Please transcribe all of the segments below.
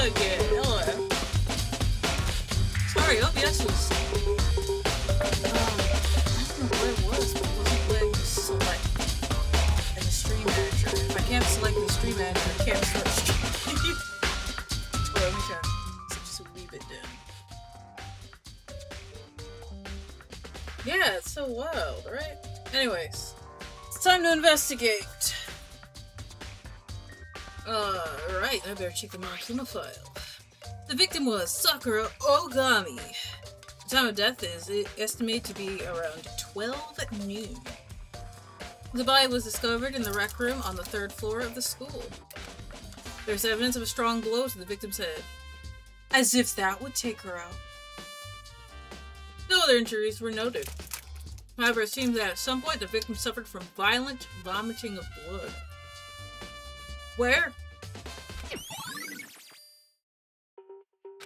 Okay, hello. Sorry, OBS was... I don't know what it was, but it wasn't letting me select in the stream manager. If I can't select in the stream manager, I can't start streaming. Well, let me try. So just a wee bit down. Yeah, it's so wild, right? Anyways, it's time to investigate. Right, I better check the marks in the file. The victim was Sakura Ogami. The time of death is estimated to be around 12 noon. The body was discovered in the rec room on the 3rd floor of the school. There's evidence of a strong blow to the victim's head. As if that would take her out. No other injuries were noted. However, it seems that at some point the victim suffered from violent vomiting of blood. Where?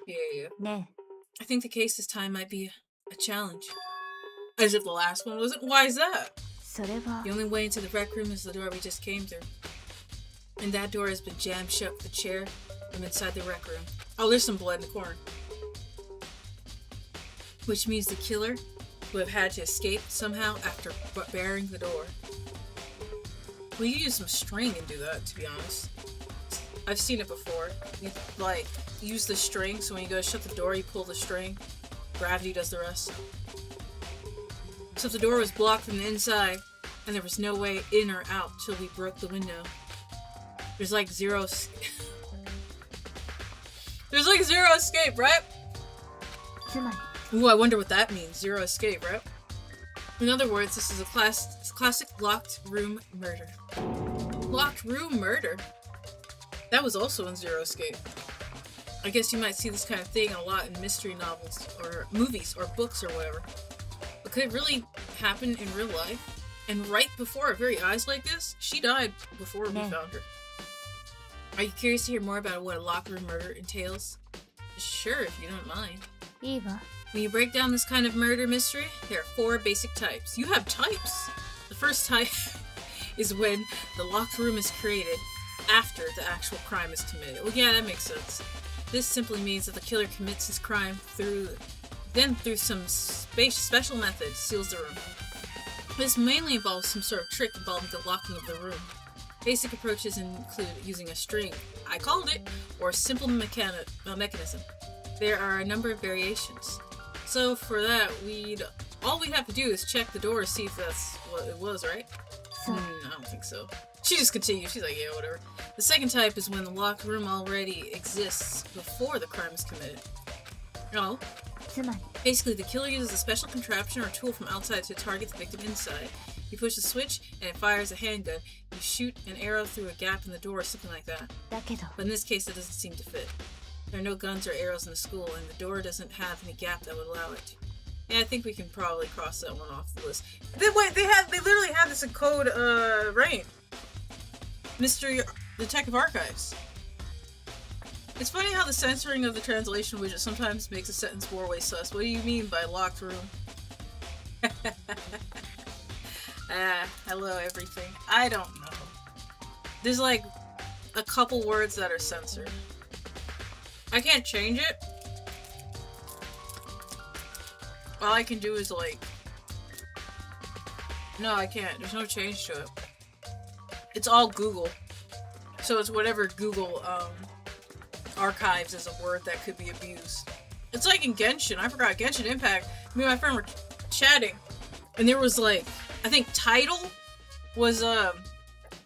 Yeah. Ne. I think the case this time might be a challenge. As if the last one wasn't. Why is that? それは The only way into the rec room is the door we just came through. And that door has been jammed shut with a chair from inside the rec room. Oh, there's some blood in the corner. Which means the killer would have had to escape somehow after barring the door. Well, you use some string and do that, to be honest. I've seen it before. You, like, use the string, so when you go to shut the door, you pull the string. Gravity does the rest. So the door was blocked from the inside, and there was no way in or out till we broke the window. There's like zero... There's like zero escape, right? つまり Ooh, I wonder what that means. Zero escape, right? In other words, this is a classic locked room murder. Locked room murder? That was also in Zero Escape. I guess you might see this kind of thing a lot in mystery novels, or movies, or books, or whatever. But could it really happen in real life? And right before our very eyes like this? She died before we found her. Are you curious to hear more about what a locked room murder entails? Sure, if you don't mind. いいわ When you break down this kind of murder mystery, there are 4 basic types. You have types! The first type is when the locked room is created after the actual crime is committed. Well, yeah, that makes sense. This simply means that the killer commits his crime through some special method, seals the room. This mainly involves some sort of trick involving the locking of the room. Basic approaches include using a string, I called it, or a simple mechanism. There are a number of variations. So for that, all we'd have to do is check the door to see if that's what it was, right? I don't think so. She just continued. She's like, yeah, whatever. The second type is when the locked room already exists before the crime is committed. Oh. つまり Basically, the killer uses a special contraption or tool from outside to target the victim inside. You push the switch, and it fires a handgun. You shoot an arrow through a gap in the door or something like that. だけど But in this case, it doesn't seem to fit. There are no guns or arrows in the school, and the door doesn't have any gap that would allow it. Yeah, I think we can probably cross that one off the list. They literally have this in Code, Rain. Mystery Detective Archives. It's funny how the censoring of the translation widget sometimes makes a sentence more-way sus. What do you mean by locked room? Hello everything. I don't know. There's like a couple words that are censored. I can't change it. All I can do is like... No, I can't. There's no change to it. It's all Google. So it's whatever Google archives as a word that could be abused. It's like in Genshin. I forgot. Genshin Impact. Me and my friend were chatting. And there was like... I think title was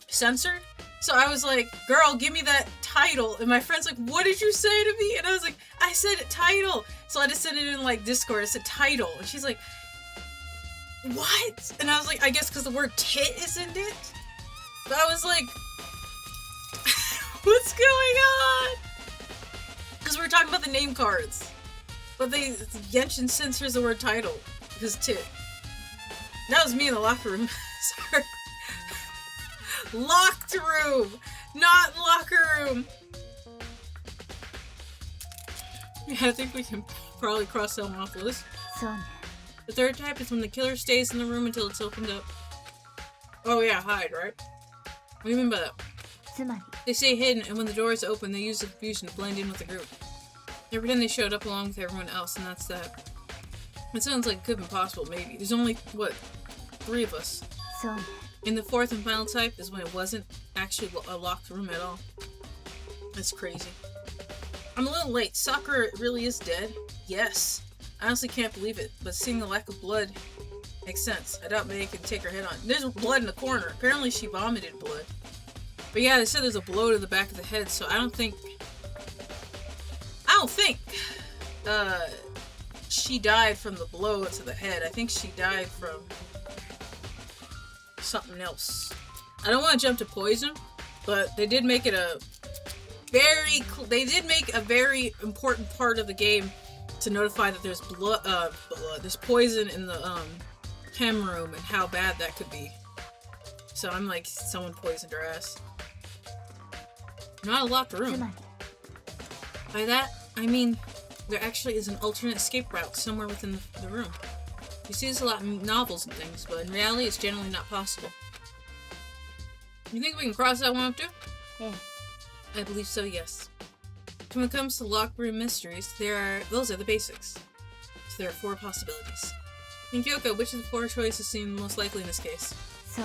censored. So I was like, girl, give me that title. And my friend's like, what did you say to me? And I was like, I said title. So I just said it in like Discord. I said title. And she's like, what? And I was like, I guess because the word tit is in it. But I was like, what's going on? Because we were talking about the name cards. But Genshin censors the word title. Because tit. That was me in the locker room. Sorry. Locked room! Not locker room! Yeah, I think we can probably cross that one off the list. そうね The third type is when the killer stays in the room until it's opened up. Oh yeah, hide, right? What do you mean by that? つまり They stay hidden, and when the doors open, they use the confusion to blend in with the group. They pretend they showed up along with everyone else, and that's that. It sounds like it could be possible, maybe. There's only, what, 3 of us. So, And the 4th and final type is when it wasn't actually a locked room at all. That's crazy. I'm a little late. Sakura really is dead? Yes. I honestly can't believe it, but seeing the lack of blood makes sense. I doubt May can take her head on. There's blood in the corner. Apparently she vomited blood. But yeah, they said there's a blow to the back of the head, so I don't think she died from the blow to the head. I think she died from something else. I don't want to jump to poison, but they did make it a very important part of the game to notify that there's there's poison in the chem room and how bad that could be. So I'm like, someone poisoned her ass. Not a locked room. By that, I mean there actually is an alternate escape route somewhere within the room. You see this a lot in novels and things, but in reality it's generally not possible. You think we can cross that one up too? yeah. I believe so, yes. When it comes to locked room mysteries, those are the basics. So there are 4 possibilities. In Kyoko, which of the 4 choices seem most likely in this case? So,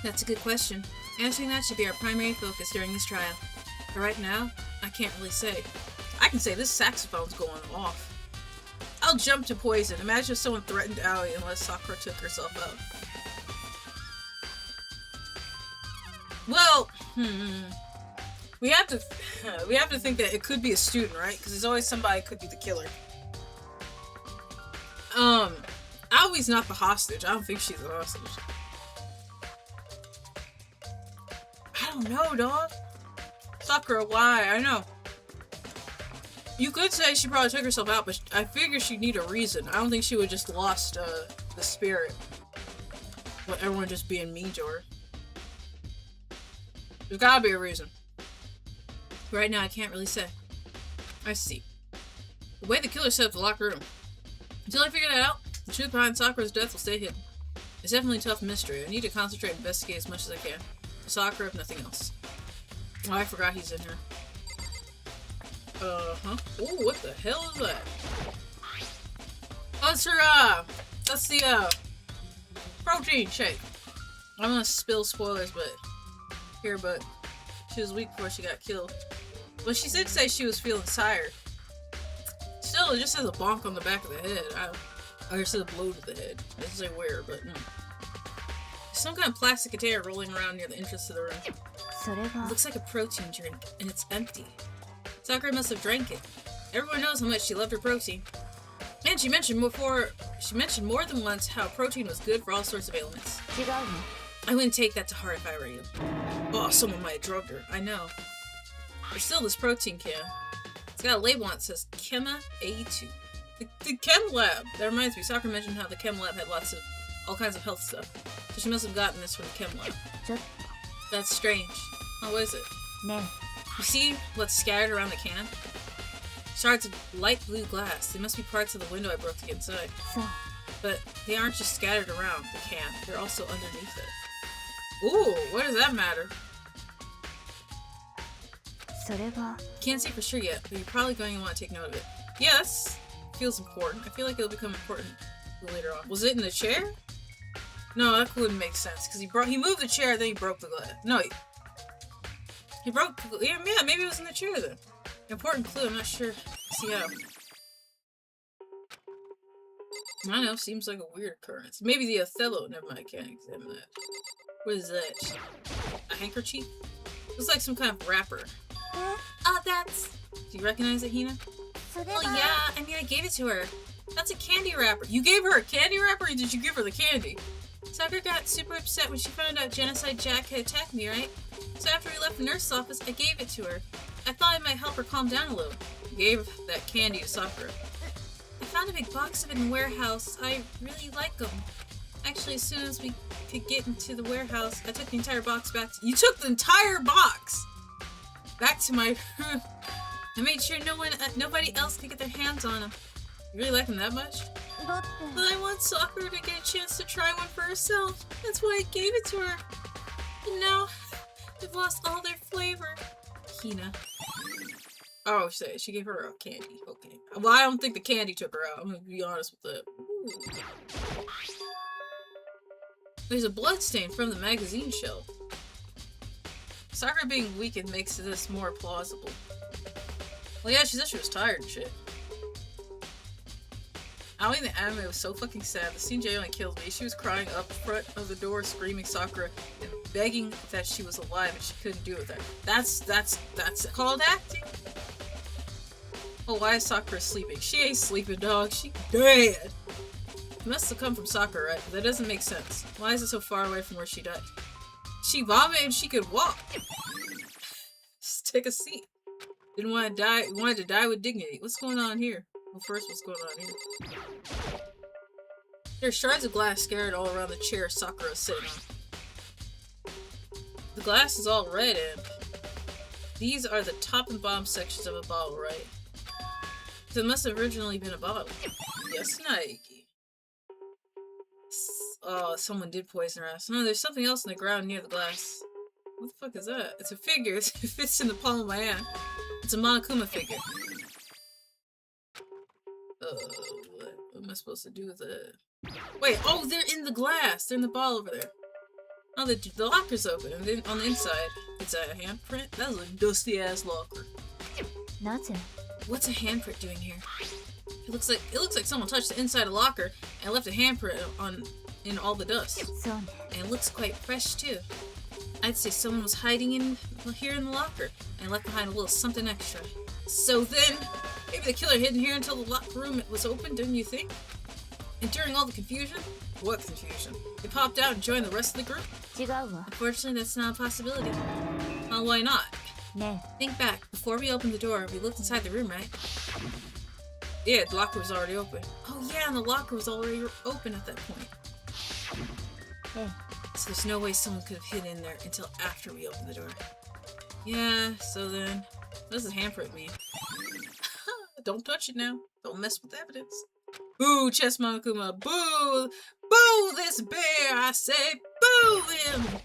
That's a good question. Answering that should be our primary focus during this trial. But right now, I can't really say. I can say this saxophone's going off. I'll jump to poison. Imagine if someone threatened Aoi unless Sakura took herself out. Well, we have to think that it could be a student, right? Because there's always somebody who could be the killer. Aoi's not the hostage. I don't think she's the hostage. I don't know, dog. Sakura, why? I know. You could say she probably took herself out, but I figure she'd need a reason. I don't think she would just lost the spirit. With everyone just being mean to her. There's gotta be a reason. Right now, I can't really say. I see. The way the killer set up the locker room. Until I figure that out, the truth behind Sakura's death will stay hidden. It's definitely a tough mystery. I need to concentrate and investigate as much as I can. For Sakura, if nothing else. Oh, I forgot he's in here. Uh-huh. Oh, what the hell is that? Oh, it's her, that's the, protein shake. I'm gonna spill spoilers, but she was weak before she got killed. But she did say she was feeling tired. Still, it just has a bonk on the back of the head. I just said a blow to the head. It doesn't say where, but There's some kind of plastic container rolling around near the entrance to the room. It looks like a protein drink, and it's empty. Sakura must have drank it. Everyone knows how much she loved her protein. And she mentioned more than once how protein was good for all sorts of ailments. I wouldn't take that to heart if I were you. Oh, someone might have drugged her. I know. But still, this protein can. It's got a label on it that says Chema A2. The chem lab! That reminds me, Sakura mentioned how the chem lab had all kinds of health stuff. So she must have gotten this from the chem lab. That's strange. How is it? You see what's scattered around the can? Shards of light blue glass. They must be parts of the window I broke to get inside. But they aren't just scattered around the can. They're also underneath it. Ooh, what does that matter? Can't say for sure yet, but you're probably going to want to take note of it. Yeah, that feels important. I feel like it'll become important later on. Was it in the chair? No, that wouldn't make sense, because he moved the chair, then he broke the glass. No, he broke the glass. Yeah, maybe it was in the chair then. Important clue, I'm not sure. See how. I don't know, seems like a weird occurrence. Maybe the Othello. Never mind, I can't examine that. What is that? A handkerchief? Looks like some kind of wrapper. Oh, that's... Do you recognize it, Hina? Well, yeah, I mean, I gave it to her. That's a candy wrapper. You gave her a candy wrapper, or did you give her the candy? Sakura got super upset when she found out Genocide Jack had attacked me, right? So after we left the nurse's office, I gave it to her. I thought it might help her calm down a little. You gave that candy to Sakura. I found a big box of it in the warehouse. I really like them. Actually, as soon as we could get into the warehouse, I took the entire box back to— You took the entire box! Back to my room. I made sure nobody else could get their hands on them. You really like them that much? But I want Sakura to get a chance to try one for herself. That's why I gave it to her. And now They've lost all their flavor. Hina. Oh, she gave her a candy. Okay. Well, I don't think the candy took her out. I'm gonna be honest with that. Ooh. There's a bloodstain from the magazine shelf. Sakura being weakened makes this more plausible. Well, yeah, she said she was tired and shit. Aoi in the anime was so fucking sad. The scene genuinely killed me. She was crying up front of the door, screaming Sakura and begging that she was alive and she couldn't do it with her. That's called acting? Oh, why is Sakura sleeping? She ain't sleeping, dog. She dead. It must have come from Sakura, right? That doesn't make sense. Why is it so far away from where she died? She vomited and she could walk. Just take a seat. Didn't want to die. Wanted to die with dignity. What's going on here? Well, first, what's going on here? There's shards of glass scattered all around the chair Sakura's sitting on. The glass is all red and these are the top and bottom sections of a bottle, right? So it must have originally been a bottle. Yes, Naiki. Oh, someone did poison her ass. No, there's something else in the ground near the glass. What the fuck is that? It's a figure. It fits in the palm of my hand. It's a Monokuma figure. What am I supposed to do with it? Wait, oh, they're in the glass. They're in the ball over there. Oh, the locker's open, and then on the inside, it's a handprint. That was a dusty-ass locker. Nothing. What's a handprint doing here? It looks like someone touched the inside of the locker and left a handprint in all the dust. And it looks quite fresh too. I'd say someone was hiding here in the locker and left behind a little something extra. So then, maybe the killer hid in here until the locker room was open, didn't you think? And during all the confusion? What confusion? They popped out and joined the rest of the group? Unfortunately, that's not a possibility. Well, why not? Think back. Before we opened the door, we looked inside the room, right? Yeah, the locker was already open. Oh yeah, and the locker was already open at that point. So there's no way someone could have hid in there until after we opened the door. Yeah, so then, what does the handprint mean? Don't touch it now. Don't mess with evidence. Boo, Chess Monokuma. Boo! Boo this bear! I say boo him!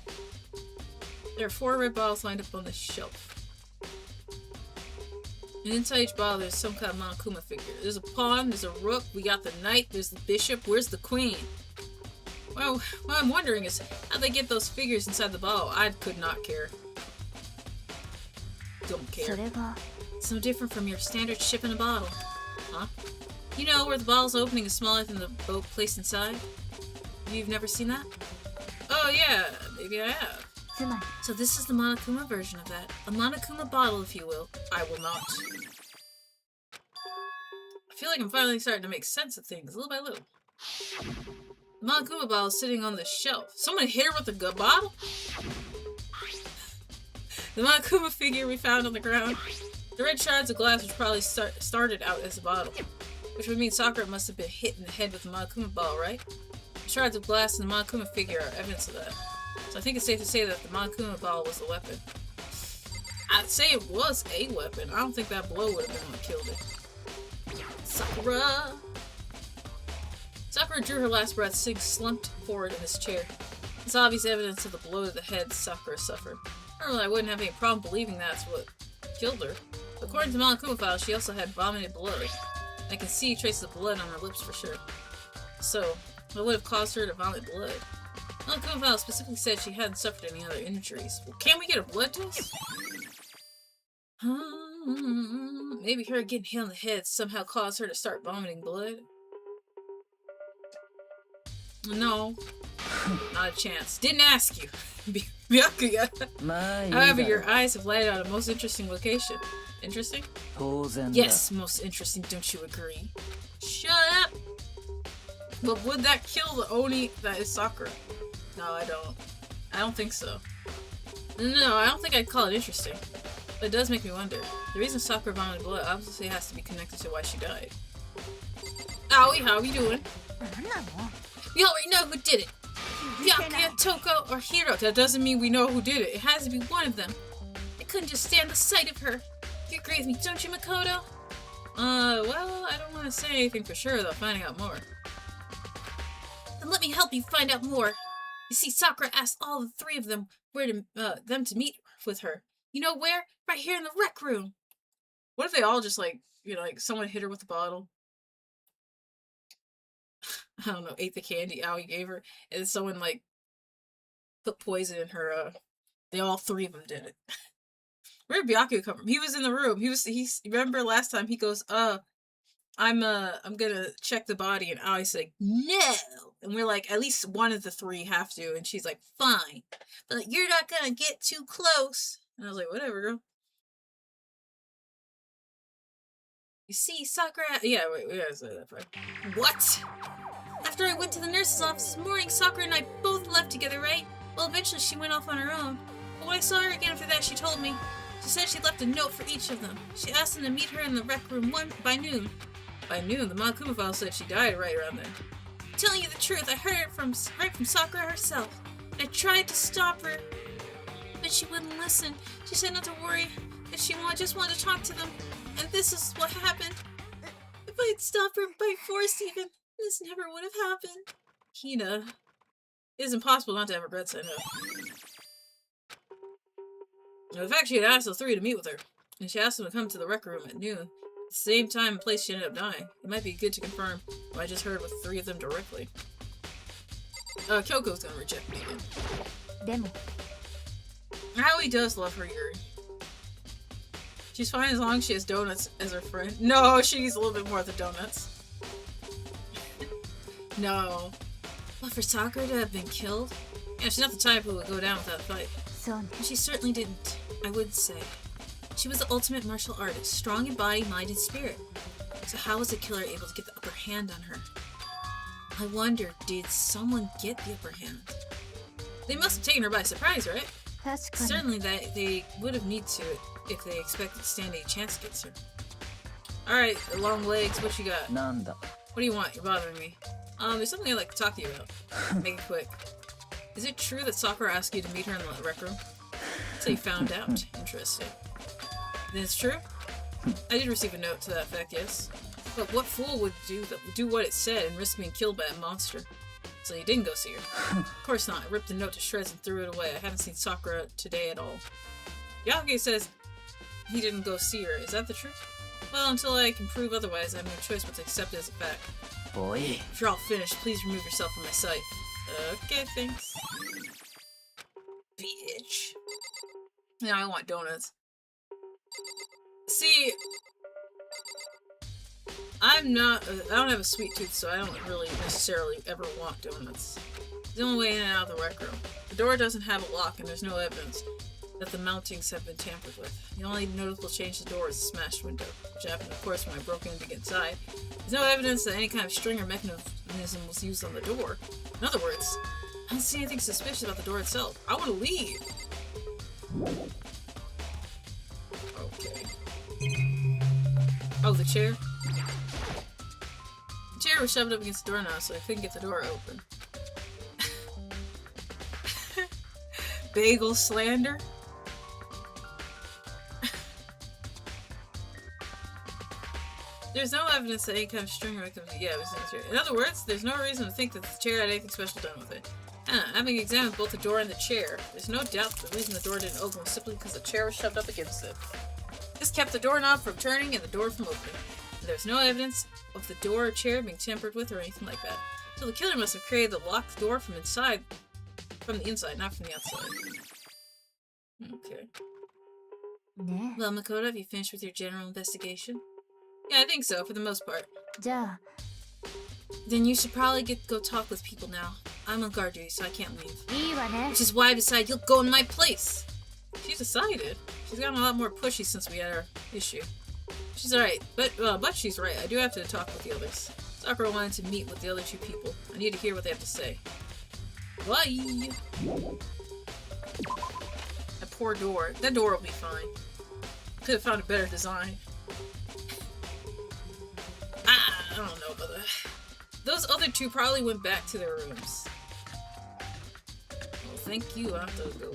There are 4 red bottles lined up on the shelf. And inside each bottle there's some kind of Monokuma figure. There's a pawn, there's a rook, we got the knight, there's the bishop, where's the queen? Well, what I'm wondering is how'd they get those figures inside the bottle? I could not care. Don't care. It's no different from your standard ship in a bottle. Huh? You know where the bottle's opening is smaller than the boat placed inside? You've never seen that? Oh yeah, maybe I have. So this is the Monokuma version of that. A Monokuma bottle, if you will. I will not. I feel like I'm finally starting to make sense of things, little by little. The Monokuma bottle is sitting on the shelf. Someone hit her with a bottle? The Monokuma figure we found on the ground. The red shards of glass which probably started out as a bottle. Which would mean Sakura must have been hit in the head with the Monokuma bottle, right? The shards of glass and the Monokuma figure are evidence of that. So I think it's safe to say that the Monokuma ball was a weapon. I'd say it was a weapon. I don't think that blow would have been what killed it. Sakura! Sakura drew her last breath, slumped forward in his chair. It's obvious evidence of the blow to the head Sakura suffered. Normally I wouldn't have any problem believing that's what killed her. According to the Monokuma file, she also had vomited blood. I can see traces of blood on her lips for sure. So, what would have caused her to vomit blood? Monokuma file specifically said she hadn't suffered any other injuries. Well, can we get a blood test? Maybe her getting hit on the head somehow caused her to start vomiting blood? No. Not a chance. Didn't ask you. Byakuya. However, your eyes have lighted on a most interesting location. Interesting? Yes, most interesting, don't you agree? Shut up! But would that kill the Oni that is Sakura? No, I don't. I don't think so. No, I don't think I'd call it interesting. But it does make me wonder. The reason Sakura vomited blood obviously has to be connected to why she died. Owie, how are we doing? We already know who did it! Byakuya, Toko, or Hiro. That doesn't mean we know who did it. It has to be one of them. I couldn't just stand the sight of her. You agree with me, don't you, Makoto? Well, I don't want to say anything for sure without finding out more. Then let me help you find out more. You see, Sakura asked all the 3 of them where to meet with her. You know where? Right here in the rec room. What if they all just like, like someone hit her with a bottle? I don't know, ate the candy Aoi gave her, and someone like put poison in her, they all three of them did it. Where did Byakuya come from? He was in the room. Remember last time he goes, I'm gonna check the body, and Aoi's like, no! And we're like, at least one of the three have to, and she's like, fine. But like, you're not gonna get too close. And I was like, whatever, girl. You see, Sakura... Yeah, wait, we gotta say that part. What? After I went to the nurse's office this morning, Sakura and I both left together, right? Well, eventually she went off on her own. But when I saw her again after that, she told me. She said she left a note for each of them. She asked them to meet her in the rec room by noon. By noon, the Monokuma file said she died right around then. Telling you the truth, I heard it right from Sakura herself. I tried to stop her, but she wouldn't listen. She said not to worry, that she just wanted to talk to them. And this is what happened. If I'd stopped her by force even, this never would have happened. Hina. It is impossible not to have regrets, I know. Now, the fact she had asked those three to meet with her, and she asked them to come to the rec room at noon, the same time and place she ended up dying. It might be good to confirm what I just heard with three of them directly. Kyoko's gonna reject me again. Demo. Aoi does love her Yuri. She's fine as long as she has donuts as her friend. No, she needs a little bit more of the donuts. No. But for Sakura to have been killed? Yeah, she's not the type who would go down without a fight. And she certainly didn't, I would say. She was the ultimate martial artist, strong in body, mind, and spirit. So how was the killer able to get the upper hand on her? I wonder, did someone get the upper hand? They must have taken her by surprise, right? Certainly they would have needed to if they expected to stand a chance against her. Alright, the long legs, what you got? Nanda. What do you want? You're bothering me. There's something I'd like to talk to you about. Make it quick. Is it true that Sakura asked you to meet her in the rec room? So you found out. Interesting. Then it's true? I did receive a note to that effect, yes. But what fool would do what it said and risk being killed by a monster? So you didn't go see her. Of course not. I ripped the note to shreds and threw it away. I haven't seen Sakura today at all. Yasuke says he didn't go see her. Is that the truth? Well, until I can prove otherwise, I have no choice but to accept it as a fact. Boy. If you're all finished, please remove yourself from my sight. Okay, thanks. Bitch. Now I want donuts. See, I don't have a sweet tooth, so I don't really necessarily ever want donuts. It's the only way in and out of the rec room. The door doesn't have a lock, and there's no evidence that the mountings have been tampered with. The only noticeable change to the door is a smashed window, which happened, of course, when I broke in to get inside. There's no evidence that any kind of string or mechanism was used on the door. In other words, I don't see anything suspicious about the door itself. I want to leave! Okay. Oh, the chair? The chair was shoved up against the door now, so I couldn't get the door open. Bagel slander? There's no evidence that any kind of string or mechanism. Yeah, it was in the chair. In other words, there's no reason to think that the chair had anything special done with it. Having examined both the door and the chair, there's no doubt the reason the door didn't open was simply because the chair was shoved up against it. This kept the doorknob from turning and the door from opening. And there's no evidence of the door or chair being tampered with or anything like that. So the killer must have created the locked door from the inside, not from the outside. Okay. Well, Makoto, have you finished with your general investigation? Yeah, I think so, for the most part. Then you should probably go talk with people now. I'm on guard duty, so I can't leave. Which is why I decided you'll go in my place. She's decided. She's gotten a lot more pushy since we had our issue. She's alright, but she's right. I do have to talk with the others. Sakura wanted to meet with the other two people. I need to hear what they have to say. Bye! That poor door. That door will be fine. Could have found a better design. I don't know about that. Those other two probably went back to their rooms. Well, thank you. I don't have to go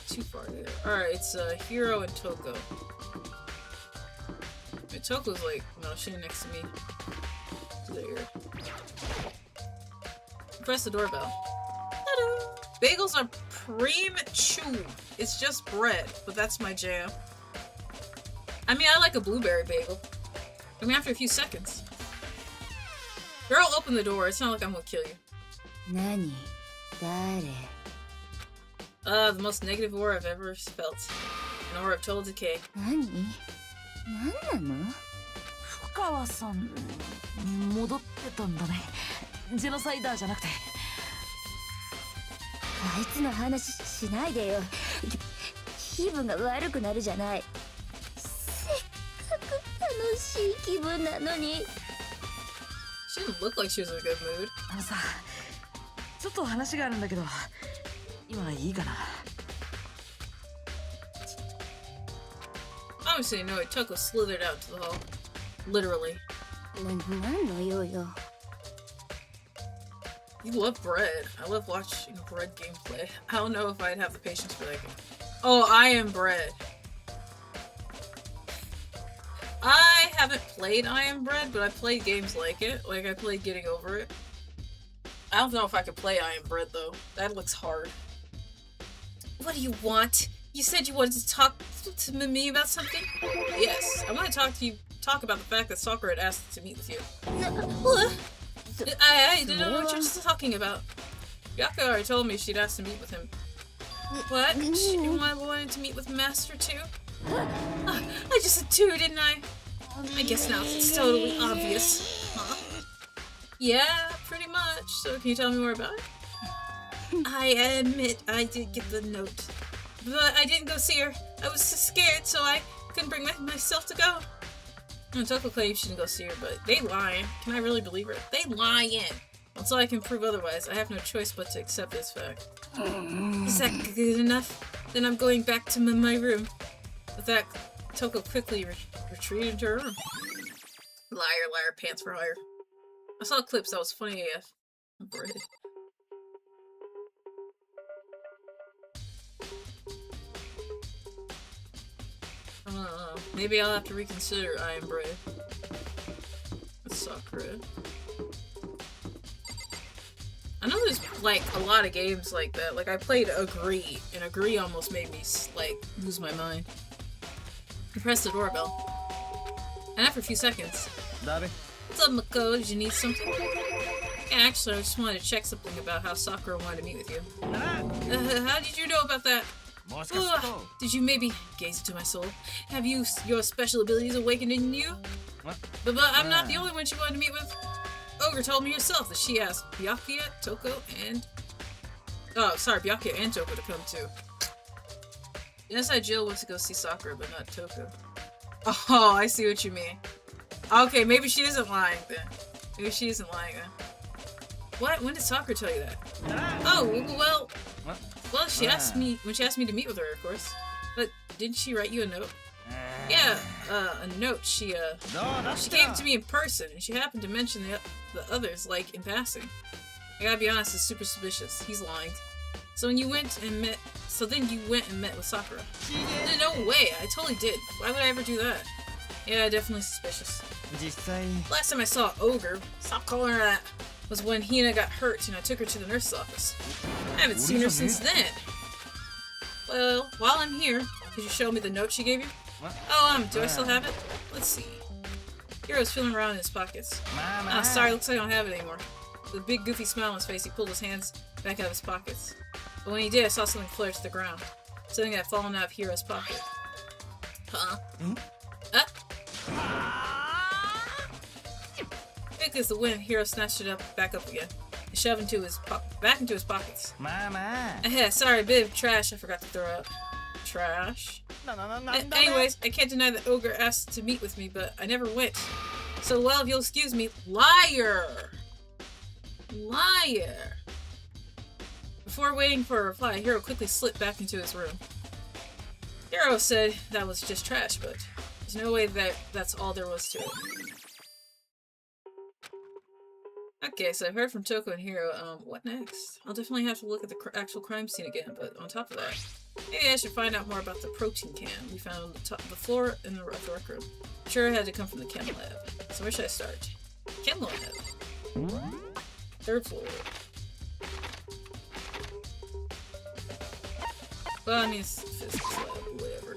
too far there. Alright, it's Hiro and Toko. Wait, Toko's like, no, she's next to me. There. Press the doorbell. Ta-da! Bagels are cream chew. It's just bread, but that's my jam. I mean, I like a blueberry bagel. I mean, after a few seconds. Girl, open the door. It's not like I'm gonna kill you. Nani? Dare? The most negative aura I've ever felt. An aura of total decay. Nani? Nan na no? 深川さん戻ってたんだね。ジェノサイダーじゃなくて。あいつの話しないでよ。気分が悪くなるじゃない。せっかく楽しい気分なのに。She didn't look like she was in a good mood. あのさ、ちょっと話があるんだけど、今いいかな。Obviously, no, Toko slithered out to the hall. Literally. なんのよよ。You love bread. I love watching bread gameplay. I don't know if I'd have the patience for that game. Oh, I am bread. I haven't played I Am Bread, but I played games like it. Like, I played Getting Over It. I don't know if I could play I Am Bread, though. That looks hard. What do you want? You said you wanted to talk to me about something? Yes, I want to talk about the fact that Sakura had asked to meet with you. What? I don't know what you're talking about. Yaka already told me she'd asked to meet with him. What? She wanted to meet with Master too? I just said two, didn't I? I guess now it's totally obvious. Huh? Yeah, pretty much. So can you tell me more about it? I admit I did get the note. But I didn't go see her. I was so scared, so I couldn't bring myself to go. Toko claims she didn't go see her, but they lying. Can I really believe her? They lying. Until I can prove otherwise, I have no choice but to accept this fact. Is that good enough? Then I'm going back to my room. With that, Toko quickly retreated into her room. Liar, liar, pants for hire. I saw clips that was funny AF. Bread. Maybe I'll have to reconsider I Am Bread. That's Sakura. I know there's, like, a lot of games like that. Like, I played Agree, and Agree almost made me, like, lose my mind. I pressed the doorbell. And after a few seconds... Daddy? What's up, Mako? Did you need something? Yeah, actually, I just wanted to check something about how Sakura wanted to meet with you. How did you know about that? Did you maybe gaze into my soul? Have your special abilities awakened in you? What? But I'm not the only one she wanted to meet with. Ogre told me herself that she asked Byakuya, Toko, and... Oh, sorry, Byakuya and Toko to come too. Inside Jill wants to go see Sakura, but not Toko. Oh, I see what you mean. Okay, maybe she isn't lying then. Maybe she isn't lying then. What? When did Sakura tell you that? Oh, well... What? Well, she asked me, when she asked me to meet with her, of course. But didn't she write you a note? Yeah, a note. She gave it to me in person, and she happened to mention the others, like, in passing. I gotta be honest, it's super suspicious. He's lying. So then you went and met with Sakura. No way, I totally did. Why would I ever do that? Yeah, definitely suspicious. Last time I saw Ogre, stop calling her that, was when Hina got hurt and I took her to the nurse's office. I haven't seen her since then. Well, while I'm here, could you show me the note she gave you? What? Oh, do I still have it? Let's see. Hero's feeling around in his pockets. Ah, sorry, looks like I don't have it anymore. With a big goofy smile on his face, he pulled his hands back out of his pockets. But when he did, I saw something flare to the ground. Something that had fallen out of Hero's pocket. Huh? Quick as the wind, Hero snatched it back up again. And shoved back into his pockets. Mama! Sorry, bit of trash I forgot to throw out. Trash? Anyways, I can't deny that Ogre asked to meet with me, but I never went. So, well, if you'll excuse me, liar! Liar! Before waiting for a reply, Hero quickly slipped back into his room. Hero said that was just trash, but there's no way that's all there was to it. Okay, so I've heard from Toko and Hero. What next? I'll definitely have to look at the actual crime scene again, but on top of that, maybe I should find out more about the protein can we found on the floor in the rec room. I'm sure it had to come from the chem lab. So where should I start? Chem lab. Third floor. Bunny's physics lab, whatever.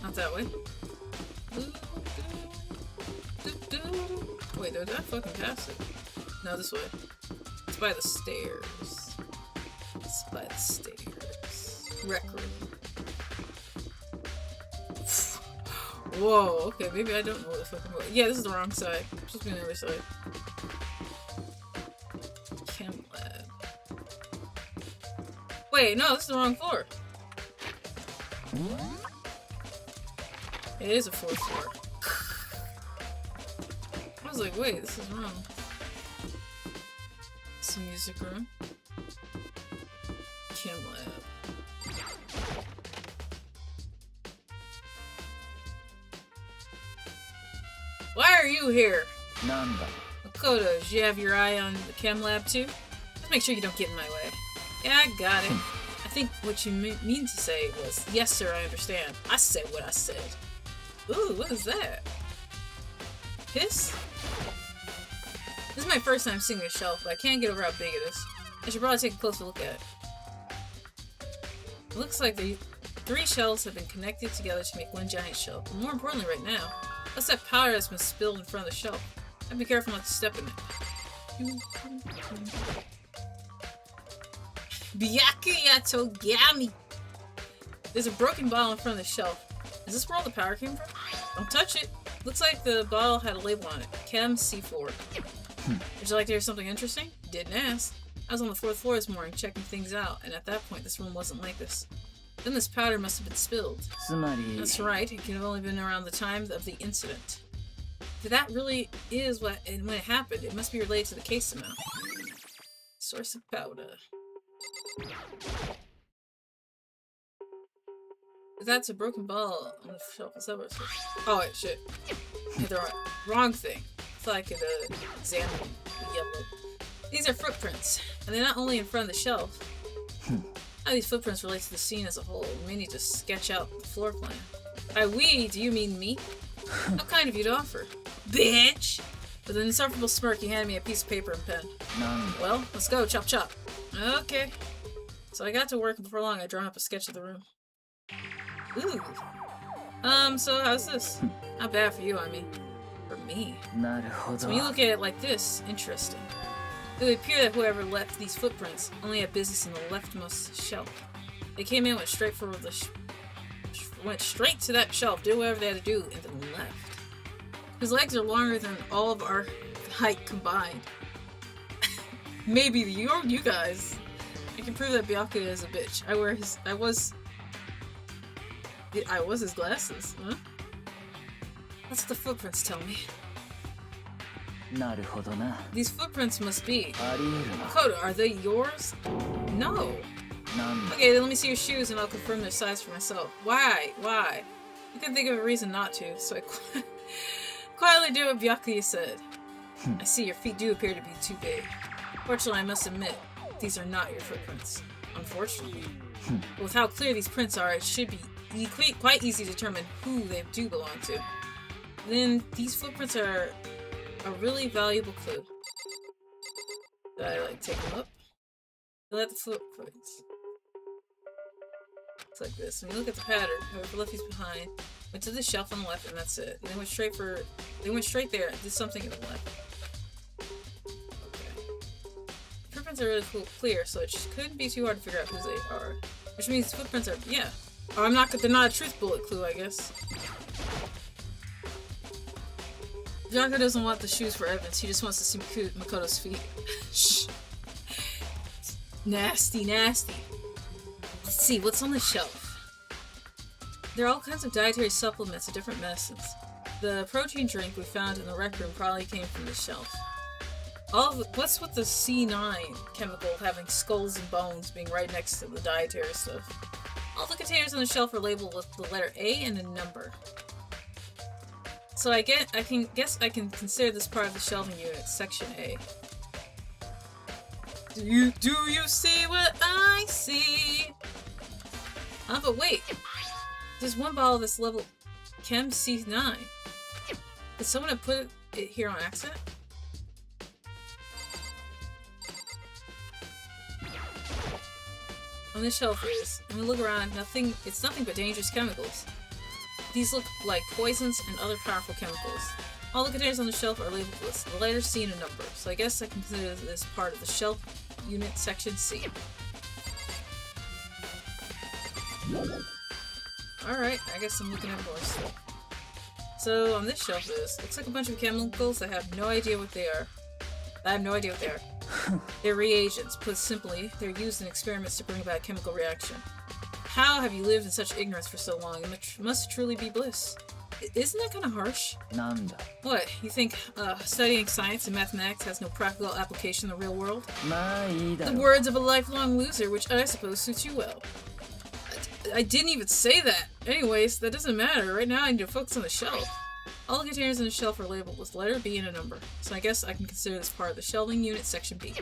Not that way. Wait, did I fucking pass it? No, this way. It's by the stairs. It's by the stairs. Rec room. Whoa, okay, maybe I don't know what the fucking way. Yeah, this is the wrong side. It's supposed to be on the other side. Chem lab. Wait, no, this is the wrong floor. It is a 4th floor. I was like, wait, this is wrong. It's a music room. Chem lab. Why are you here? Nanda. Makoto, did you have your eye on the chem lab too? Just make sure you don't get in my way. Yeah, I got it. I think what you mean to say was, yes sir, I understand. I said what I said. Ooh, what is that? Piss? This is my first time seeing this shelf, but I can't get over how big it is. I should probably take a closer look at it. It looks like the 3 shelves have been connected together to make one giant shelf. But more importantly right now, that's that powder that's been spilled in front of the shelf. I'd be careful not to step in it. Byakuyato Gami! There's a broken bottle in front of the shelf. Is this where all the power came from? Don't touch it! Looks like the bottle had a label on it. Chem C4. Would you like to hear something interesting? Didn't ask. I was on the 4th floor this morning checking things out, and at that point this room wasn't like this. Then this powder must have been spilled. That's right, it could have only been around the time of the incident. If that really is when it happened, it must be related to the case amount. Source of powder. That's a broken bottle on the shelf. Is that what it says? Oh wait, shit. The wrong thing. I thought I could examine the yellow. These are footprints, and they're not only in front of the shelf. How these footprints relate to the scene as a whole. We may need to sketch out the floor plan. By we, do you mean me? How kind of you to offer. Bitch! With an insufferable smirk, he handed me a piece of paper and pen. Well, let's go, chop chop. Okay. So I got to work, and before long I drawn up a sketch of the room. Ooh. So how's this? Not bad for you, I mean. For me. So when you look at it like this, interesting. It would appear that whoever left these footprints only had business in the leftmost shelf. They came in, went straight for went straight to that shelf, did whatever they had to do, and then left. His legs are longer than all of our height combined. Maybe you guys. I can prove that Byakuya is a bitch. I was his glasses, huh? That's what the footprints tell me. These footprints must be. Makoto, are they yours? No. Okay, then let me see your shoes and I'll confirm their size for myself. Why? Why? I couldn't think of a reason not to, so I quietly did what Byakuya said. I see your feet do appear to be too big. Fortunately, I must admit, these are not your footprints. Unfortunately. But with how clear these prints are, it should be quite easy to determine who they do belong to. Then, these footprints are a really valuable clue. Did I, take them up? Fill out the footprints. It's like this. When you look at the pattern, whoever left these behind, went to the shelf on the left, and that's it. And they went straight there, did something in the left. Okay. The footprints are really clear, so it couldn't be too hard to figure out who they are. Which means footprints are, yeah. Oh, they're not a truth bullet clue, I guess. Jaka doesn't want the shoes for evidence, he just wants to see Makoto's feet. Shh. Nasty, nasty. Let's see, what's on the shelf? There are all kinds of dietary supplements and different medicines. The protein drink we found in the rec room probably came from the shelf. What's with the C9 chemical having skulls and bones being right next to the dietary stuff? All the containers on the shelf are labeled with the letter A and a number. So I guess I can consider this part of the shelving unit, section A. Do you see what I see? But wait. There's one bottle that's level Chem C9. Did someone have put it here on accident? on this shelf is, and we look around, it's nothing but dangerous chemicals. These look like poisons and other powerful chemicals. All the containers on the shelf are labeled with the letter C and a number, so I guess I can consider this part of the shelf unit section C. Alright, I guess I'm looking at more stuff. So on this shelf looks like a bunch of chemicals. I have no idea what they are. They're reagents. Put simply, they're used in experiments to bring about a chemical reaction. How have you lived in such ignorance for so long? It must truly be bliss. Isn't that kind of harsh? Nanda. What, you think studying science and mathematics has no practical application in the real world? The words of a lifelong loser, which I suppose suits you well. I didn't even say that! Anyways, that doesn't matter. Right now I need to focus on the shelf. All the containers on the shelf are labeled with letter B and a number, so I guess I can consider this part of the shelving unit section B.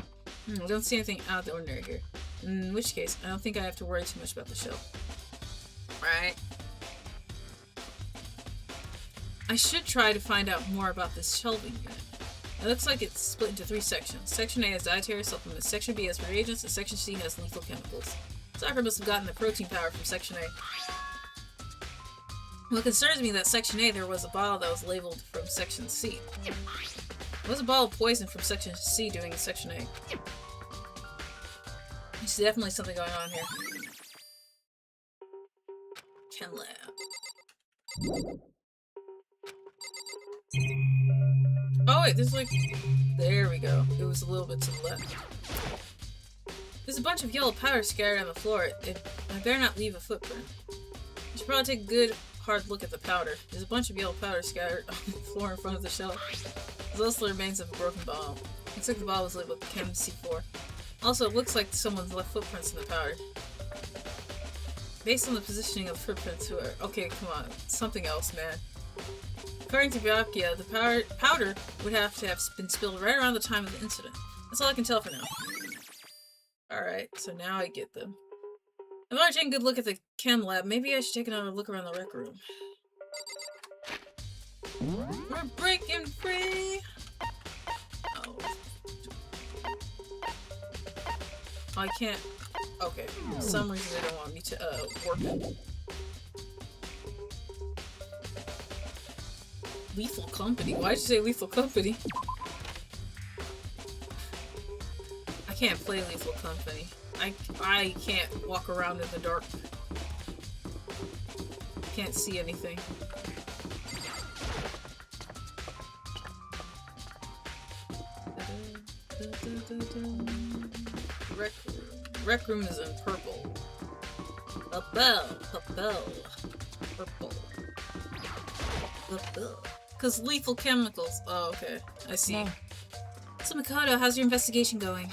I don't see anything out of the ordinary here. In which case, I don't think I have to worry too much about the shelf. Right. I should try to find out more about this shelving unit. It looks like it's split into 3 sections. Section A has dietary supplements, Section B has reagents, and Section C has lethal chemicals. Soccer must have gotten the protein powder from Section A. What concerns me that Section A there was a bottle that was labeled from Section C. What's a bottle of poison from Section C doing in Section A? There's definitely something going on here. Chem lab. Oh wait, there's like... There we go. It was a little bit to the left. There's a bunch of yellow powder scattered on the floor. I better not leave a footprint. I should probably take a good hard look at the powder. There's a bunch of yellow powder scattered on the floor in front of the shelf. There's also the remains of a broken bottle. Looks like the bottle was labeled Chem C4. Also, it looks like someone's left footprints in the powder. Based on the positioning of the footprints, who are... Okay, come on. Something else, man. According to Byakuya, the powder would have to have been spilled right around the time of the incident. That's all I can tell for now. Alright, so now I get them. I'm not taking a good look at the chem lab. Maybe I should take another look around the rec room. We're breaking free! Oh. I can't... Okay. For some reason they don't want me to, work it. Lethal Company? Why'd you say Lethal Company? I can't play Lethal Company. I can't walk around in the dark. Can't see anything. Rec room is in purple. A bell. Purple. Because lethal chemicals. Oh, okay. I see. No. So Mikado, how's your investigation going?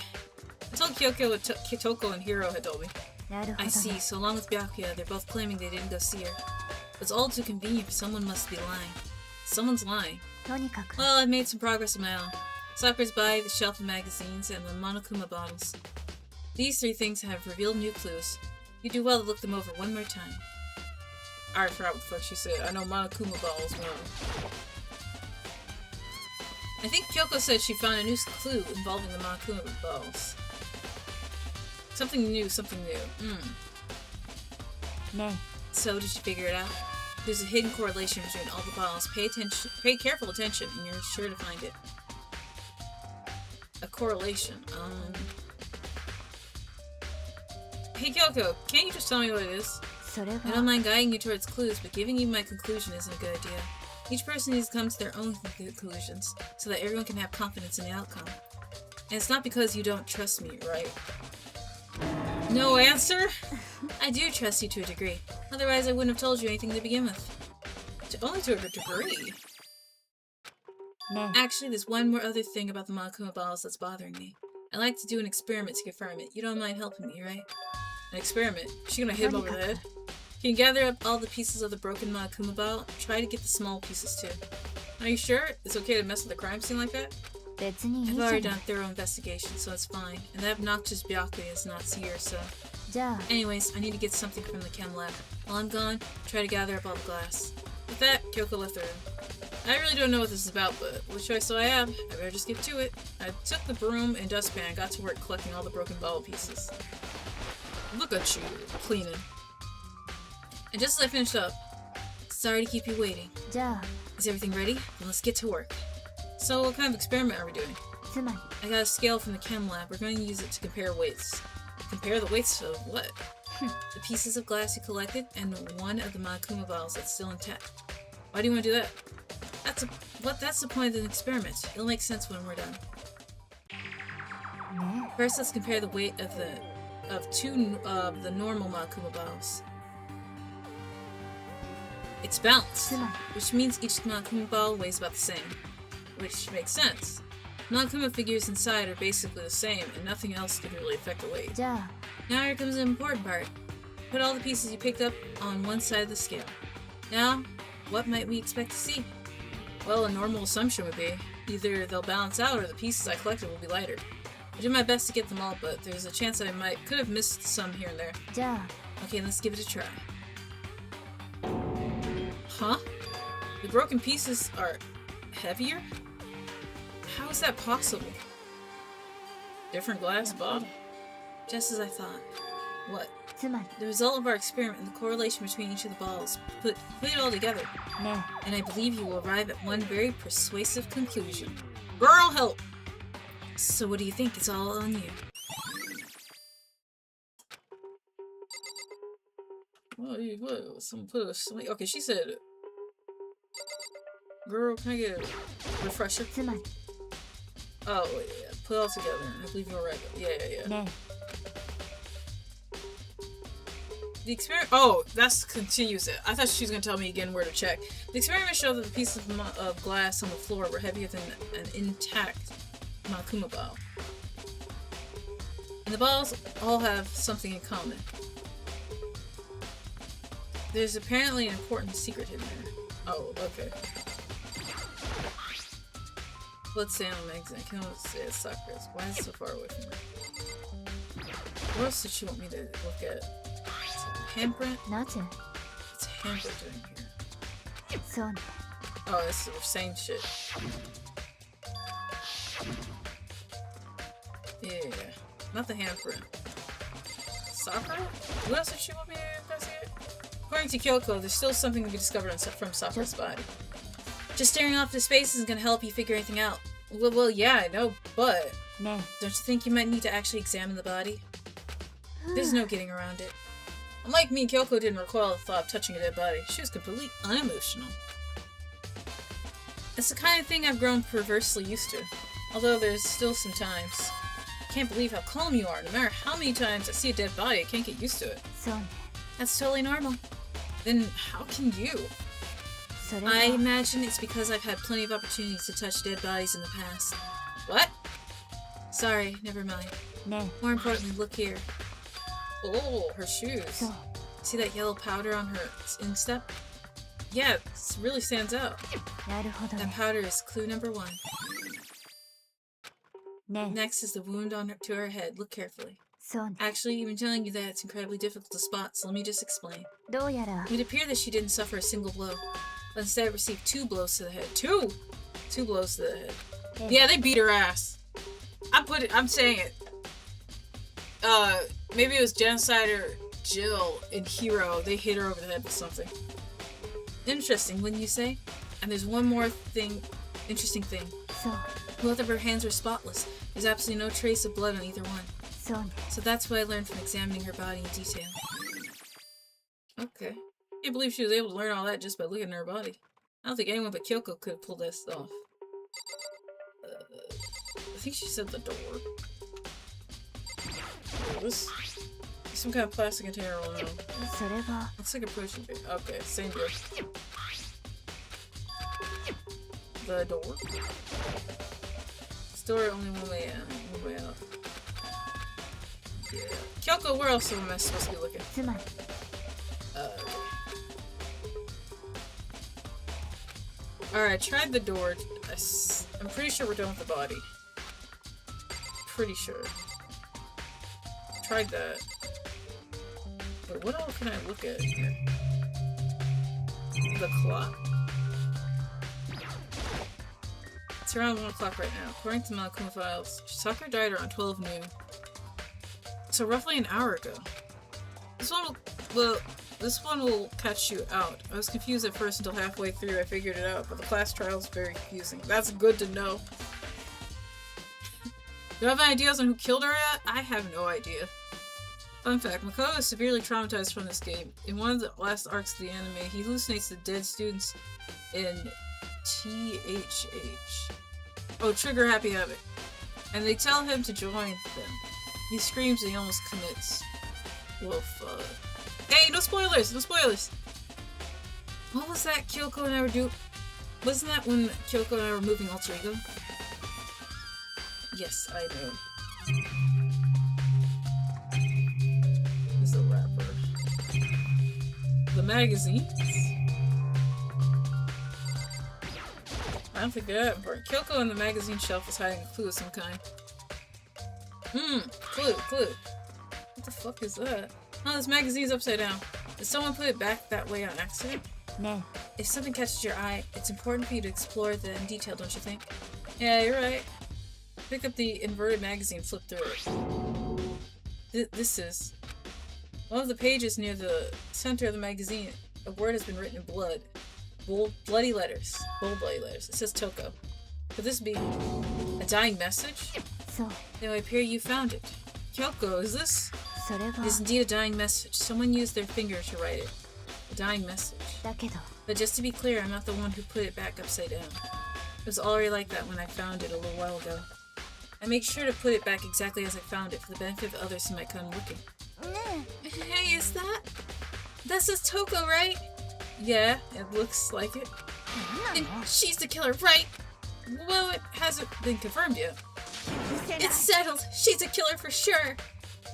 I told Kyoko what Kitoko and Hiro had told me. I see. So along with Byakuya, they're both claiming they didn't go see her. It's all too convenient for someone must be lying. Someone's lying. Well, I've made some progress on my own. Sakura's by the shelf of magazines and the Monokuma bottles. These 3 things have revealed new clues. You do well to look them over one more time. I forgot what the fuck she said. I know Monokuma bottles one. I think Kyoko said she found a new clue involving the Monokuma bottles. Something new. So, did you figure it out? There's a hidden correlation between all the bottles. Pay careful attention, and you're sure to find it. A correlation. Hey Kyoko, can't you just tell me what it is? I don't mind guiding you towards clues, but giving you my conclusion isn't a good idea. Each person needs to come to their own conclusions, so that everyone can have confidence in the outcome. And it's not because you don't trust me, right? No answer? I do trust you to a degree. Otherwise, I wouldn't have told you anything to begin with. Only to a degree. Actually, there's one more other thing about the Monokuma bottles that's bothering me. I'd like to do an experiment to confirm it. You don't mind helping me, right? An experiment? Is she gonna hit him over the head? Can you gather up all the pieces of the broken Monokuma bottle? Try to get the small pieces too. Are you sure it's okay to mess with a crime scene like that? I've already done thorough investigation, so it's fine. And that obnoxious Byakuya is not here, so... Anyways, I need to get something from the chem lab. While I'm gone, try to gather up all the glass. With that, Kyoko left the room. I really don't know what this is about, but what choice do I have? I better just get to it. I took the broom and dustpan and got to work collecting all the broken bottle pieces. Look at you, cleaning. And just as I finished up, sorry to keep you waiting. じゃあ Is everything ready? Then let's get to work. So what kind of experiment are we doing? つまり I got a scale from the chem lab. We're going to use it to compare weights. Compare the weights of what? The pieces of glass you collected and one of the Monokuma balls that's still intact. Why do you want to do that? That's the point of the experiment. It'll make sense when we're done. ね First, let's compare the weight of two of the normal Monokuma balls. It's balanced, つま which means each Monokuma ball weighs about the same, which makes sense. Monokuma figures inside are basically the same, and nothing else could really affect the weight. りじゃあ Now here comes the important part. Put all the pieces you picked up on one side of the scale. Now, what might we expect to see? Well, a normal assumption would be either they'll balance out or the pieces I collected will be lighter. I did my best to get them all, but there's a chance that I could have missed some here and there. じゃあ Okay, let's give it a try. Huh? The broken pieces are heavier? How is that possible? Different glass bottle? Just as I thought. What? つまり The result of our experiment and the correlation between each of the balls. Put it all together, ね and I believe you will arrive at one very persuasive conclusion. Girl, help! So what do you think? It's all on you. What? Someone put a... Okay, she said... Girl, can I get a refresher? つまり Oh, yeah. Put it all together. I believe you're right. Yeah. ね The experiment... Oh, that's continues it. I thought she was going to tell me again where to check. The experiment showed that the pieces of glass on the floor were heavier than an intact Monokuma ball. And the balls all have something in common. There's apparently an important secret hidden there. Oh, okay. Let's say I'm magazine. I can almost say it's Sakura's. Why is it so far away from her? What else did she want me to look at? Handprint? なぜ What's handprint doing here? そうね Oh, it's the same shit. Yeah, not the handprint. Sakura? What else did she want me to investigate? According to Kyoko, there's still something to be discovered from Sakura's body. Just staring off into space isn't gonna help you figure anything out. Well, yeah, I know, but ね don't you think you might need to actually examine the body? There's no getting around it. Unlike me, Kyoko didn't recoil at the thought of touching a dead body. She was completely unemotional. It's the kind of thing I've grown perversely used to. Although there's still some times. I can't believe how calm you are. No matter how many times I see a dead body, I can't get used to it. そうね That's totally normal. Then how can you? それ I は imagine it's because I've had plenty of opportunities to touch dead bodies in the past. What? Sorry, never mind. ね More importantly, look here. Oh, her そ shoes. う See that yellow powder on her instep? Yeah, it really stands out. なるほど That ね powder is clue number 1. ね Next is the wound on to her head. Look carefully. そうね Actually, even telling you that, it's incredibly difficult to spot, so let me just explain. どうやら It appeared that she didn't suffer a single blow, but instead received 2 blows to the head. Two blows to the head. Yeah. Yeah, they beat her ass. I'm saying it. Maybe it was Genocider Jill and Hero. They hit her over the head with something. Interesting, wouldn't you say? And there's one more interesting thing. そう Both of her hands were spotless. There's absolutely no trace of blood on either one. そうね So that's what I learned from examining her body in detail. Okay. Can't believe she was able to learn all that just by looking at her body. I don't think anyone but Kyoko could have pulled this off. I think she said the door. This some kind of plastic container rolling around. それは Looks like a protein bag. Okay, same deal. The door. Store only one way in, one way out. Yeah. Kyoko, where else am I supposed to be looking? つまり Alright, tried the door. I'm pretty sure we're done with the body. Pretty sure. Tried that. But what else can I look at here? The clock. It's around 1 o'clock right now. According to Monokuma files, Sakura died around 12 noon. So roughly an hour ago. This one will catch you out. I was confused at first until halfway through I figured it out, but the class trial is very confusing. That's good to know. Do you have any ideas on who killed her yet? I have no idea. Fun fact, Makoto is severely traumatized from this game. In one of the last arcs of the anime, he hallucinates the dead students in THH. Oh, Trigger Happy Havoc. And they tell him to join them. He screams and he almost commits. Woof. Hey, no spoilers! No spoilers! What was that Kyoko and I were doing? Wasn't that when Kyoko and I were moving alter ego? Yes, I know. There's a rapper. The magazines? I don't think they're that important. Kyoko on the magazine shelf is hiding a clue of some kind. Clue. What the fuck is that? Oh, this magazine's upside down. Did someone put it back that way on accident? No. If something catches your eye, it's important for you to explore them in detail, don't you think? Yeah, you're right. Pick up the inverted magazine, flip through it. This is... One of the pages near the center of the magazine, a word has been written in blood. Bold bloody letters. It says Toko. Could this be a dying message? So. It would appear you found it. Kyoko, is this? It is indeed a dying message. Someone used their finger to write it. A dying message. But just to be clear, I'm not the one who put it back upside down. It was already like that when I found it a little while ago. I make sure to put it back exactly as I found it for the benefit of others who might come looking. Hey, is that? That says Toko, right? Yeah, it looks like it. And she's the killer, right? Well, it hasn't been confirmed yet. It's settled. She's a killer for sure.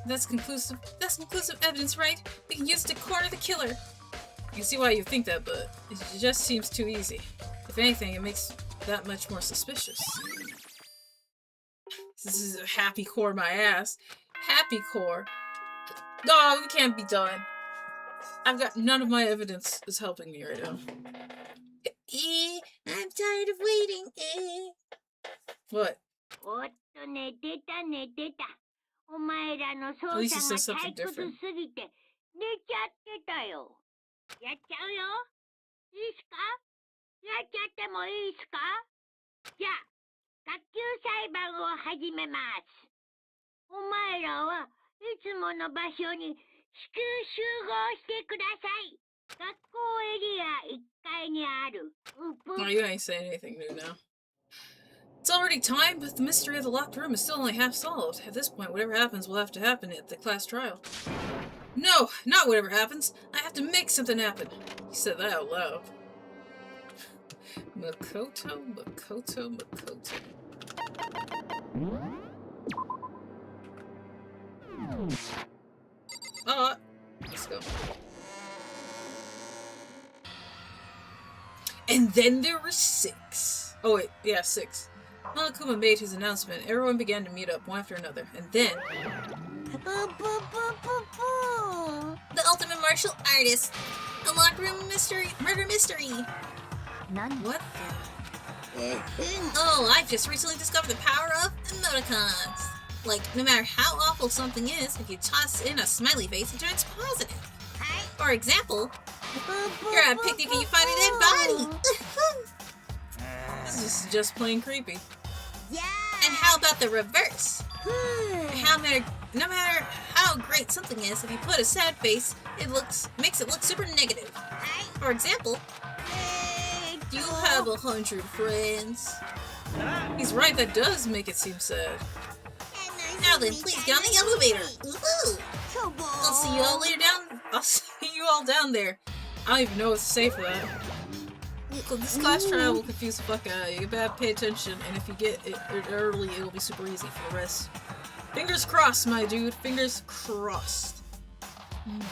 That's conclusive evidence, right? We can use it to corner the killer. You can see why you think that, but it just seems too easy. If anything, it makes that much more suspicious. This is a happy core, my ass. Happy core. Oh, it can't be done. I've got none of my evidence is helping me right now. I'm tired of waiting. What? At least it says something different. Oh, you ain't saying anything new now. It's already time, but the mystery of the locked room is still only half solved. At this point, whatever happens will have to happen at the class trial. No, not whatever happens. I have to make something happen. He said that out loud. Makoto. Let's go. And then there were 6. Oh wait, yeah, 6. While Akuma made his announcement, everyone began to meet up one after another, and then... The ultimate martial artist! A locked room murder mystery! What the... Oh, I've just recently discovered the power of emoticons! Like, no matter how awful something is, if you toss in a smiley face, it turns positive. For example, you're at a picnic and you find a dead body! This is just plain creepy. Yeah. And how about the reverse? No matter how great something is, if you put a sad face, makes it look super negative. For example, you have 100 friends. He's right, that does make it seem sad. Now then, please get on the elevator. Woohoo! I'll see you all later down. I'll see you all down there. I don't even know what to say for that. This class trial will confuse the fuck out of you. You better pay attention, and if you get it early, it'll be super easy for the rest. Fingers crossed, my dude. Fingers crossed.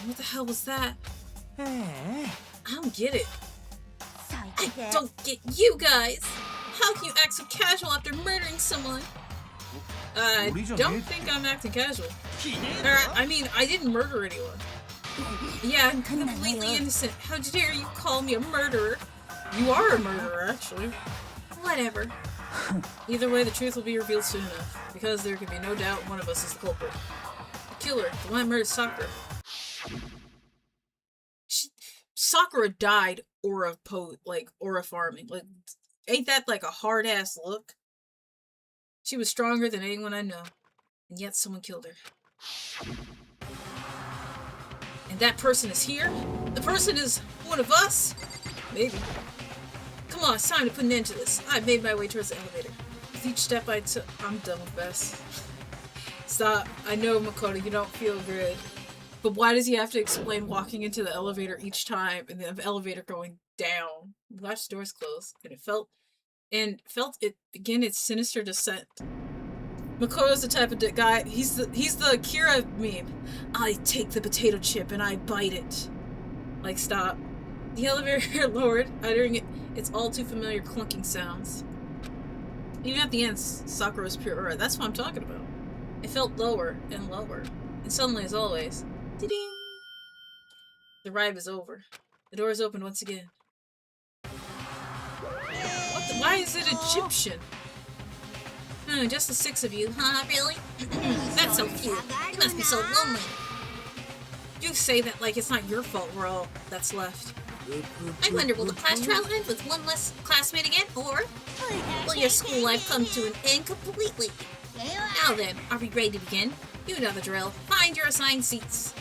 What the hell was that? I don't get it. I don't get you guys. How can you act so casual after murdering someone? I don't think I'm acting casual. I mean, I didn't murder anyone. Yeah, I'm completely innocent. How dare you call me a murderer? You are a murderer, actually. Whatever. Either way, the truth will be revealed soon enough, because there can be no doubt one of us is the culprit. The killer, the one that murdered Sakura. Sakura died aura farming. Like, ain't that like a hard ass look? She was stronger than anyone I know, and yet someone killed her. And that person is here? The person is one of us? Maybe. Come on, it's time to put an end to this. I made my way towards the elevator. With each step I took, I'm done with Bess. Stop. I know, Makoto, you don't feel good. But why does he have to explain walking into the elevator each time and the elevator going down? Watch the doors close. And it felt it begin its sinister descent. Makoto's the type of guy, he's the Kira meme. I take the potato chip and I bite it. Like, stop. The elevator lowered, uttering its all too familiar clunking sounds. Even at the end, Sakura was pure aura. That's what I'm talking about. It felt lower and lower. And suddenly, as always, ding! The ride was over. The doors opened once again. Why is it Egyptian? Just the 6 of you, huh? Really? That's so cute. You must be so lonely. You say that like it's not your fault we're all that's left. I wonder, will the class trial end with one less classmate again, or will your school life come to an end completely? Now then, are we ready to begin? You know the drill. Find your assigned seats.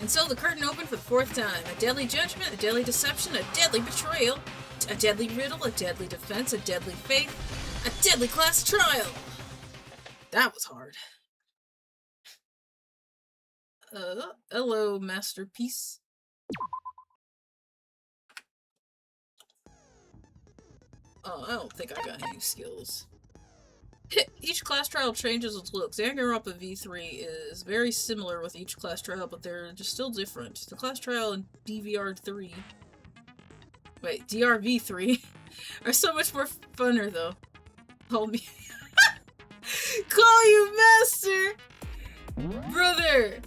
And so the curtain opened for the 4th time. A deadly judgment, a deadly deception, a deadly betrayal, a deadly riddle, a deadly defense, a deadly faith, a deadly class trial. That was hard. Hello, masterpiece. Oh, I don't think I got any skills. Each class trial changes its looks. Danganronpa V3 is very similar with each class trial, but they're just still different. The class trial in DRV3 are so much more funner, though. Call me. Call you master! Brother!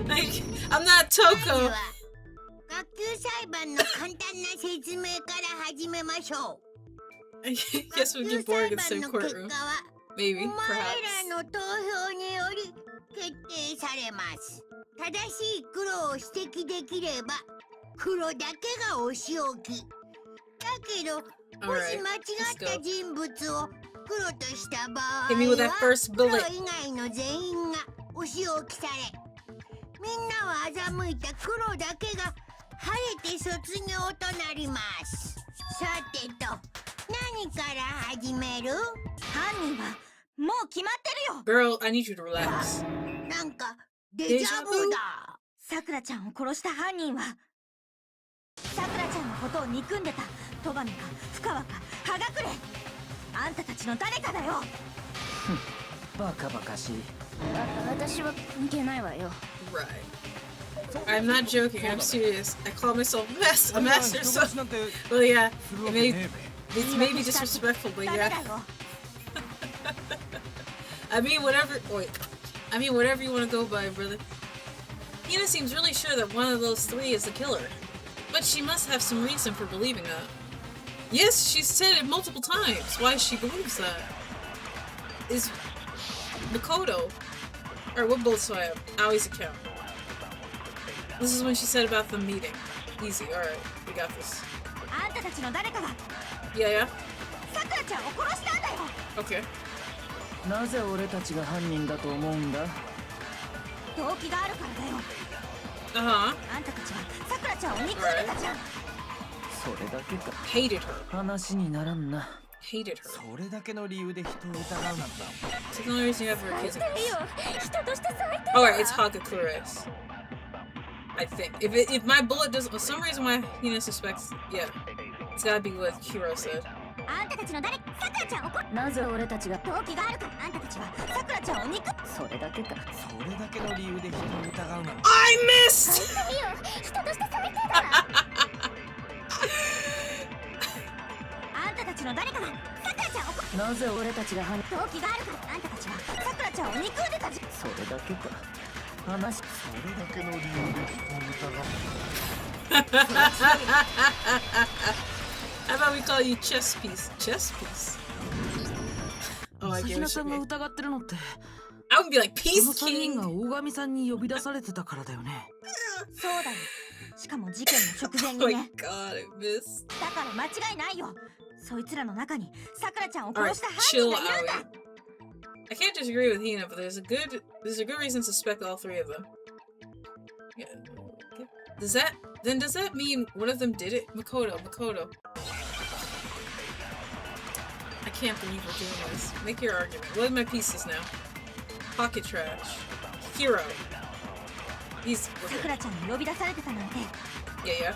Like, I'm not Toko. I guess we'll get bored in the same courtroom. Maybe, perhaps. Alright, let's go. Hit me with that first bullet. Girl, I need you to relax. Deja vu? さくらちゃんを殺した犯人はさくらちゃんのことを憎んでた戸上か深川か葉隠れあんたたちの誰かだよバカバカしい私は関係ないわよ Right. I'm not joking, I'm serious. I call myself a master, so... Well, yeah, it may be disrespectful, but yeah. I mean, whatever you want to go by, brother. Hina seems really sure that one of those 3 is the killer. But she must have some reason for believing that. Yes, she's said it multiple times why she believes that. Is Makoto... Or what bullets do I have? Aoi's account. This is when she said about the meeting. Easy, alright. We got this. Yeah? Okay. なぜ俺たちが犯人だと思うんだ? 動機があるからだよ Uh-huh. あんたたちはさくらちゃんを憎んでたじゃん それだけか Hated her. 話にならんな Hated her. それだけの理由で人を疑うなんだ It's the only reason you ever accused her. 人として最低 Alright, it's Hagakura's. I think. If my bullet doesn't... For some reason my Hina suspects... Yeah. It's gotta be what Kiro said. あんたたちの誰さくらちゃんをなぜ俺たちが動機があるかあんたたちはさくらちゃんを憎それだけかそれだけの理由で人を疑うなんだ I missed! 人として最低だあんたたちの誰かがさくらちゃんをなぜ俺たちが動機があるからあんたたちはさくらちゃんを憎んでたじゃんそれだけか話それだけの理由で人を疑う How about we call you chess piece? Chess piece? Oh, I get what you mean. 疑ってるのって I would be like, そ Peace の3人 King! が大神さんに呼び出されてたからだよね。そうだよ。しかも事件の直前 Oh に my ね。 god, I missed. だから間違いないよ。そいつらの中にさくらちゃんを Alright, 殺した犯 chill 人がいるんだ。 out. I can't disagree with Hina, but there's a good reason to suspect all three of them. Yeah. Okay. Does that mean one of them did it? Makoto. I can't believe we're doing this. Make your argument. What are my pieces now? Pocket trash. Hero. He's さくらちゃんに呼び出されてたなんて yeah.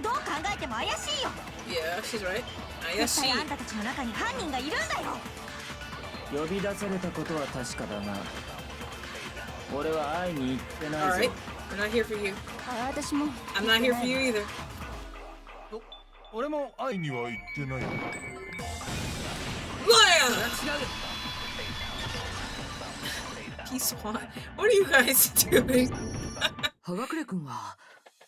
どう考えても怪しいよ。 Yeah, she's right. 絶対あんたたちの中に犯人がいるんだよ。呼び出されたことは確かだが、俺は会いに行ってないぞ。 Alright, we're not here for you. 私も I'm not here for you either. 俺も会いには行ってない。 Liar! Peace one. What are you guys doing? 葉隠君は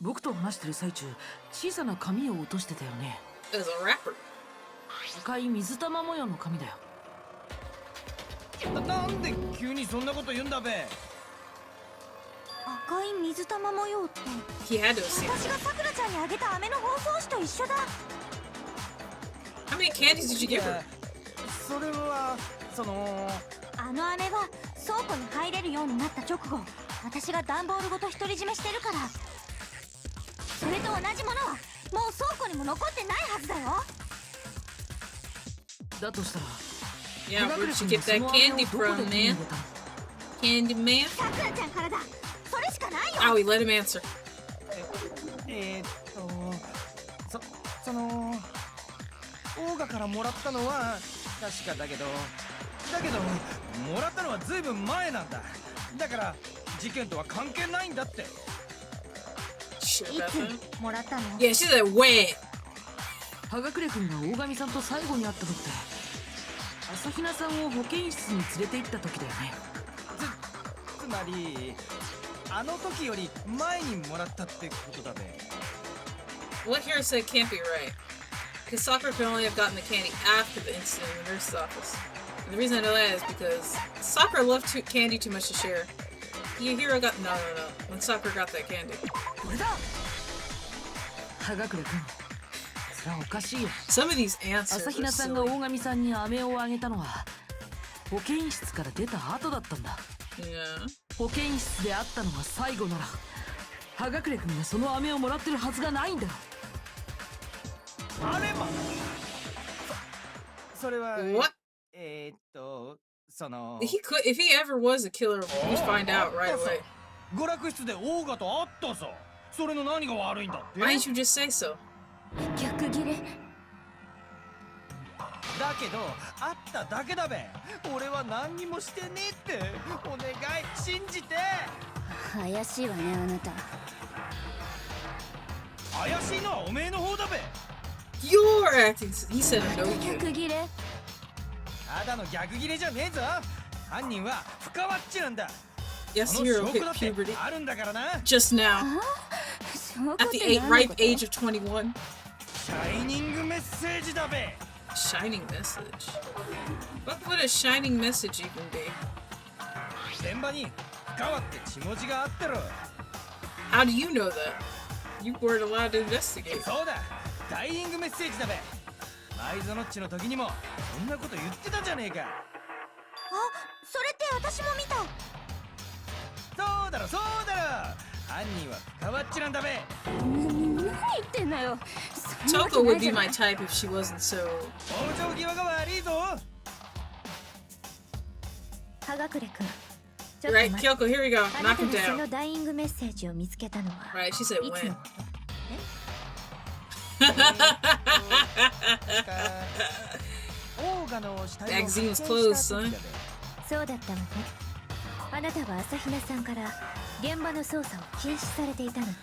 僕と話してる最中、小さな紙を落としてたよね。 As a rapper. 赤い水玉模様の紙だよ。なんで急にそんなこと言うんだべ。赤い水玉模様って He had to have seen 私 it. がさくらちゃんにあげた飴の包装紙と一緒だ。 How many candies did you give her? それはそのあの飴は倉庫に入れるようになった直後、私が段ボールごと独り占めしてるから。それと同じものはもう倉庫にも残ってないはずだよ。だとしたら、 Yeah, where'd you get that candy from, man? Candy man? さくらちゃんからだ。それしかないよ。 Owie, let him answer. そのオーガからもらったのは確かだけどもらったのはずいぶん前なんだ。だから事件とは関係ないんだって。Sure い about that? つもらったの？ Yeah, she said, wait. 葉隠君が大神さんと最後に会ったのって、朝比奈さんを保健室に連れて行った時だよね。つまりあの時より前にもらったってことだべ。 What Hero said can't be right. Because Sakura could only have gotten the candy after the incident in the nurse's office. And the reason I know that is because Sakura loved candy too much to share. Hero got no. When Sakura got that candy. これだ。葉隠君、それはおかしいよ。 Some of these answers 朝比 are 奈さんが silly. 大神さんに飴をあげたのは保健室から出た後だったんだ。 Yeah. 保健室で会ったのが最後なら、葉隠君がその飴をもらってるはずがないんだよ。あればそれは What? その If he ever was a killer, we'd find out right away. 娯楽室でオーガと会ったさ。それの何が悪いんだって。 Why didn't you just say so? 逆ギレ。だけど会っただけだべ。俺は何にもしてねえって。お願い信じて。怪しいわねあなた。怪しいのはおめえの方だべ。 You're acting. He said no. You. 逆ギレ。ただの逆ギレじゃねえぞ。犯人は深ワッチなんだ。 Yes, その Hero 証 hit 拠だって puberty あるんだからな。 just now 証拠 at っ the て何の ripe こと？ age of 21. シャイニングメッセージだべ。 Shining message. What would a shining message even be? 現場に深ワって血文字があってろ。 How do you know that? You weren't allowed to investigate. そうだ、ダイイングメッセージだべ。マイゾノッチの時にもそんなこと言ってたじゃねえか。あ、それって私も見た。そうだろそうだろ。犯人は深ワッチなんだべ。何言ってんだよ。そんなわけ Toko な would いじ be ゃな my い。 type if she wasn't so. 往生際が悪いぞ。葉隠君。ちょっと Right, 待って。 Kyoko, here we go. あな Knock た him がそ down. のダイイングメッセージを見つけたのは Right, she said いつ when. のこと？ オーガの死体を Magazine's 発見 closed, した時 son. だべ。そうだったわね。あなたは朝比奈さんから現場の捜査を禁止されていたのね。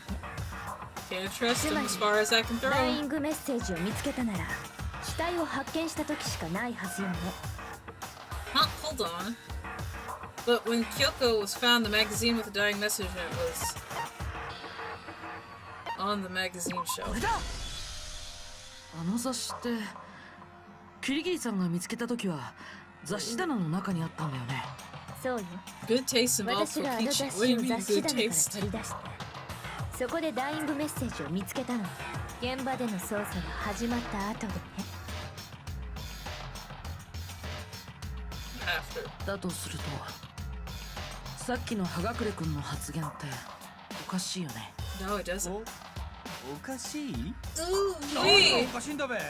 Can't trust him as far as I can ダイイ throw. ングメッセージを見つけたなら死体を発見した時しかないはずよね。 Huh, hold on. But when Kyoko was found, the magazine with the dying message in it was on the magazine こ shelf. れだ。あの雑誌ってキリギリさんが見つけた時は雑誌棚の中にあったんだよね。そうよ。 Good taste involved 私 for があの peachy. 雑 What do 誌 you を mean 雑誌 good 棚から taste? 取り出してそこでダイイングメッセージを見つけたの。現場での捜査が始まった後でね。 After. だとするとさっきの葉隠君の発言っておかしいよね。 No, it doesn't. おかしい Ooh, なん wee. かおかしいんだべ。な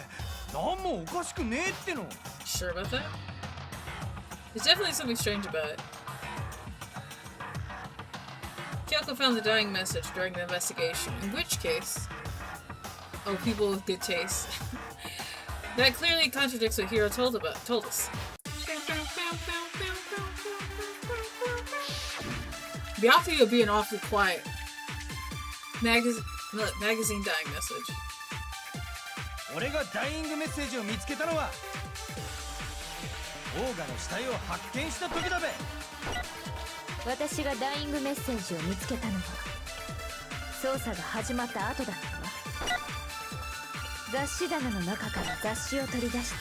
んもおかしくねえっての。 Sure about that? There's definitely something strange about it. Kyoko found the dying message during the investigation, in which case... Oh, people with good taste. That clearly contradicts what Hiro told us. Byakuya being awfully quiet. Magazine dying message. 俺がダイイングメッセージを見つけたのはオーガの死体を発見した時だべ。私がダイイングメッセージを見つけたのは捜査が始まった後だったわ。雑誌棚の中から雑誌を取り出して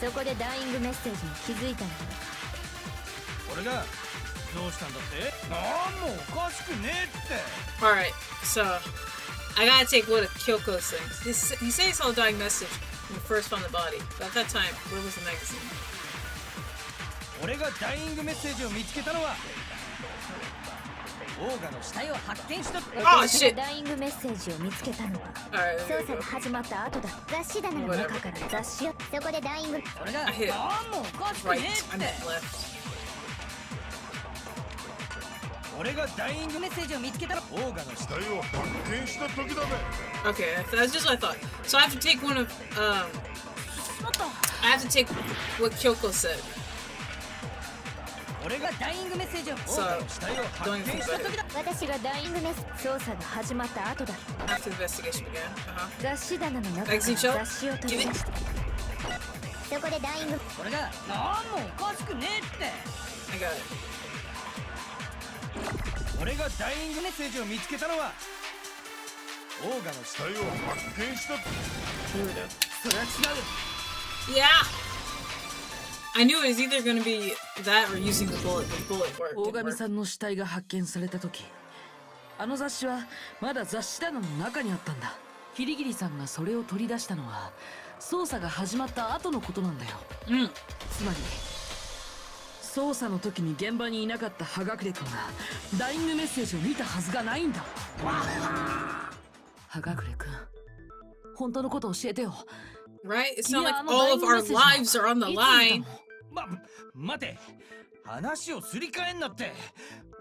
そこでダイイングメッセージに気づいたのよ。俺がどうしたんだって。なんもおかしくねえって。 Alright, so I gotta take one of Kyoko's things. He says he saw a dying message when he first found the body, but at that time, where was the magazine? 俺がダイイングメッセージを見つけたのはオーガの死体を発見した。 Oh 私が shit! ダイイングメッセージを見つけたのは Alright, there 捜 we 査 go. が始まった後だ。雑誌棚の中から雑誌をそこでダイイング俺が I hit なんもおかしく right, ね I えっ meant て。 left. 俺がダイイングメッセージを見つけたらオーガの死体を発見した時だべ。 Okay, that's just what I thought. So I have to take one of, I have to take what Kyoko said. 俺がダイイングメッセージをオー So, ガの死体を発 don't 見 even した better. 時だ。私がダイイングメッセージ捜査が始まった後だ。 After the investigation began. Uh-huh. 雑誌棚の中から Magazine show? 雑誌を取り出してそこでダイイング俺がなんもおかしくねえって。 I got it. 俺がダイイングメッセージを見つけたのはオーガの死体を発見した。 Here we go. それは違う。 Yeah! I knew it was either gonna be that or using the bullet. The bullet work. 大 Didn't 神 work. さんの死体が発見された時あの雑誌はまだ雑誌棚の中にあったんだ。キリギリさんがそれを取り出したのは捜査が始まった後のことなんだよ。つまり捜査の時に現場にいなかった葉隠君がダイイングメッセージを見たはずがないんだ。葉隠君、本当のことを教えてよ。 Right? It's not Yeah, like I'm a all of dying our message. lives are on the いつ見た line. の？待て。話をすり替えんなって。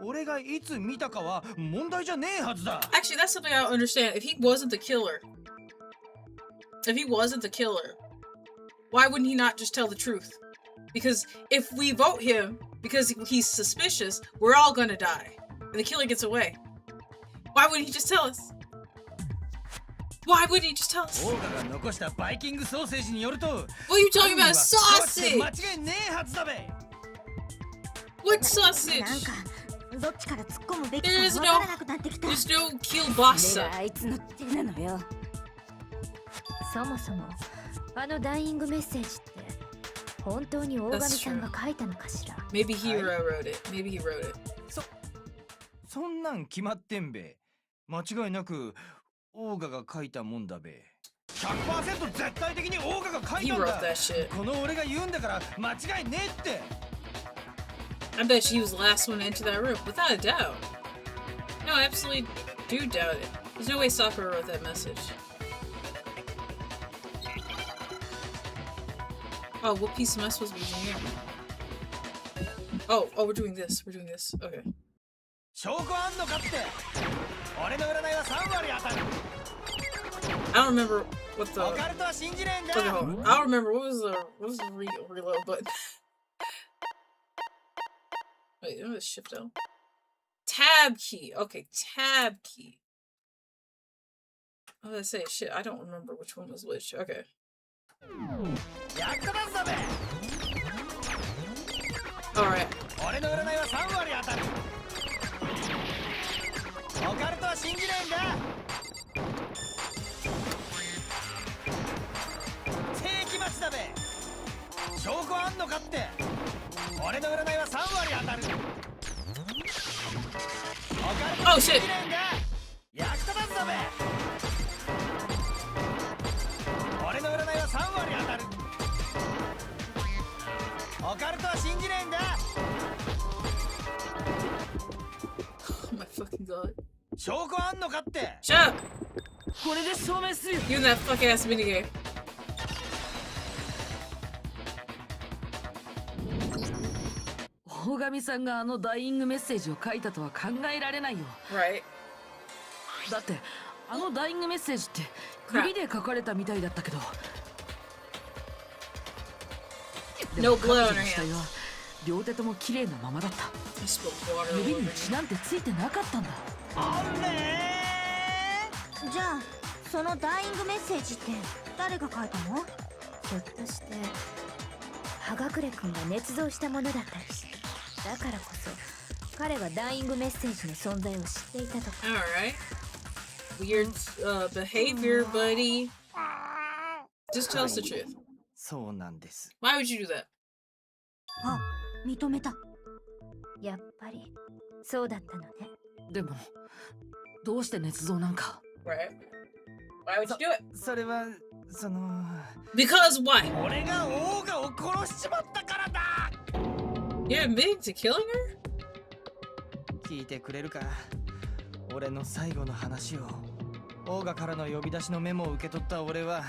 俺がいつ見たかは問題じゃねえはずだ。 Actually, that's something I don't understand. If he wasn't the killer, why wouldn't he not just tell the truth? Because if we vote him because he's suspicious, we're all gonna die. And the killer gets away. Why wouldn't he just tell us? Why wouldn't he just tell us? オーガが残したバイキングソーセージによると What are you talking about? 間 Sausage! 違いねえはずだべ。 What sausage? なんかどっちから突っ込むべき There is か no- わからなくなってきた。 There's no こ kielbasa. れがあいつの手なのよ。そもそもあのダイイングメッセージって本当に大神さんが書いたのかしら。 Maybe Hero wrote it. Maybe he wrote it. そんなん決まってんべ。間違いなくオーガが書いたもんだべ。100% 絶対的にオーガが書い He たん wrote だ。 that shit. この俺が言うんだから間違いねえって。 I bet he was the last one into that room, without a doubt. No, I absolutely do doubt it. There's no way Sakura wrote that message. Oh, what piece am I supposed to be using here? Oh, we're doing this. We're doing this. Okay. 証拠あんのかって。俺の占いは3割当たる。 I don't remember what the. オカルトは信じねえんだ。 Okay, hold on. I don't remember what was the reload button. Wait, let me shift out. Tab key. Okay, tab key. I was gonna say shit. I don't remember which one was which. Okay. 役立つだべ。 All right. 俺の占いは3割当たる。オカルトは信じねえんだ。世紀末だべ。証拠あんのかって。俺の占いは3割当たる。 Oh shit! 役立たずだべ。俺の占いは3割当たる。オカルトは信じねえんだ。 Oh my fucking god. 証拠あんのかって。 Shut up! これで証明するよ。 You and that fuck ass minigame. 大神さんがあのダイイングメッセージを書いたとは考えられないよ。 Right. だってあのダイイングメッセージって指で書かれたみたいだったけど。 No blood on her 彼女の死体 hands. は両手とも綺麗なままだった。 I spilled water all 指 over に me. 血なんてついてなかったんだ。あれじゃあそのダイイングメッセージって誰が書いたの？ひょっとして葉隠君が捏造したものだったりして、だからこそ彼はダイイングメッセージの存在を知っていたとか。 Alright. Weird behavior, buddy. Just tell us the truth. そうなんです。 Why would you do that? あ、認めた。やっぱりそうだったのね。でもどうして捏造なんか。 Right. Why would you do it? それはその Because why? 俺がオーガを殺しちまったからだ。 You're admitting to killing her? 聞いてくれるか。俺の最後の話を。オーガからの呼び出しのメモを受け取った俺は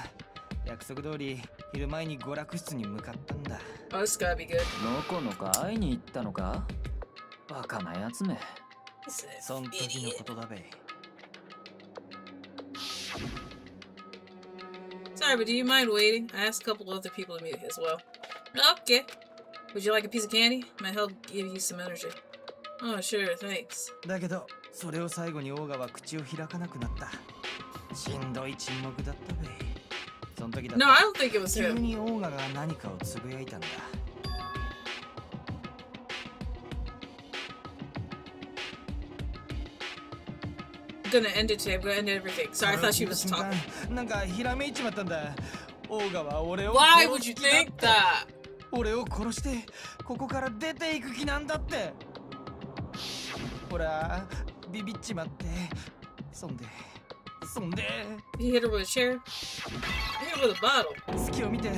約束通り昼前に娯楽室に向かったんだ。 Oh, this gotta be good. のこのこ会いに行ったのか。バカなやつめ。 This is そん時の idiot. ことだべ。 Sorry, but do you mind waiting? I asked a couple other people to meet as well. Okay. Would you like a piece of candy? Might help give you some energy. Oh, sure, thanks. だけどそれを最後にオーガは口を開かなくなった。しんどい沈黙だったべ。その時だっ No, た。 I don't think it was 急 him. にオーガが何かをつぶやいたんだ。 I'm gonna end it today. I'm gonna end everything. Sorry, I thought she was talking. なんかひらめいちまったんだ。オーガは俺を Why 殺 would す you 気だ think that? 俺を殺してここから出ていく気なんだって。ほらビビっちまって。そんで He hit her with a chair. He hit her with a bottle. 隙を見て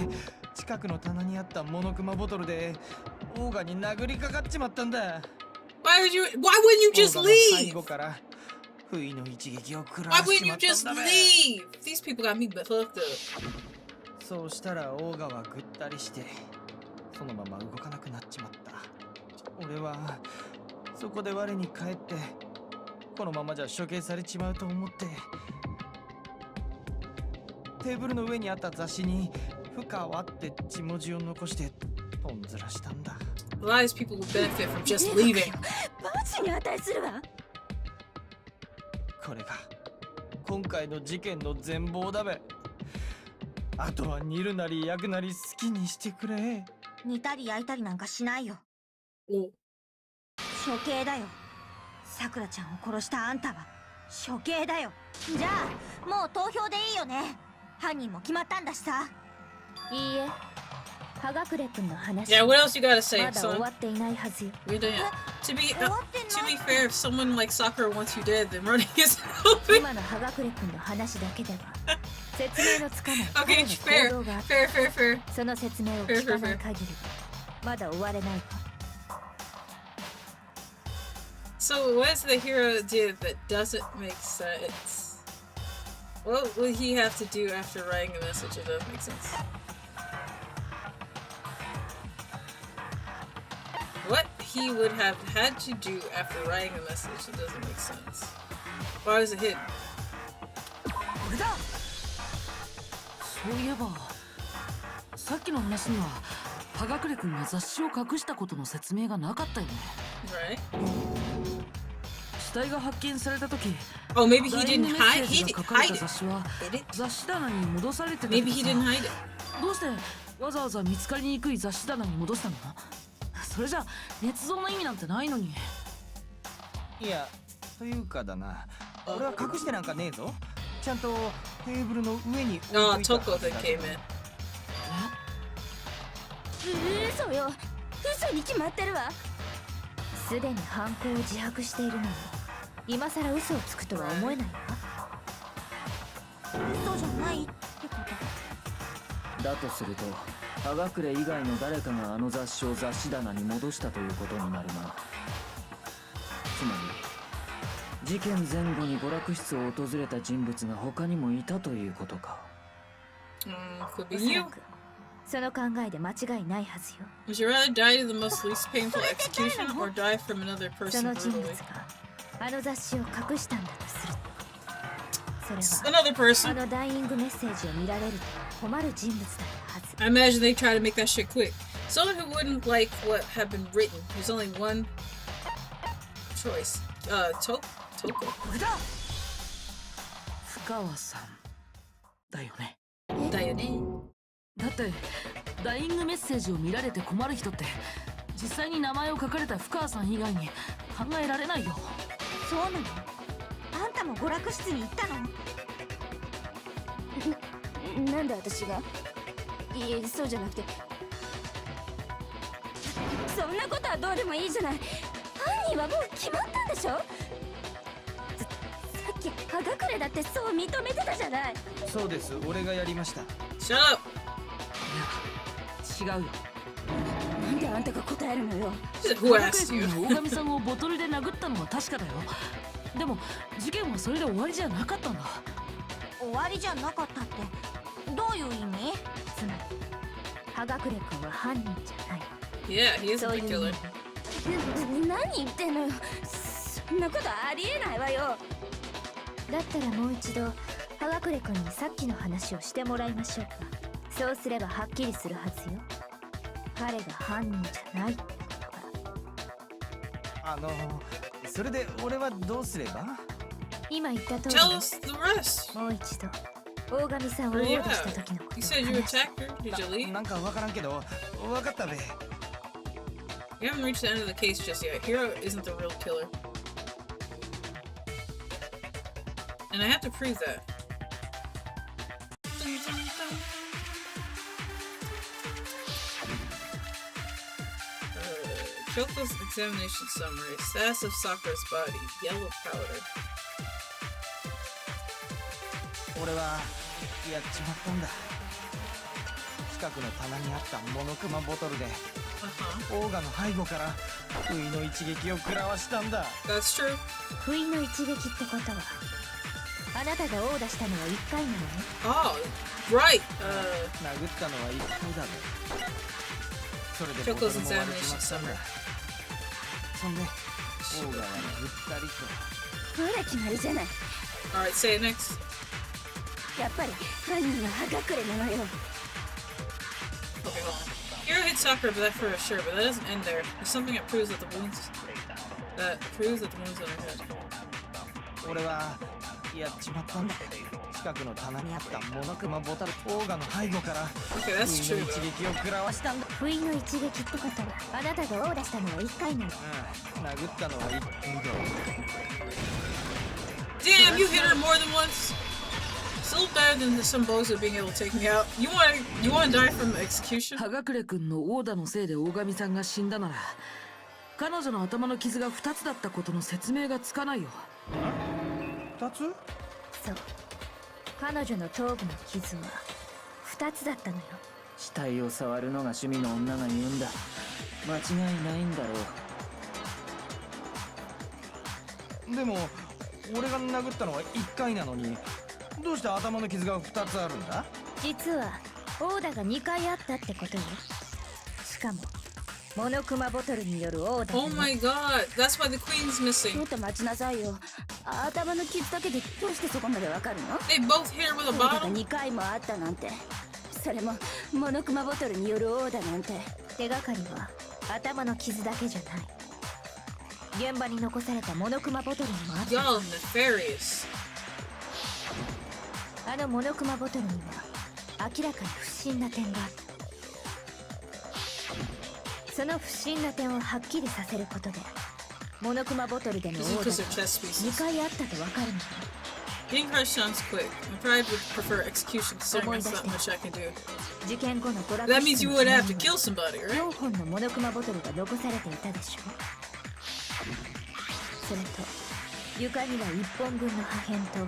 近くの棚にあったモノクマボトルでオーガに殴りかかっちまったんだ。 Why wouldn't you just オーガの背 leave? 後から不意の一撃を食ら Why わし wouldn't ちま you った just んだべ。 leave? These people got me fucked up. そうしたらオーガはぐったりしてそのまま動かなくなっちまった。俺はそこで我に返ってこのままじゃ処刑されちまうと思ってテーブルの上にあった雑誌に「不可は」って血文字を残してとんずらしたんだ。 A lot of these people would benefit from just leaving. 罰に値するわ。これが今回の事件の全貌だべ。あとは煮るなり焼くなり好きにしてくれ。煮たり焼いたりなんかしないよ。 Oh. 処刑だよ。さくらちゃんを殺したあんたは処刑だよ。じゃあもう投票でいいよね。犯人も決まったんだしさ。いいえ、葉隠君の話 Yeah, what else you gotta say, まだ終 son? わっていないはずよ。 We're done. To be 終わってない。 to be fair, if someone like Sakura wants you dead, then running is open. 今の葉隠君の話だけでは説明のつかない Okay, 彼の fair, 行動があっ fair, fair, fair. た。その説明を聞かない限りまだ終われないわ。 So, what is the hero did that doesn't make sense? What would he have to do after writing a message that doesn't make sense? What he would have had to do after writing a message that doesn't make sense? Why was it hidden? これだ。そういえばさっきの話には葉隠君が雑誌を隠したことの説明がなかったよね。 Right? 死体が発見された時 Oh, maybe he ダイイン didn't グメッ hide. セー He ジが didn't 書かれ hide た it. 雑誌は Did it? 雑誌棚に戻されてたけ Maybe ど he さ didn't hide it. どうしてわざわざ見つかりにくい雑誌棚に戻したの？それじゃ捏造の意味なんてないのに。いやというかだな、俺は隠してなんかねえぞ。ちゃんとテーブルの上に置いと Oh, いたは Toko ずだ that け came ど in. 嘘よ。嘘に決まってるわ。すでに犯行を自白しているのに今さら嘘をつくとは思えないわ。嘘じゃないってことだとすると葉隠れ以外の誰かがあの雑誌を雑誌棚に戻したということになるな。つまり事件前後に娯楽室を訪れた人物が他にもいたということか。could お be そ you. らくその考えで間違いないはずよ。 Would you rather die to the most least painful execution or die from another そ person の人物 brutally? があの雑誌を隠したんだとする。それ Another は person. あのダイイングメッセージを見られると困る人物だったはず。 I imagine they try to make that shit quick. Someone who wouldn't like what had been written. There's only one choice. Toko. 深川さんだよね。だよね。だってダイイングメッセージを見られて困る人って実際に名前を書かれた深川さん以外に考えられないよ。そうなの？あんたも娯楽室に行ったの？なんで私が？いえ、そうじゃなくて、そんなことはどうでもいいじゃない。犯人はもう決まったんでしょ。さっき葉隠れだってそう認めてたじゃない。そうです、俺がやりました。 Shut up. いや違うよ。なんであんたが答えるのよ。 She said, Who 高 asked 君 you? が大神さんをボトルで殴ったのは確かだよ。でも事件はそれで終わりじゃなかったんだ。終わりじゃなかったってどういう意味？つまり葉隠れ君は犯人じゃない。 Yeah, he isn't そう the いう意 killer. 味。何言ってんのよ。そんなことありえないわよ。だったらもう一度葉隠れ君にさっきの話をしてもらいましょうか。そうすればはっきりするはずよ。彼が犯人じゃないってことが。それで俺はどうすれば？今言った通り Tell us the rest. もう一度大神さんを Yeah. オーダーした時のこ You と said を you 話して。 attacked her. Did you leave? なんかわからんけど、わかったべ。 You haven't reached the end of the case just yet. Hiro isn't the real killer. And I have to prove that. Choko's examination summary. Status of Sakura's body. Yellow powder. 俺はやっちまったんだ。近くの棚にあったモノクマボトルで Uh-huh. オーガの背後から不意の一撃を食らわしたんだ。 That's true. 不意の一撃ってことはあなたがオーダーしたのは1回なのね。 Oh, right. 殴ったのは1回だべ。それで Choco's ボトルも割れち examination まったんだ。 summary. そんでオーガはぐったりと。ほら決まりじゃない。 Alright, say it next. やっぱり犯人は葉隠れなのよ。 Okay, hold on. Hiro hit Sakura, but that for sure. But that doesn't end there. There's something that proves that the wounds on her head. 俺はやっちまったんだ。近くの棚にあったモノクマボトルオーガの背後から Okay, 不 that's 意 true の一 though. 撃を食らわしたんだ。不意の一撃ってことはあなたがオーダーしたのは1回なの。殴ったのは1回だ。 Damn, you hit her more than once. Still better than some bozo being able to take me out. You want to die from execution? 葉隠君のオーダのせいで大神さんが死んだなら彼女の頭の傷が2つだったことの説明がつかないよ。2つ？そう、彼女の頭部の傷は2つだったのよ。死体を触るのが趣味の女が言うんだ。間違いないんだろう。でも俺が殴ったのは1回なのにどうして頭の傷が2つあるんだ？実はオーダーが2回あったってことよ。しかもモノクマボトルによるオーダー Oh my god, that's why the queen's ちょ missing. っと待ちなさいよ。頭の傷だけでどうしてそこまでわかるの？ They both hit her with a オーダーが bottle? 2回もあったなんて。それもモノクマボトルによるオーダーなんて。手がかりは頭の傷だけじゃない。現場に残されたモノクマボトルにもあった。 Y'all nefarious. あのモノクマボトルには明らかに不審な点があった。その不審な点をはっきりさせることでモノクマボトルでのオ This is ーダ because ー they're が chess 2 pieces. 回あったとわかるのよ。Getting crushed sounds quick. My pride would prefer execution, considering there's not much I can do. 事件後の娯楽 That 室 means you の would 棚 have に to は kill somebody, right? 4本のモノクマボトルが残されていたでしょ。それと床には1本分の破片と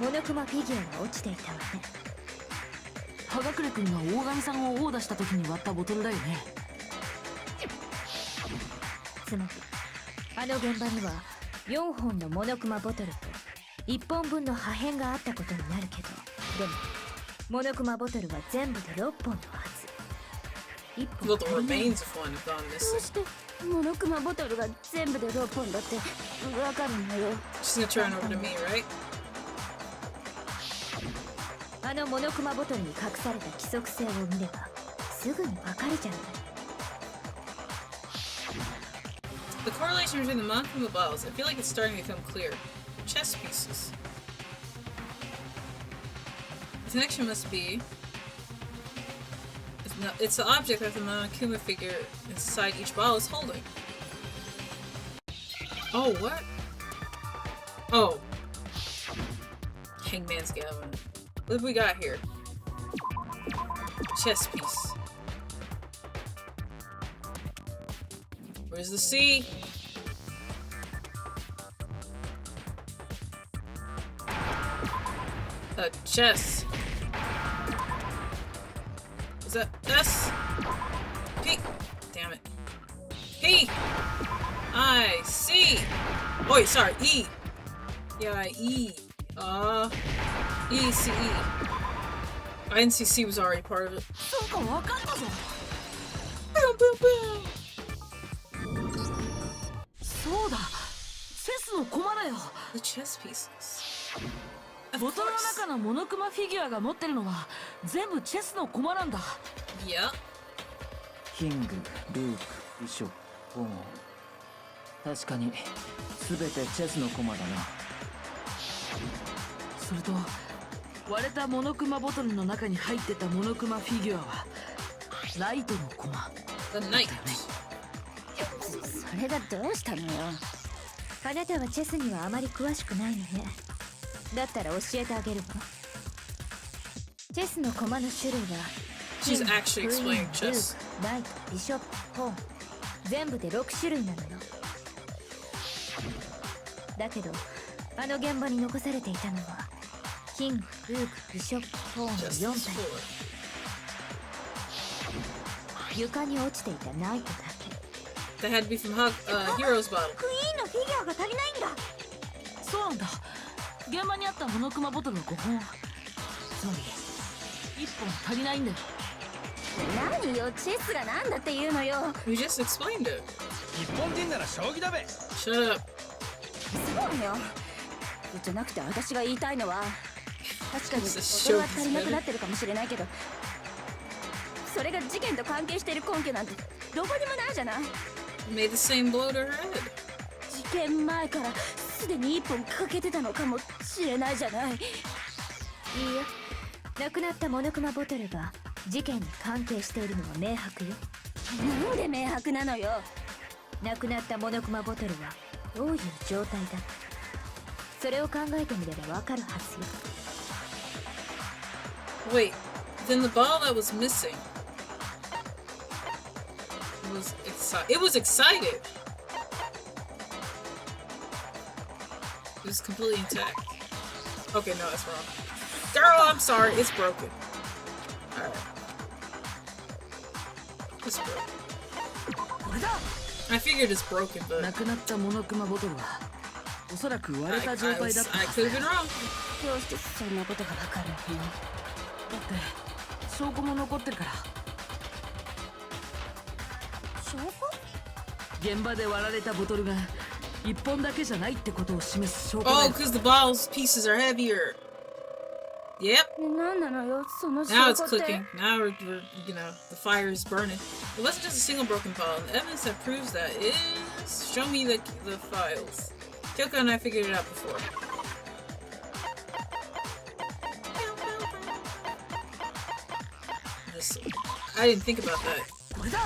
モノクマフィギュアが落ちていたわね。葉隠君が大神さんを殴打した時に割ったボトルだよね。つまりあの現場には4本のモノクマボトルと1本分の破片があったことになるけど、でもモノクマボトルは全部で6本のはず。1 Well, 本 the 足りない。 remains of one have gone どう missing. してモノクマボトルが全部で6本だってわかるのよ。 She's gonna turn over to me, right? あのモノクマボトルに隠された規則性を見ればすぐにわかるじゃない。The correlation between the Monkuma bottles, I feel like it's starting to become clear. Chess pieces. The connection must be... It's the object that the Monokuma figure inside each bottle is holding. Oh, what? Oh. Hangman's Gavin. What have we got here? Chess piece. Where's the C? Chess. Is that S? P. Damn it. P. I. C. Oh, wait, sorry. E. Yeah, E. E. C. E. I didn't see C was already part of it. そうか、わかったぞ。 Boom, boom, boom. そうだ、チェスの駒だよ。 The chess pieces. ボトルの中のモノクマフィギュアが持ってるのは全部チェスの駒なんだ。Yeah. キング、ルーク、ビショップ、ポーン。確かに全てチェスの駒だな。それと割れたモノクマボトルの中に入ってたモノクマフィギュアはライトの駒。 The knight. それがどうしたのよ。あなたはチェスにはあまり詳しくないのね。だったら教えてあげるわ。チェスの駒の種類は She's actually explaining chess. ライト、ビショップ、ポーン、全部で6種類なのよ。だけどあの現場に残されていたのはキング、ルーク、ビショップ、ポーンの Just 4 this 体。 four. 床に落ちていたナイトだけ。 That had to be from Hero's bottle. クイーンのフィギュアが足りないんだ。そうなんだ。現場にあったモノクマボトルの5本。つまり1本足りないんだよ。何よ、チェスがなんだって言うのよ。 We just explained it. 日本人なら将棋だべ。 Shut up. そうよ。じゃなくて私が言いたいのは、確かに It's ボ a トルは足りなくなってるかもしれないけど、それが事件と関係している根拠なんてどこにもないじゃない。 Made the same blow to her head. 事件前からすでに1本かけてたのかもしれないじゃない。いいよ。亡くなったモノクマボトルが事件に関係しているのは明白よ。なんで明白なのよ。亡くなったモノクマボトルはどういう状態だったか、それを考えてみればわかるはずよ。 Wait, then the ball that was missing it was excited. It was completely intact. Okay, no, that's wrong. Girl, I'm sorry, it's broken. Alright. It's broken. これだ。 I figured it's broken, but なくなったモノクマボトルはおそらく割 I れた状態だった。 could have been wrong. どうしてそんなことがわかるの。だって証拠も残ってるから。証拠？現場で割られたボトルが1本だけじゃないってことを示す証拠だ Oh, よ。 because the ball's pieces are heavier. Yep. なんなのよ、その証 Now it's 拠って。 clicking. Now we're, you know, the fire is burning. It wasn't just a single broken ball. The evidence that proves that is... Show me the files. Kyoko and I figured it out before. This, I didn't think about that. これだ。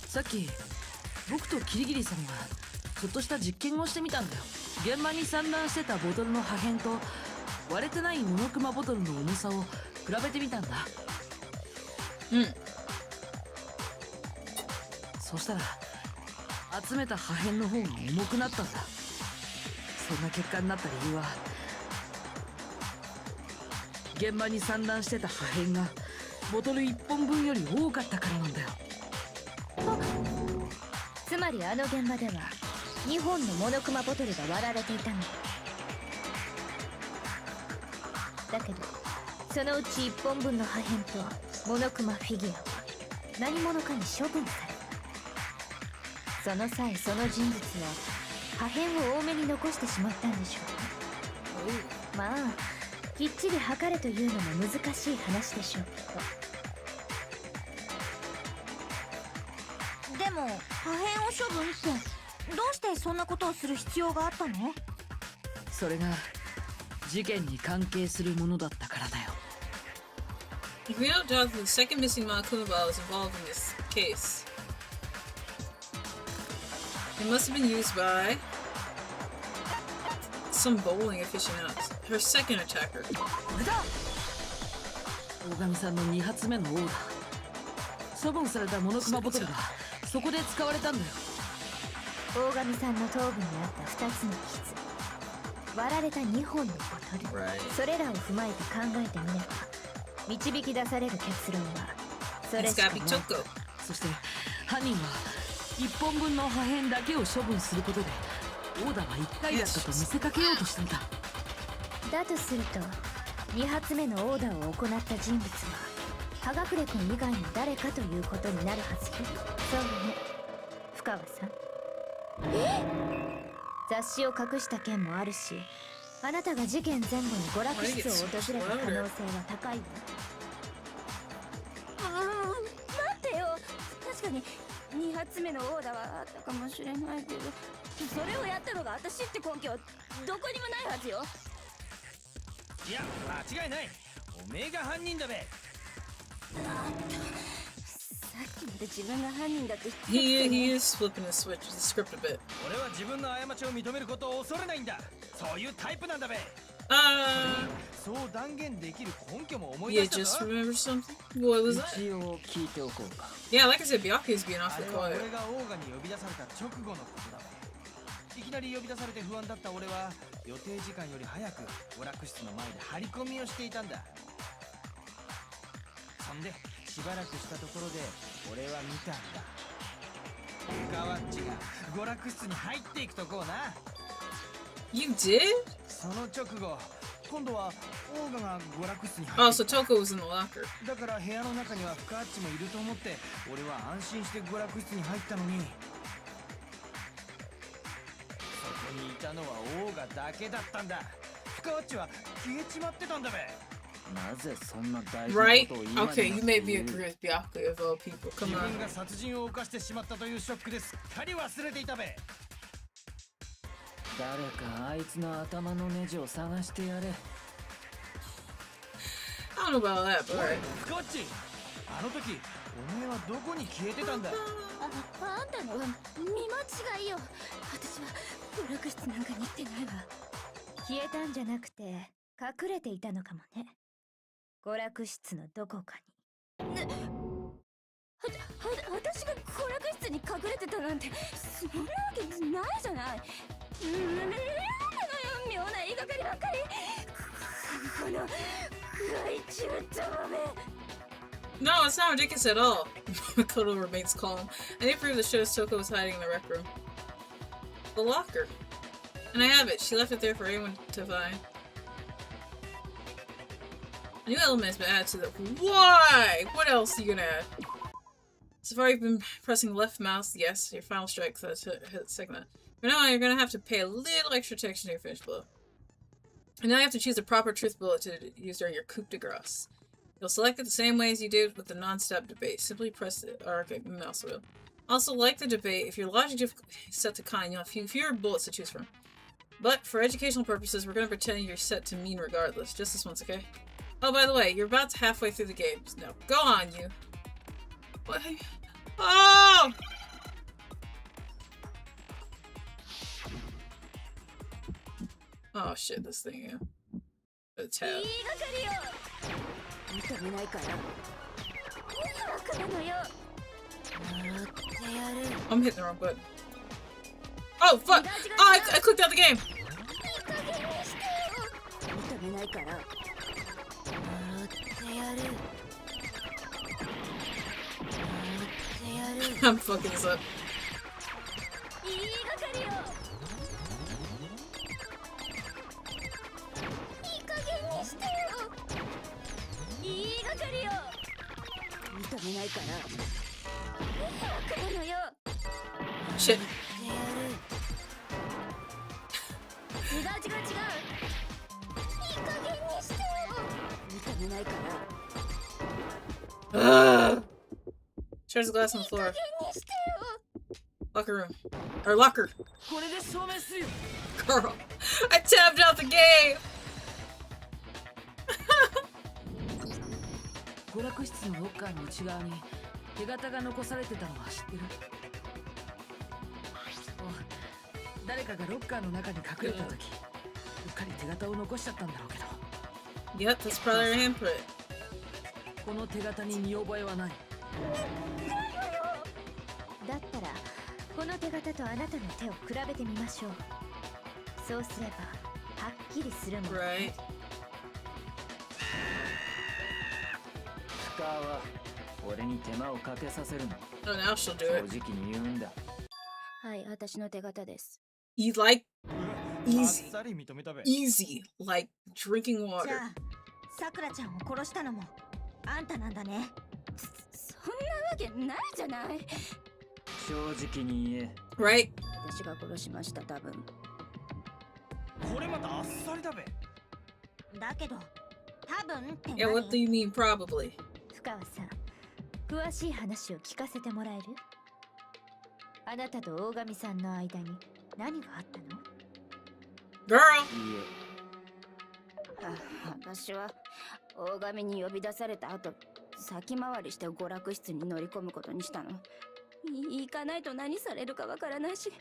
さっき僕とキリギリさんがちょっとした実験をしてみたんだよ。現場に散乱してたボトルの破片と割れてないモノクマボトルの重さを比べてみたんだ。そしたら集めた破片の方が重くなったんだ。そんな結果になった理由は、現場に散乱してた破片がボトル1本分より多かったからなんだよ。つまりあの現場では2本のモノクマボトルが割られていたのだけど、そのうち1本分の破片とモノクマフィギュアは何者かに処分された。その際その人物は破片を多めに残してしまったんでしょう。まあきっちり測れというのも難しい話でしょうけど。でも破片を処分ってどうしてそんなことをする必要があったの？それが事件に関係するものだったからだよ。 We don't doubt that the second missing Monokuma ball is involved in this case. It must have been used by some bowling aficionados. Her second attacker. これだ。大神さんの2発目のオーダー。処分されたモノクマボトルがそこで使われたんだよ。大神さんの頭部にあった2つの傷、割られた2本のボトル、それらを踏まえて考えてみれば導き出される結論はそれしかない。そして犯人は1本分の破片だけを処分することでオーダーは1回だったと見せかけようとしていた。だとすると2発目のオーダーを行った人物は葉隠君以外の誰かということになるはずよ。そうね、深川さん。雑誌を隠した件もあるし、あなたが事件前後に娯楽室を訪れた可能性は高いわ。待ってよ、確かに2発目のオーダーはあったかもしれないけど、それをやったのが私って根拠はどこにもないはずよ。いや間違いない、おめえが犯人だべ。さっきまで自分が犯人だってHe is flipping the switch with the script a bit. 俺は自分の過ちを認めることを恐れないんだ。そういうタイプなんだべ。そう断言できる根拠も思い Yeah, 出した just ぞ。 remember something? What was that? 一応聞いておこうか。 Yeah, like I said, Byakuya is being あ awfully れは quiet. 俺がオーガに呼び出された直後のことだべ。いきなり呼び出されて不安だった俺は予定時間より早く娯楽室の前で張り込みをしていたんだ。そんでしばらくしたところで俺は見たんだ。ガワッチが娯楽室に入っていくとこをな。 You did? その直後、今度はオーガが娯楽室に Oh, 入って so Toko was in the locker. だから部屋の中には深あっちもいると思って俺は安心して娯楽室に入ったのに、そこにいたのはオーガだけだったんだ。深あっちは消えちまってたんだべ。なぜそんな大事な Right? ことを今 Okay, に you なって made me 言う agree with Byakuya of all people. 自 Come 分 on. が殺人を犯してしまったというショックですっかり忘れていたべ。誰かあいつの頭のネジを探してやれ。 I don't know about that, but おい alright. 深あっち、あの時お前はどこに消えてたんだ。あんたのは見間違いよ。私は娯楽室なんかに行ってないわ。消えたんじゃなくて隠れていたのかもね。娯楽室のどこかに。私が娯楽室に隠れてたなんてそんなわけないじゃない。なんなのよ、妙な言いがかりばっかり。このVtuberめ。 No, it's not ridiculous at all. Makoto remains calm. I didn't prove the shows Toko was hiding in the rec room. The locker. And I have it. She left it there for anyone to find. A new element has been added to the... Why? What else are you gonna add? So far you've been pressing left mouse. Yes, your final strike for the segment. But now you're gonna have to pay a little extra attention to your finished blow. And now you have to choose a proper truth bullet to use during your coup de grace. You'll select it the same way as you did with the non-stop debate. Simply press the mouse wheel. Also, like the debate, if your logic difficulty is set to kind, you'll have fewer bullets to choose from. But for educational purposes, we're going to pretend you're set to mean regardless. Just this once, okay? Oh, by the way, you're about halfway through the game. Now, go on, you. What? Oh! Oh shit, this thing, yeah. The いい tab. がかりよ。認めないから迷惑なのよ。もってやる。 I'm hitting the wrong button. Oh fuck! Oh, I clicked out the game! いい加減にしてよ。認めないからもってやる。もってやる。 I'm fucking this up. いいがかりよ。いい加減にしてよ。いいがかりよ。認めないから迷惑なのよ。 Shit. 違う。いい加減にしてよ。認めないから Ugh. Shares the glass on the floor. 加減にしてよ。 Locker room. Or locker. これで証明するよ。 Girl. I tabbed out the game! 娯楽室のロッカーの内側に手形が残されてたのは知ってる？誰かがロッカーの中に隠れた時、うっかり手形を残しちゃったんだろうけど。 Yep, that's probably her handprint. この手形に見覚えはない。だったらこの手形とあなたの手を比べてみましょう。そうすればはっきりするもん。 Right. 深は俺に手間をかけさせるの。 Oh, now she'll do 正 it. 直に言うんだ。はい、私の手形です。 You like あっ easy. さり認めたべ。 Easy. Like drinking じ water. ゃあさくらちゃんを殺したのもあんたなんだね。そんなわけないじゃない。正直に言え。 Right? 私が殺しました、多分。これまたあっさりだべ。だけど多分って何？ Yeah, what do you mean probably? 深川さん、詳しい話を聞かせてもらえる？あなたと大神さんの間に何があったの？ Girl! いい私は大神に呼び出された後、先回りして娯楽室に乗り込むことにしたの。行かないと何されるかわからないし、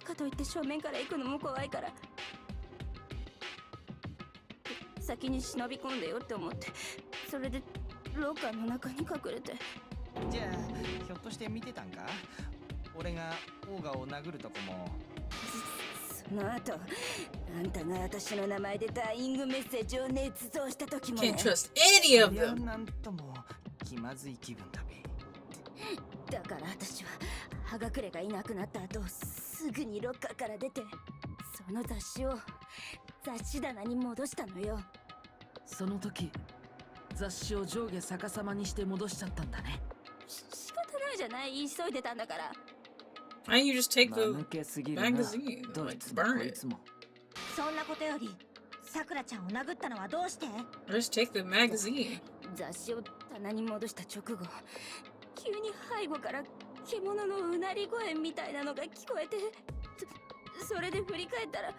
かといって正面から行くのも怖いから、先に忍び込んでよって思って、それでロッカーの中に隠れて。じゃあひょっとして見てたんか？俺がオーガを殴るとこも。その後、あんたが私の名前でダイイングメッセージを捏造した時もね。 Can't trust any of いや them. なんとも気まずい気分だべ。だから私は葉隠れがいなくなった後、すぐにロッカーから出て、その雑誌棚に戻したのよ。その時、雑誌を上下逆さまにして戻しちゃったんだね。仕方ないじゃない、急いでたんだから。 Why don't you just take 間 the 抜けすぎるな。 magazine? どい Like, つも burn こい it. つも。そんなことよりさくらちゃんを殴ったのはどうして？ Or just take the magazine. 雑誌を棚に戻した直後、急に背後から獣のうなり声みたいなのが聞こえて、それで振り返ったら、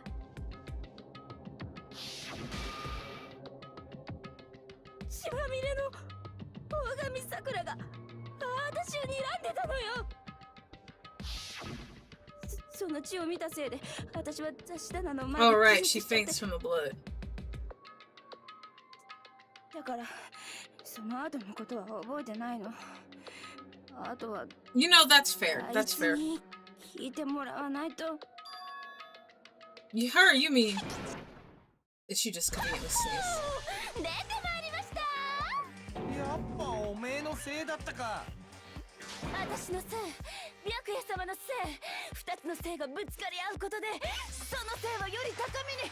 血まみれの大神さくらが私を睨んでたのよ。その血を見たせいで、私は雑誌棚の前で Oh, right. 気 She 絶しちゃって faints from the blood. だからその後のことは覚えてないの。あとは You know, that's fair. あい That's つ fair. に聞いてもらわないと。 Her, you mean. Is she just conveniently sneeze? 出てまいりました。やっぱおめえのせいだったか。私のせい、白夜様のせい、二つのせいがぶつかり合うことで、そのせいはより高みに。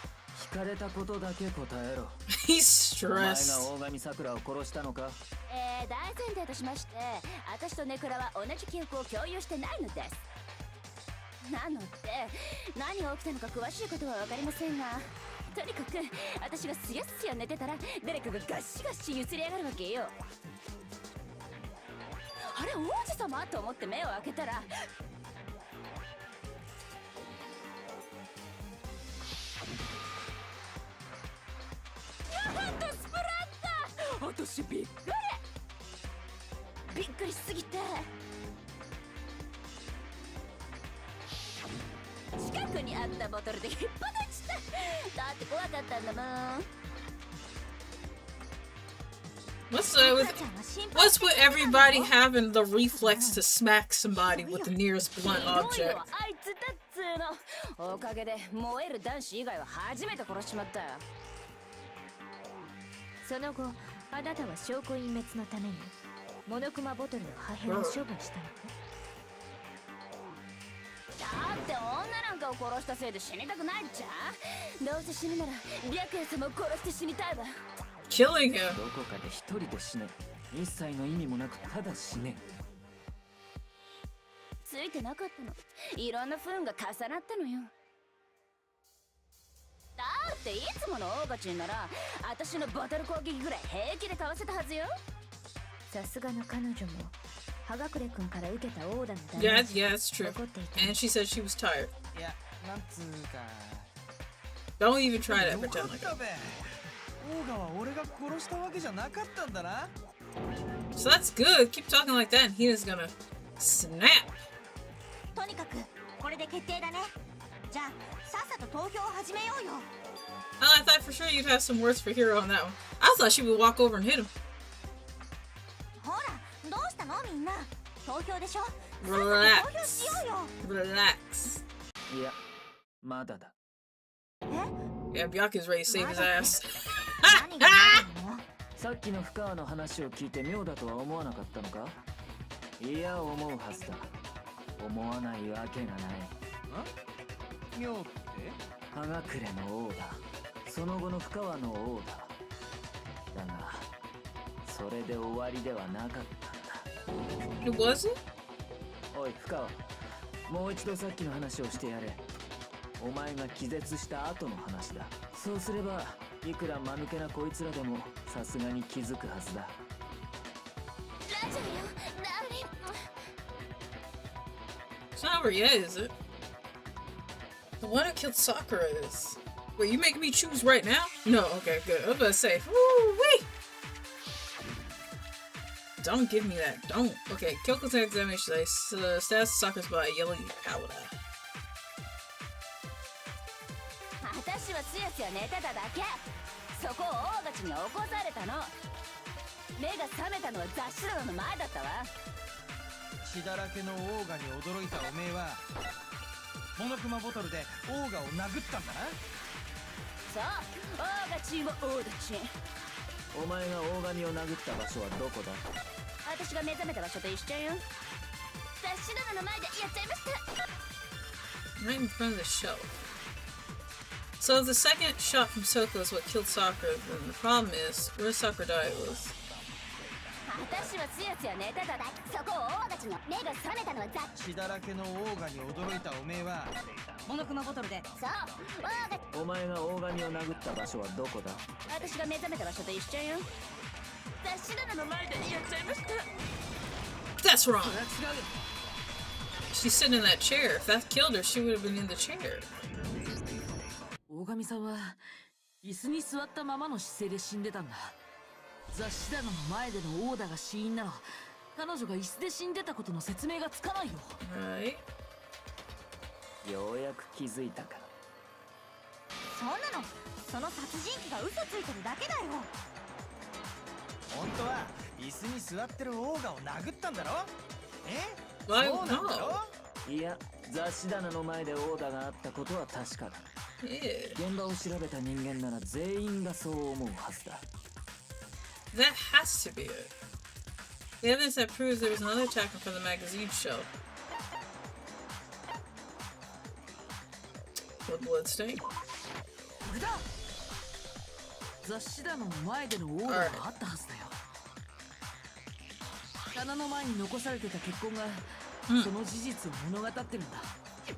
聞かれたことだけ答えろ。 He's お前が stressed. 大神桜を殺したのか？大前提としまして、私とネクラは同じ記憶を共有してないのです。なので、何が起きたのか詳しいことは分かりませんが、とにかく私がすやすや寝てたら誰かがガシガシ揺すりやがるわけよ。あれ王子様と思って目を開けたら、なんとスプラッター。私びっくりしすぎて仕方ないクにあったボトルで引っ放ちた。だって怖かったんだもん。 What's with everybody having the reflex to smack somebody with the nearest blunt object? あいつだっつーの。おかげで燃える男子以外は初めて殺しちまったよ。その後あなたは証拠隠滅のためにモノクマボトルの破片を処分したのね。だって女なんかを殺したせいで死にたくないじゃん。どうせ死ぬなら白夜様を殺して死にたいわ。 Killing him. どこかで一人で死ね。一切の意味もなくただ死ね。ついてなかったの。いろんな不運が重なったのよ。だっていつものオーガチンなら私のボトル攻撃ぐらい平気でかわせたはずよ。さすがの彼女も葉隠れ君から受けたオーダーのダメージ Yeah, it's true. 残っていた。 And she said she was tired. いや、なんつうか。 Don't even try to よ pretend かっ like た that. べ。オーガは俺が殺したわけじゃなかったんだな。 So that's good. Keep talking like that and Hina's gonna snap. とにかくこれで決定だね。じゃあさっさと投票を始めようよ。 Oh, I thought for sure you'd have some words for Hero on that one. I thought she would walk over and hit him. ほらどうしたのみんな。投票でしょ。さっさと投票 Relax. しようよ。 Relax. いや、まだだ。 Yeah, Byaku's ready to save his ass. 何があるの？さっきの深川の話を聞いて妙だとは思わなかったのか？いや、思うはずだ。思わないわけがない。妙って？葉隠れの王だ。その後の深川の王だ。だが、それで終わりではなかったんだ。 It wasn't? おい、深川。もう一度さっきの話をしてやれ。お前が気絶した後の話だ。そうすれば、いくら間抜けなこいつらでもさすがに気づくはずだ。ラジオよ、ダーリン。 It's not over yet, is it? The one who killed Sakura is. Wait, you making me choose right now? No, okay, good. I was about to say, woo-wee! Don't give me that. Don't. Okay, Kyoko's examination dice. Status of Sakura's by yellow powder. 私はつやつや寝てただけ。そこを大勝ちに起こされたの。目が覚めたのは雑誌棚の前だったわ。血だらけのオーガに驚いたおめえはモノクマボトルでオーガを殴ったんだな。そう、大勝ちは大勝ち。お前が大神を殴った場所はどこだ？私が目覚めた場所と一緒よ。雑誌棚の前でやっちゃいました。 Right in front of the shelf. So the second shot from Soko is what killed Sakura, then the problem is, where did Sakura die was? 私はつやつや寝てただけ。そこを大勝ちの目が覚めたのは雑誌。血だらけのオーガに驚いたおめえはモノクマボトルで。そう、大勝ち。お前が大神を殴った場所はどこだ？私が目覚めた場所と一緒よ。雑誌棚の前でやっちゃいました。 That's wrong! She's sitting in that chair. If that killed her, she would have been in the chair. 大神さんは椅子に座ったままの姿勢で死んでたんだ。雑誌棚の前でのオーダーが死因なら彼女が椅子で死んでたことの説明がつかないよ。 Right? ようやく気づいたか。そんなのその殺人鬼が嘘ついてるだけだよ。本当は椅子に座ってるオーガを殴ったんだろ？え？ Why そうなんだろ？ not? いや、雑誌棚の前でオーダーがあったことは確かだ。 Yeah. 現場を調べた人間なら全員がそう思うはずだ。 That has to be it. The evidence that proves there was another attacker from the magazine shelf. With bloodstain? これだ。雑誌棚の前でのオーダーがあったはずだよ。棚の前に残されてた血痕がその事実を物語ってるんだ。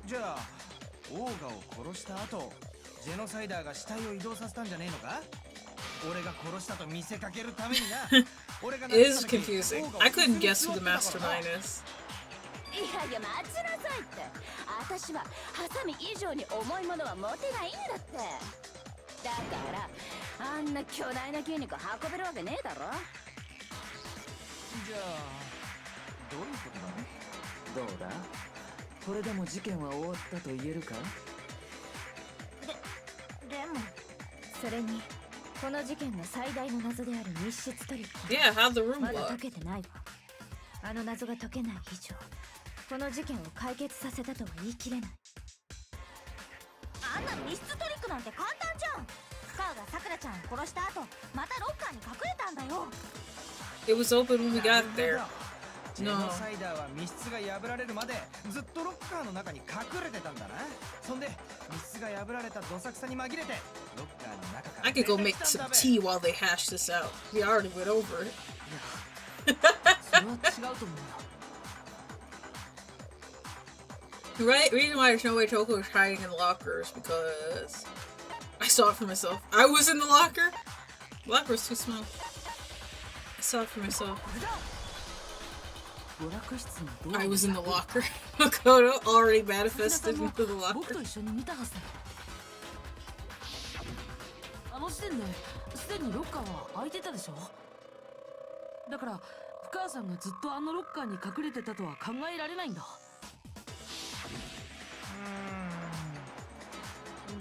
じゃあオーガを殺した後ジェノサイダーが死体を移動させたんじゃねえのか？俺が殺したと見せかけるためにな。俺が It is confusing. I couldn't guess who the mastermind is. いやいや待ちなさいって。私はハサミ以上に重いものは持てないんだって。だからあんな巨大な筋肉運べるわけねえだろ。じゃあどういうことだ？どうだ？これでも事件は終わったと言えるか？それにこの事件の最大の謎である密室トリック Yeah, how'd the room まだ look? 解けてないわ。あの謎が解けない以上この事件を解決させたとは言い切れない。あんな密室トリックなんて簡単じゃん。スカーがさくらちゃんを殺した後またロッカーに隠れたんだよ。 It was open when we got there. ジェノサイダーは密室が破られるまでずっとロッカーの中に隠れてたんだな。そんで密室が破られたどさくさに紛れてロッカーの中から I could go make some tea while they hash this out. We already went over it. それは違うと思うよ。 The reason why there's no way Toko is hiding in the locker is because I saw it for myself. I was in the locker. The locker was too small. I saw it for myself. 娯楽室のドア I was in the locker. Makoto already 福田さ manifested んも into the 僕 locker. と一緒に見たはずだよ。あの時点ですでにロッカーは開いてたでしょ。だから深川さんがずっとあのロッカーに隠れてたとは考えられないんだ。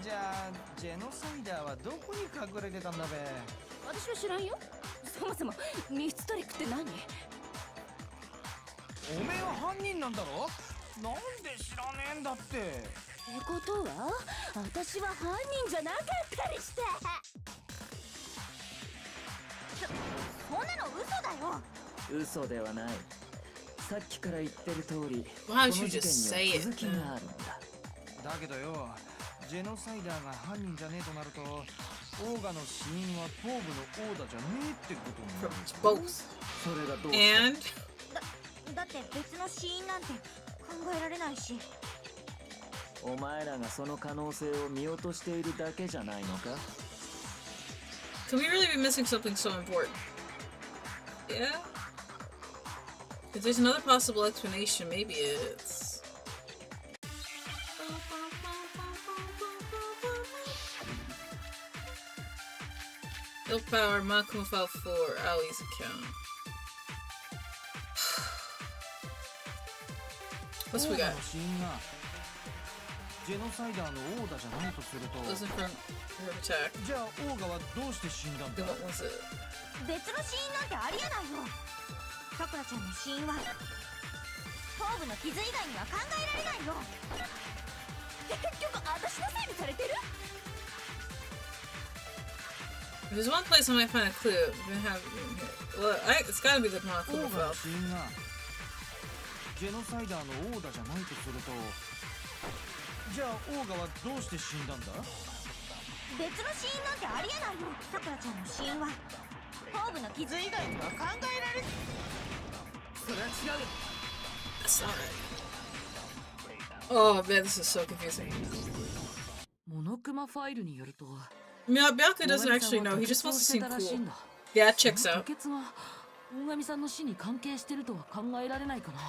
じゃあジェノサイダーはどこに隠れてたんだべ。私は知らんよ。そもそも密室トリックって何？おめえは犯人なんだろ。なんで知らねえんだって。ってことは私は犯人じゃなかったりして。そんなの嘘だよ。嘘ではない。さっきから言ってる通り、こ Why の don't you 事 just 件 say には it? 続きがあるんだ。だけどよ、ジェノサイダーが犯人じゃねえとなるとオーガの死因は頭部のオーダじゃねえってことにな From る。 both. それがどう And だって別の死因なんて考えられないし。お前らがその可能性を見落としているだけじゃないのか。 could we really be missing something so important? Yeah. If there's another possible explanation, maybe it's. Willpower, Makuma file for Ali's account. What's オ we ーガ got? の死因がジェノサイダーのオーダじゃないとすると、 Listen from her attack. じゃあオーガはどうして死んだん Then だ。 what was it? 別の死因なんてありえないよ。さくらちゃんの死因は頭部の傷以外には考えられないよ。結局私のせいにされてる？ If there's one place I might find a clue, we're gonna have it in here. Well, it's gotta be the オ Makuma ーガの file. 死因がジェノサイダーのオーダじゃないとすると、じゃあオーガはどうして死んだんだ。別の死因なんてありえないよ。さくらちゃんの死因は頭部の傷以外には考えられない。それは違うよ。 That's not right. Oh man, this is so confusing. モノクマファイルによると、 Byakuya doesn't actually know. He just wants to して seem たらしい cool. んだ。 Yeah, that checks その out. 吐血が大神さんの死に関係してるとは考えられないかな。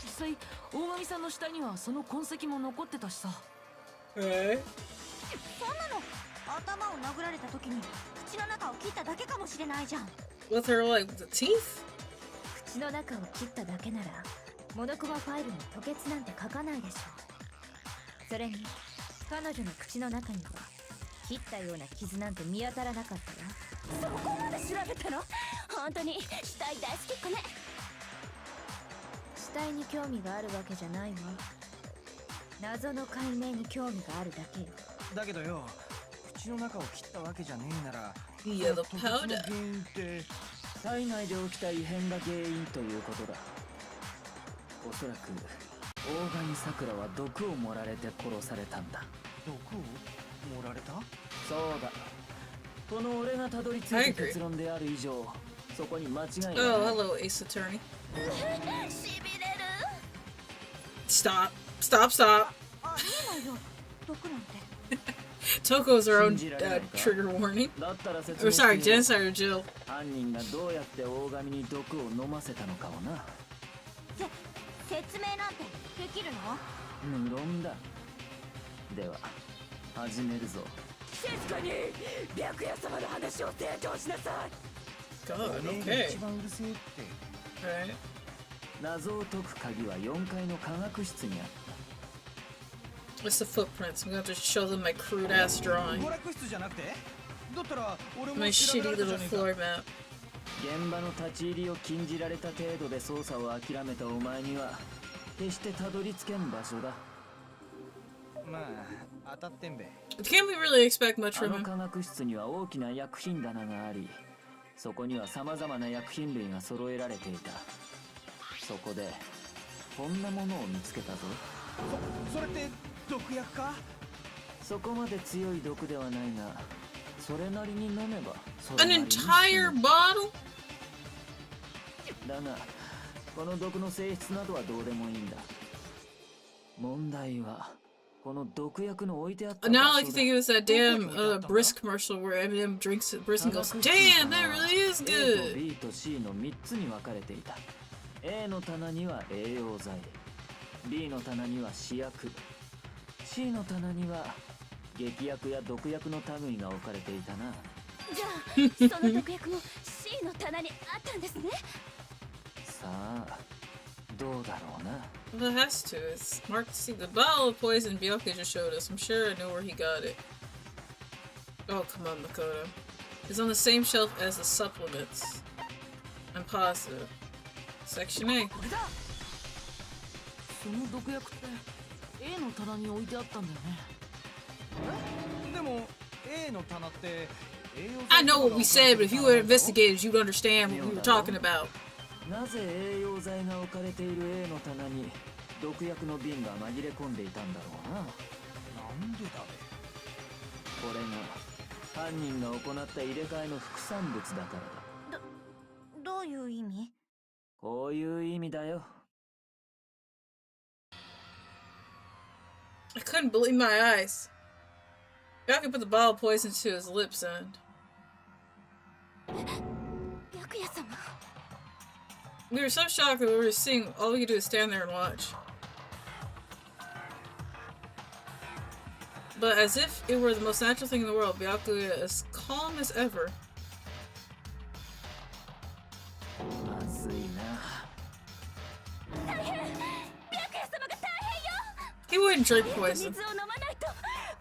実際大神さんの死体にはその痕跡も残ってたしさ。 Right. そんなの頭を殴られた時に口の中を切っただけかもしれないじゃん。 With her like the teeth? 口の中を切っただけならモノクマファイルに吐血なんて書かないでしょう。それに彼女の口の中には切ったような傷なんて見当たらなかったよ。そこまで調べたの？本当に死体大好きっ子ね。死体に興味があるわけじゃないわ。謎の解明に興味があるだけよ。だけどよ、口の中を切ったわけじゃねえなら、 Yeah, the その吐血の powder. 原因って体内で起きた異変が原因ということだ。おそらく大神桜は毒を盛られて殺されたんだ。毒を盛られた。そうだ。この俺がたどり着い I た agree. 結論である以上、そこに間違いない。 Oh, hello, Ace Attorney. しびれる。 Stop. Stop, stop. ありえないよ。毒なんて。 Toko's her own trigger warning. だったら説 Or 明して sorry, みよう。 Genocide or Jill. 犯人がどうやって大神に毒を飲ませたのかをな。説明なんてできるの？無論だ。では始めるぞ。静かに白夜様の話を提供しなさい。 God, おめえが okay. 一番うるせえって。 Alright. 謎を解く鍵は4階の科学室にあっ It's the footprints. I'm gonna have to show them my crude ass drawing. 娯楽室じゃなくてだったら俺も My 調べら shitty れたじ little ゃねえか floor map. 現場の立ち入りを禁じられた程度で捜査を諦めたお前には決してたどり着けん場所だ。まあ当たってんべ。 Can't we really expect much あ from の him? 科学室には大きな薬品棚があり、そこには様々な薬品類が揃えられていた。そこでこんなものを見つけたぞ。それって毒薬か？そこまで強い毒ではないが、それなりに飲めばそれ An なりに死ぬ entire bottle? だがこの毒の性質などはどうでもいいんだ。問題はこの毒薬の置いてあった場 Now 所 I can think it was that damn Brisk commercial where Eminem drinks it, Brisk and goes, "Damn, that really is A と good." B と C の3つに分かれていた。A の棚には栄養剤、B の棚には試薬、C の棚には劇薬や毒薬の類が置かれていたな。じゃあその毒薬も C の棚にあったんですね。さあどうだろうな。 Well, it has to. It's smart to see. The bottle of poison Byakuya just showed us. I'm sure I know where he got it. Oh, come on, Makoto. It's on the same shelf as the supplements. I'm positive. Section A. これだ。その毒薬って A の棚に置いてあったんだよね。でも A の棚って栄養剤 I know what we said, but if you were investigators, you'd understand what we were talking about. なぜ栄養剤が置かれている A の棚に毒薬の瓶が紛れ込んでいたんだろうな。なんでだべ。これが犯人が行った入れ替えの副産物だからだ。どういう意味？こういう意味だよ。 I couldn't believe my eyes. Byakuya put the bottle of poison to his lips and... 白夜様。 We were so shocked that we were seeing all we could do is stand there and watch. But as if it were the most natural thing in the world, Byakuya as calm as ever. まずいな。大変。白夜様が大変よ。 He wouldn't drink poison. 水を飲まないと。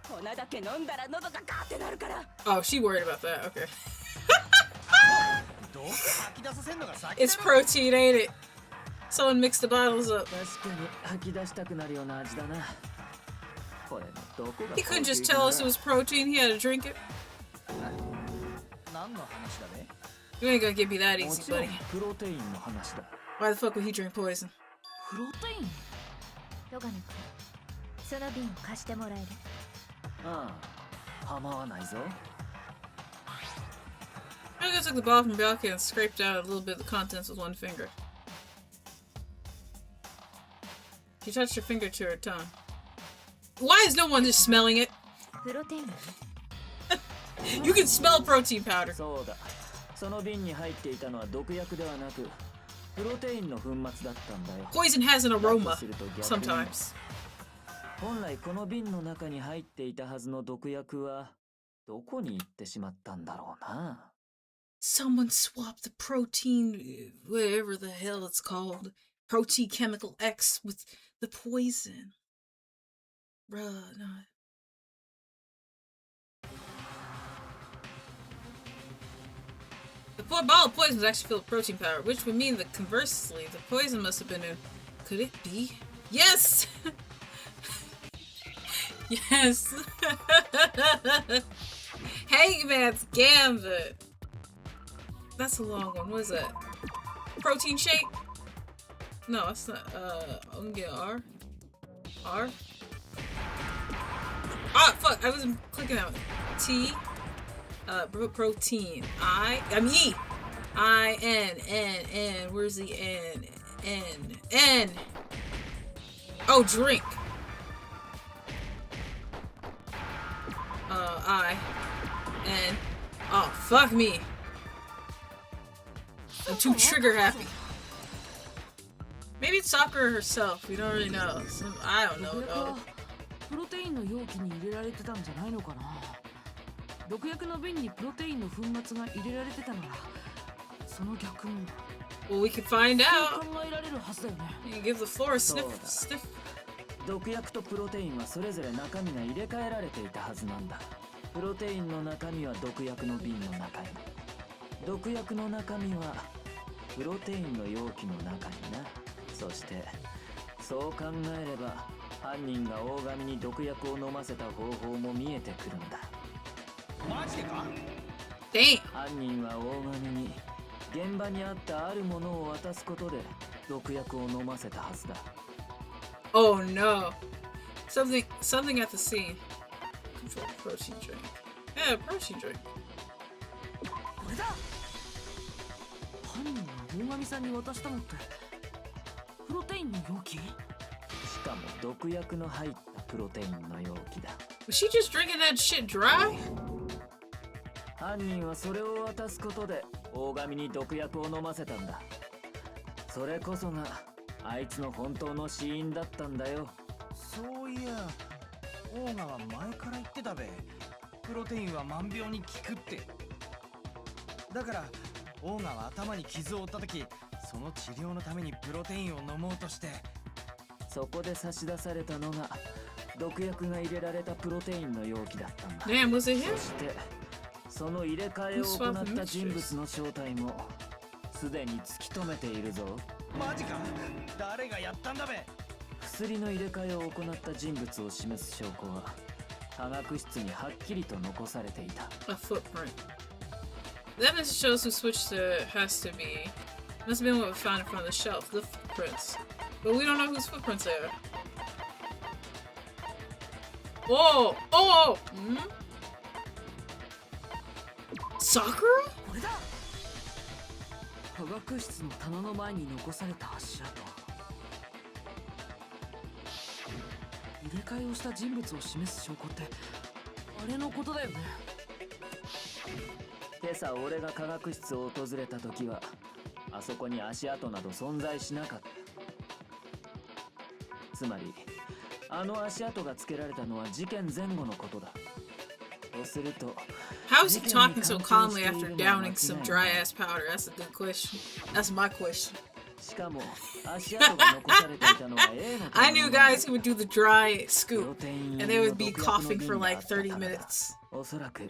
粉だけ飲んだら喉がガーってなるから。 Oh, she worried about that. Okay. 毒吐き出させんのが先だろ。 It's protein, ain't it? Someone mixed the bottles up. 確かに吐き出したくなるような味だな。これのどこが He couldn't just tell us it was protein. He had to drink it. 何の話だべ。 You ain't gonna get me that も easy, ちろん buddy. プロテインの話だ。 Why the fuck would he drink poison? プロテイン。戸上君、その瓶を貸してもらえる？ああ、構わないぞ。 Byakuya took the bottle from Byakuya and scraped out a little bit of the contents with one finger. She touched her finger to her tongue. Why is no one just smelling it? プロテイン？ You can smell protein powder. そうだ。その瓶に入っていたのは毒薬ではなく、プロテインの粉末だったんだよ。 Poison has an aroma sometimes. 本来この瓶の中に入っていたはずの毒薬はどこに行ってしまったんだろうな。 Someone swapped the protein, whatever the hell it's called, protein chemical X with the poison. Bruh, no. The bottle of poison was actually filled with protein powder, which would mean that conversely, the poison must have been in... Could it be? Yes! Yes! Hangman's Gambit! That's a long one. What is that? Protein shake? No, that's not. I'm gonna get R. R? Ah, fuck! I wasn't clicking out. T. Protein. I'm E. I, N, N, N. Where's the N? N. N! Oh, drink. I. N. Oh, fuck me. I'm too trigger happy. Maybe it's Sakura herself. We don't really know. I don't know though. プロテインの容器に入れられてたんじゃないのかな。毒薬の瓶にプロテインの粉末が入れられてたなら、その逆も。Well, we can find out. 考えられるはずだよね。You can give the floor a sniff. 毒薬とプロテインはそれぞれ中身が入れ替えられていたはずなんだ。プロテインの中身は毒薬の瓶の中に、毒薬の中身はプロテインの容器の中にな。そしてそう考えれば犯人が大神に毒薬を飲ませた方法も見えてくるんだ。マジでか？ Damn. 犯人は大神に現場にあったあるものを渡すことで毒薬を飲ませたはずだ。 Oh no. Something at the scene. Control protein drink. Yeah, protein drink. これだ。犯人が大神さんに渡したのってプロテインの容器？しかも毒薬の入ったプロテインの容器だ。 Was she just drinking that shit dry? 犯人はそれを渡すことで大神に毒薬を飲ませたんだ。それこそがあいつの本当の死因だったんだよ。そういや、オーガは前から言ってたべ。プロテインは万病に効くって。だからオーガは頭に傷を負った時、その治療のためにプロテインを飲もうとして。そこで差し出されたのが毒薬が入れられたプロテインの容器だったんだ。 Damn, was it そ him? してその入れ替えを行った人物の正体もすでに突き止めているぞ。マジか？誰がやったんだべ？薬の入れ替えを行った人物を示す証拠は科学室にはっきりと残されていた。 A footprint. The evidence shows who switched it has to be. Must have been what we found in front of the shelf. The footprints. But we don't know whose footprints they are. Whoa! Oh! Hmm? Sakura? これだ。科学室の棚の前に残された足跡。入れ替えをした人物を示す証拠ってあれのことだよね。今朝俺が科学室を訪れた時はあそこに足跡など存在しなかった。つまりあの足跡がつけられたのは事件前後のことだ。とすると How is he talking so calmly after downing some dry ass powder? That's a good question. That's my question. しかも足跡が残されていたのは A の I knew guys who would do the dry プ scoop ロテイン and 入 they り would の be 毒薬の coughing 瓶 for があ like ったから 30 だ。 minutes. おそらく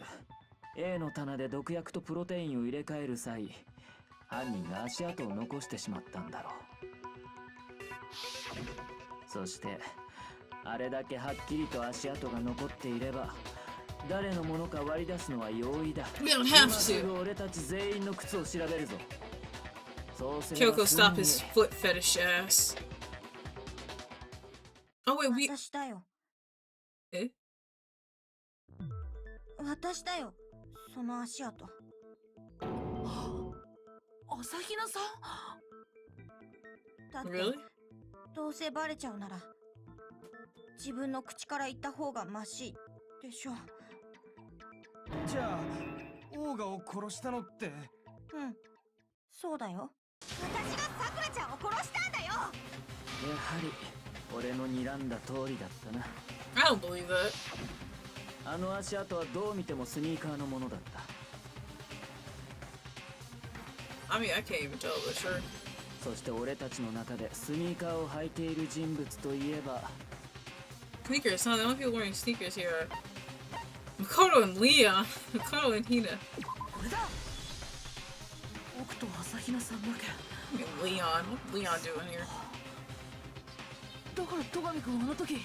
A の棚で毒薬とプロテインを入れ替える際、犯人が足跡を残してしまったんだろう。そしてあれだけはっきりと足跡が残っていれば誰のものか割り出すのは容易だ。 We don't 今 have す to. ぐ俺たち全員の靴を調べるぞ。そうすれば Kyoko すぐ stop に his foot fetish ass. Oh wait, we 私だよ。え？私だよ。その足跡。朝比奈さん。だって Really? どうせバレちゃうなら自分の口から言った方がマシでしょ。じゃあオーガを殺したのって？うん、そうだよ。私がさくらちゃんを殺したんだよ。やはり俺の睨んだ通りだったな。 I don't believe that. あの足跡はどう見てもスニーカーのものだった。 I mean, I can't even tell, but sure. そして俺たちの中でスニーカーを履いている人物といえば Sneakers, huh? The only people wearing sneakers here are Makoto and Leon. Makoto and Hina. これだ。僕と朝比奈さんだけ。 I mean, Leon. What's Leon doing here? だから戸上君はあの時。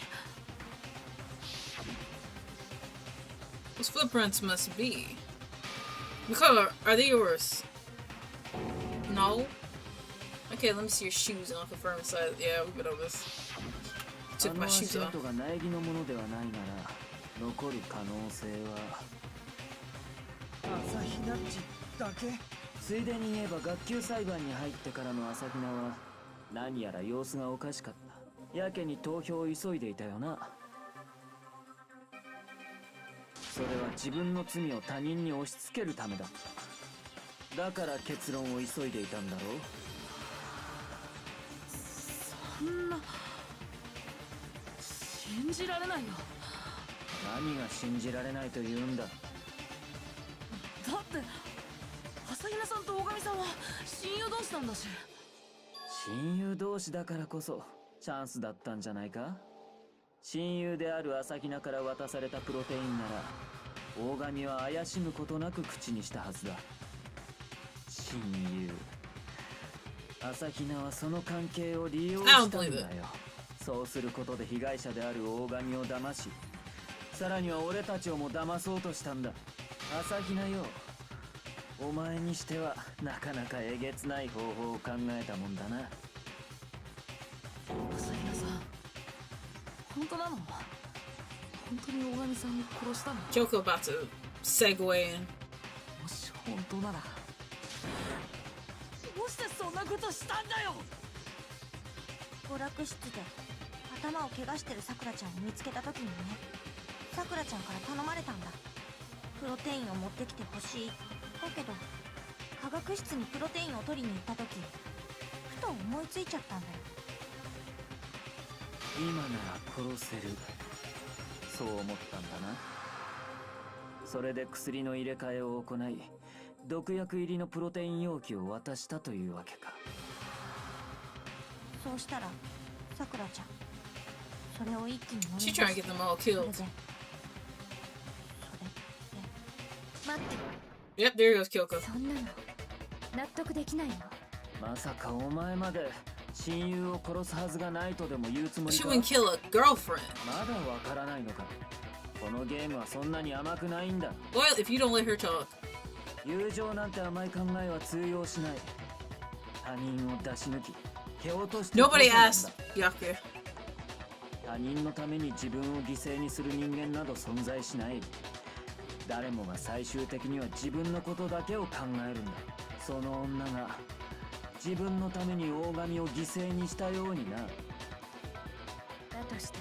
Those footprints must be. Makoto, are they yours? No? Okay, let me see your shoes and I'll confirm inside. Yeah, we've been over this. あ Took の my 足 shoes off. 跡が苗木のものではないなら残る可能性は朝日奈っちだけ？ついでに言えば学級裁判に入ってからの朝比奈は何やら様子がおかしかった。やけに投票を急いでいたよな。それは自分の罪を他人に押し付けるためだった。だから結論を急いでいたんだろう。そんな。信じられないよ。何が信じられないと言うんだ。だって朝比奈さんと大神さんは親友同士なんだし。親友同士だからこそチャンスだったんじゃないか。親友である朝比奈から渡されたプロテインなら大神は怪しむことなく口にしたはずだ。親友。朝比奈はその関係を利用したんだよ。そうすることで被害者である大神を騙し、さらには俺たちをも騙そうとしたんだ。朝比奈よ、お前にしてはなかなかえげつない方法を考えたもんだな。朝比奈さん、本当なの？本当に大神さんを殺したの？ Kyoko about to segue in. もし本当なら、どうしてそんなことしたんだよ。娯楽室で頭を怪我してるさくらちゃんを見つけた時にね、さくらちゃんから頼まれたんだ。プロテインを持ってきてほしい。だけど科学室にプロテインを取りに行った時、ふと思いついちゃったんだよ。今なら殺せる、そう思ったんだな。それで薬の入れ替えを行い、毒薬入りのプロテイン容器を渡したというわけか。そうしたらさくらちゃん、それを一気に飲み She 干 trying to し get them all それ killed. で待って、 Yep, there goes Kyoko. そんなの納得できないの。まさかお前まで親友を殺すはずがないとでも言うつもり She か。 wouldn't kill a girlfriend. まだわからないのか。このゲームはそんなに甘くないんだ。 Well, if you don't let her talk. 友情なんて甘い考えは通用しない。他人を出し抜き蹴落としてこそ Nobody なんだ。 asked Yaku. 他人のために自分を犠牲にする人間など存在しない。誰もが最終的には自分のことだけを考えるんだ。その女が自分のために大神を犠牲にしたようにな。だとした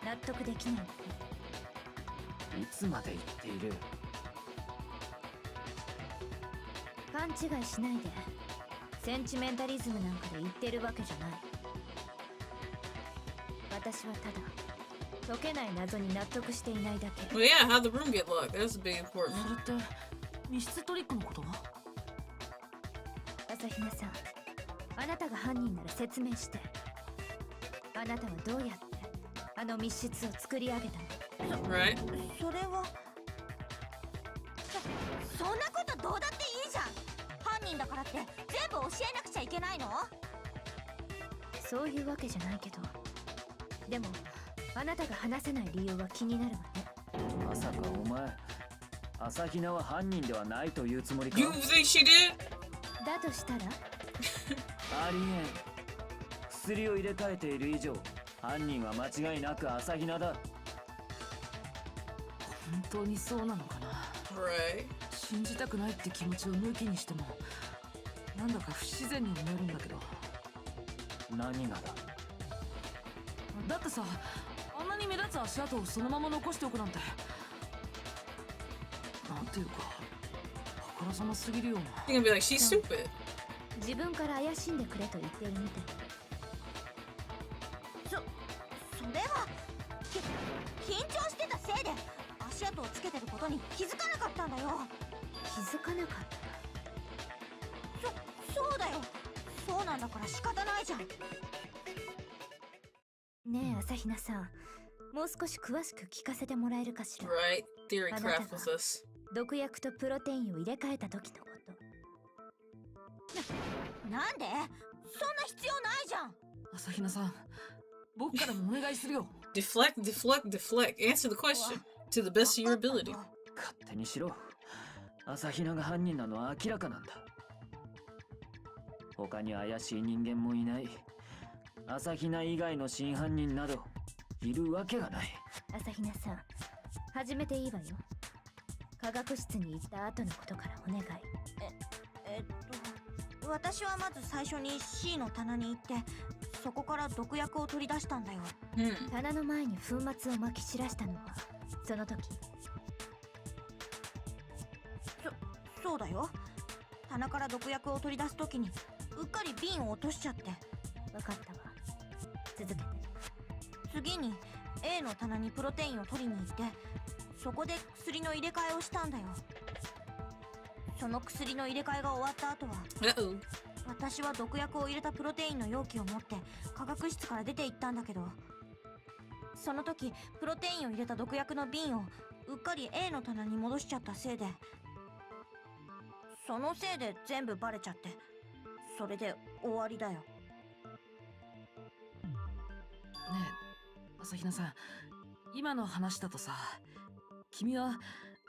ら納得できないわね。いつまで言っている。勘違いしないで。センチメンタリズムなんかで言ってるわけじゃない。私はただ解けない謎に納得していないだけ。 Well, yeah, how'd the room get locked? That's big important. それって密室トリックのこと？朝比奈さん、あなたが犯人なら説明して。あなたはどうやってあの密室を作り上げたの？ Right? それはそんなことどうだっていいじゃん。犯人だからって全部教えなくちゃいけないの？そういうわけじゃないけど、でもあなたが話せない理由は気になるわね。まさかお前朝比奈は犯人ではないというつもりか。 You think she did? だとしたらありえん。薬を入れ替えている以上犯人は間違いなく朝比奈だ。本当にそうなのかな。 Right. 信じたくないって気持ちを抜きにしても、なんだか不自然に思えるんだけど。何がだ。だってさ、あんなに目立つ足跡をそのまま残しておくなんて、なんていうかあからさますぎるような。 You're gonna be like, she's stupid. 自分から怪しんでくれと言っているみたい。それは緊張してたせいで足跡をつけてることに気づかなかったんだよ。気づかなかった。そうだよ。そうなんだから仕方ないじゃん。ねえ朝比奈さん、もう少し詳しく聞かせてもらえるかしら。 Right? Theory craft with us. 毒薬とプロテインを入れ替えた時のこと。なんで？そんな必要ないじゃん。朝比奈さん、僕からもお願いするよ。Deflect, deflect, deflect. Answer the question to the best of your ability. 勝手にしろ。朝比奈が犯人なのは明らかなんだ。他に怪しい人間もいない。朝比奈以外の真犯人などいるわけがない。朝比奈さん、始めていいわよ。科学室に行った後のことからお願い。私はまず最初に C の棚に行ってそこから毒薬を取り出したんだよ。棚の前に粉末をまき散らしたのはその時。そうだよ。棚から毒薬を取り出す時にうっかり瓶を落としちゃって。分かったわ。続けて。次に A の棚にプロテインを取りに行ってそこで薬の入れ替えをしたんだよ。その薬の入れ替えが終わった後は Uh-oh. 私は毒薬を入れたプロテインの容器を持って科学室から出て行ったんだけど、その時プロテインを入れた毒薬の瓶をうっかり A の棚に戻しちゃったせいで、そのせいで全部バレちゃって、それで終わりだよ。ねえ朝比奈さん、今の話だとさ、君は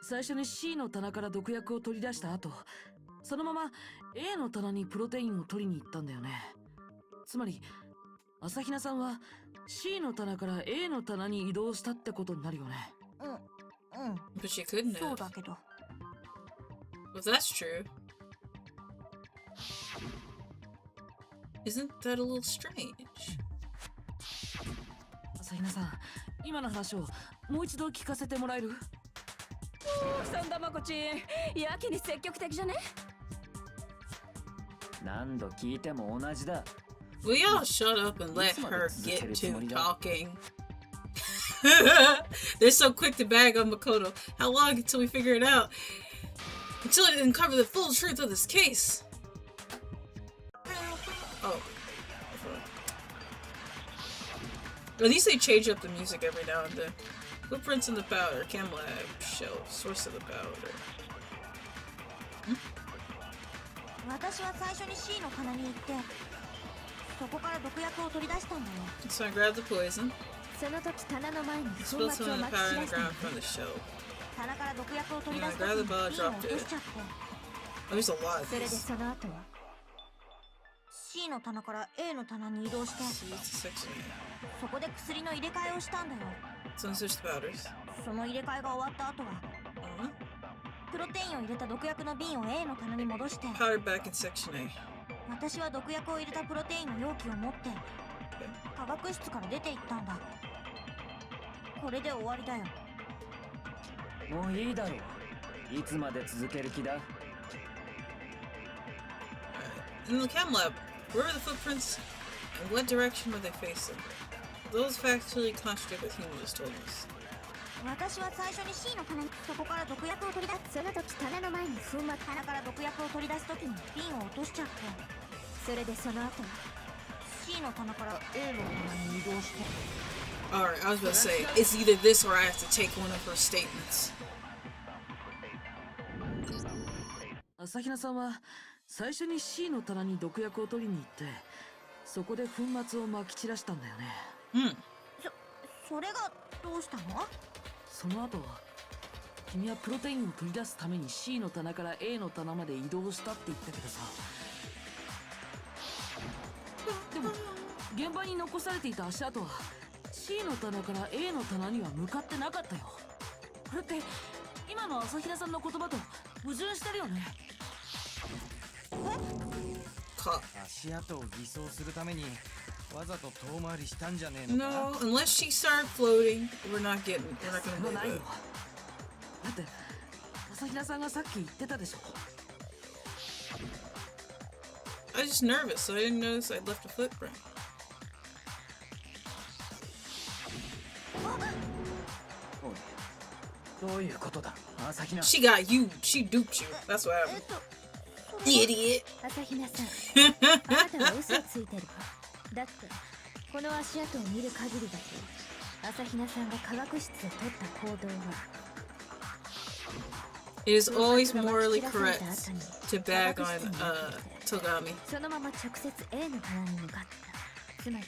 最初に C の棚から毒薬を取り出した後、そのまま A の棚にプロテインを取りに行ったんだよね。つまり朝比奈さんは C の棚から A の棚に移動したってことになるよね。But she couldn't そう have. だけど。 Well, that's true. Isn't that a little strange? 朝比奈さん、今の話をもう一度聞かせてもらえる？さんだまこちん、やけに積極的じゃね？何度聞いても同じだ。 Will y'all shut up and let her get to talking? They're so quick to bag on Makoto. How long until we figure it out? Until it uncover the full truth of this case. Oh. At least they change up the music every now and then. Footprints in the powder, chem lab, shelf, source of the powder. 私は最初に C の棚に行って、そこから毒薬を取り出したんだよ。So I grabbed the poison, その時棚の前に粉 spilled 末 some を of the まき powder 散 in ら the したの ground from the shelf. 棚から毒薬を取り出す Yeah, I 時 grabbed に the ball, 瓶を dropped 落と it. しちゃって、 Oh, there's a lot of それで these. その後は C の棚から A の棚に移動して、 See, it's a section. そこで薬の入れ替えをしたんだよ。 So I switched the powders. その入れ替えが終わった後は、 プロテインを入れた毒薬の瓶を A の棚に戻して、 Powder back in section A. 私は毒薬を入れたプロテインの容器を持って化学室から出て行ったんだ。これで終わりだよ。もういいだろう。いつまで続ける気だ？ In the chem lab, where were the footprints and what direction were they facing? Those factually contradict what Hina just told us. 私は最初に C の棚に、そこから毒薬を取り出す。その時棚の前に粉末、棚から毒薬を取り出す時に瓶を落としちゃって、それでその後は C の棚から A の棚に移動して。 Alright, I was about to say, it's either this or I have to take one of her statements. 朝比奈さんは最初に C の棚に毒薬を取りに行って、そこで粉末をまき散らしたんだよね。それがどうしたの？その後君はプロテインを取り出すために C の棚から A の棚まで移動したって言ったけどさ、でも現場に残されていた足跡は C の棚から A の棚には向かってなかったよ。これって今の朝比奈さんの言葉と矛盾してるよね。足跡を偽装するためにわざと遠回りしたんじゃねえのか？ No, unless she started floating, we're not gonna そんなない do よ。 it. だって朝比奈さんがさっき言ってたでしょ。 I was just nervous, so I didn't notice I'd left a footprint. おい、どういうことだ、朝比奈。 She got you. She duped you. That's what happened. Idiot. 朝比奈さん、あなたは嘘をついてるわ。だってこの足跡を見る限りだと朝比奈さんが科学室で取った行動は It is always morally correct to bag on Togami. そのまま直接 A の棚に向かった。つまり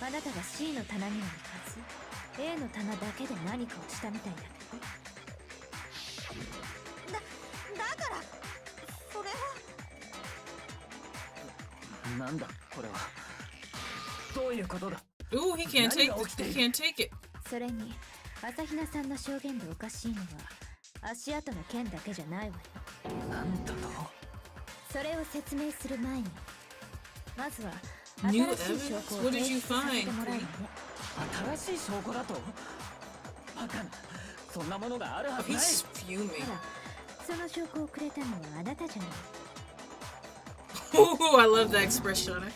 あなたが C の棚には行かず A の棚だけで何かをしたみたいだけど。だからそれは。なんだこれは。どういうことだ。 Ooh, he can't take it. それに朝比奈さんの証言でおかしいのは足跡の件だけじゃないわよ。なんだと。それを説明する前にまずは New 新しい証 evidence? 拠を What did 提 you 出させて find? もらうわね。新しい証拠だと。バカな。そんなものがあるは Oh, ずない。 he's fuming. ほらその証拠をくれたのはあなたじゃない。 Ooh, I love that expression on it.